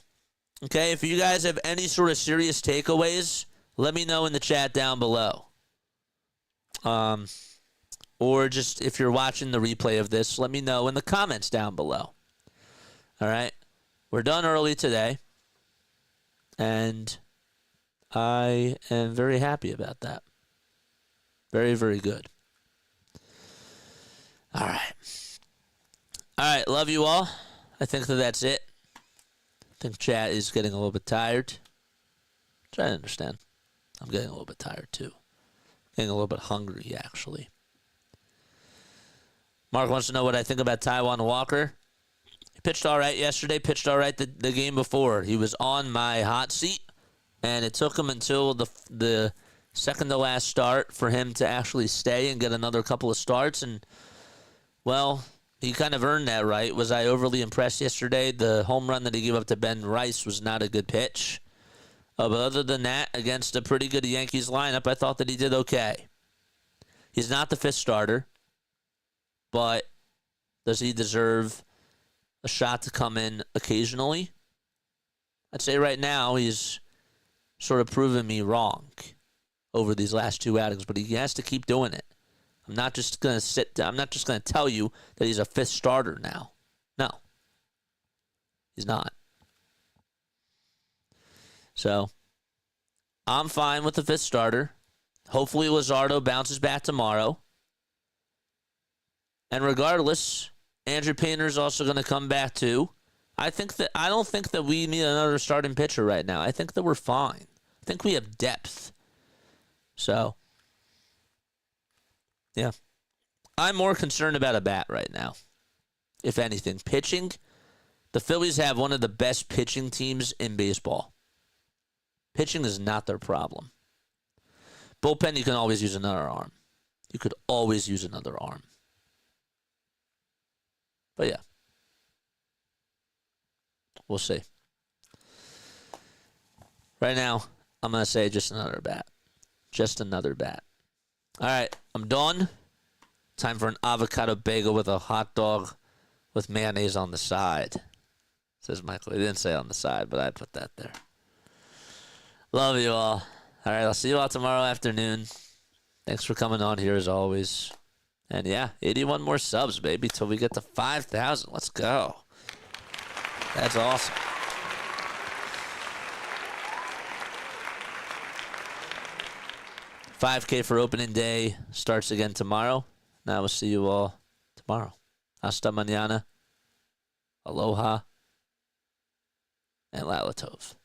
[SPEAKER 2] Okay, if you guys have any sort of serious takeaways, let me know in the chat down below. Or just if you're watching the replay of this, let me know in the comments down below. All right? We're done early today. And I am very happy about that. Very, very good. All right. All right, love you all. I think that's it. I think chat is getting a little bit tired. Try to understand. I'm getting a little bit tired too. Getting a little bit hungry, actually. Mark wants to know what I think about Taijuan Walker. He pitched all right yesterday, pitched all right the game before. He was on my hot seat, and it took him until the second to last start for him to actually stay and get another couple of starts. And, well, he kind of earned that right. Was I overly impressed yesterday? The home run that he gave up to Ben Rice was not a good pitch. But other than that, against a pretty good Yankees lineup, I thought that he did okay. He's not the fifth starter, but does he deserve a shot to come in occasionally? I'd say right now he's sort of proven me wrong over these last two outings, but he has to keep doing it. I'm not just going to tell you that he's a fifth starter now. No. He's not. So, I'm fine with the fifth starter. Hopefully Luzardo bounces back tomorrow. And regardless, Andrew Painter's also going to come back too. I don't think that we need another starting pitcher right now. I think that we're fine. I think we have depth. So, yeah. I'm more concerned about a bat right now. If anything. Pitching, the Phillies have one of the best pitching teams in baseball. Pitching is not their problem. Bullpen, you can always use another arm. You could always use another arm. But yeah. We'll see. Right now, I'm going to say just another bat. Just another bat. All right, I'm done. Time for an avocado bagel with a hot dog with mayonnaise on the side. Says Michael. He didn't say on the side, but I put that there. Love you all. All right, I'll see you all tomorrow afternoon. Thanks for coming on here as always. And yeah, 81 more subs, baby, till we get to 5,000. Let's go. That's awesome. $5K for opening day starts again tomorrow. Now we'll see you all tomorrow. Hasta mañana. Aloha. And Lalatov.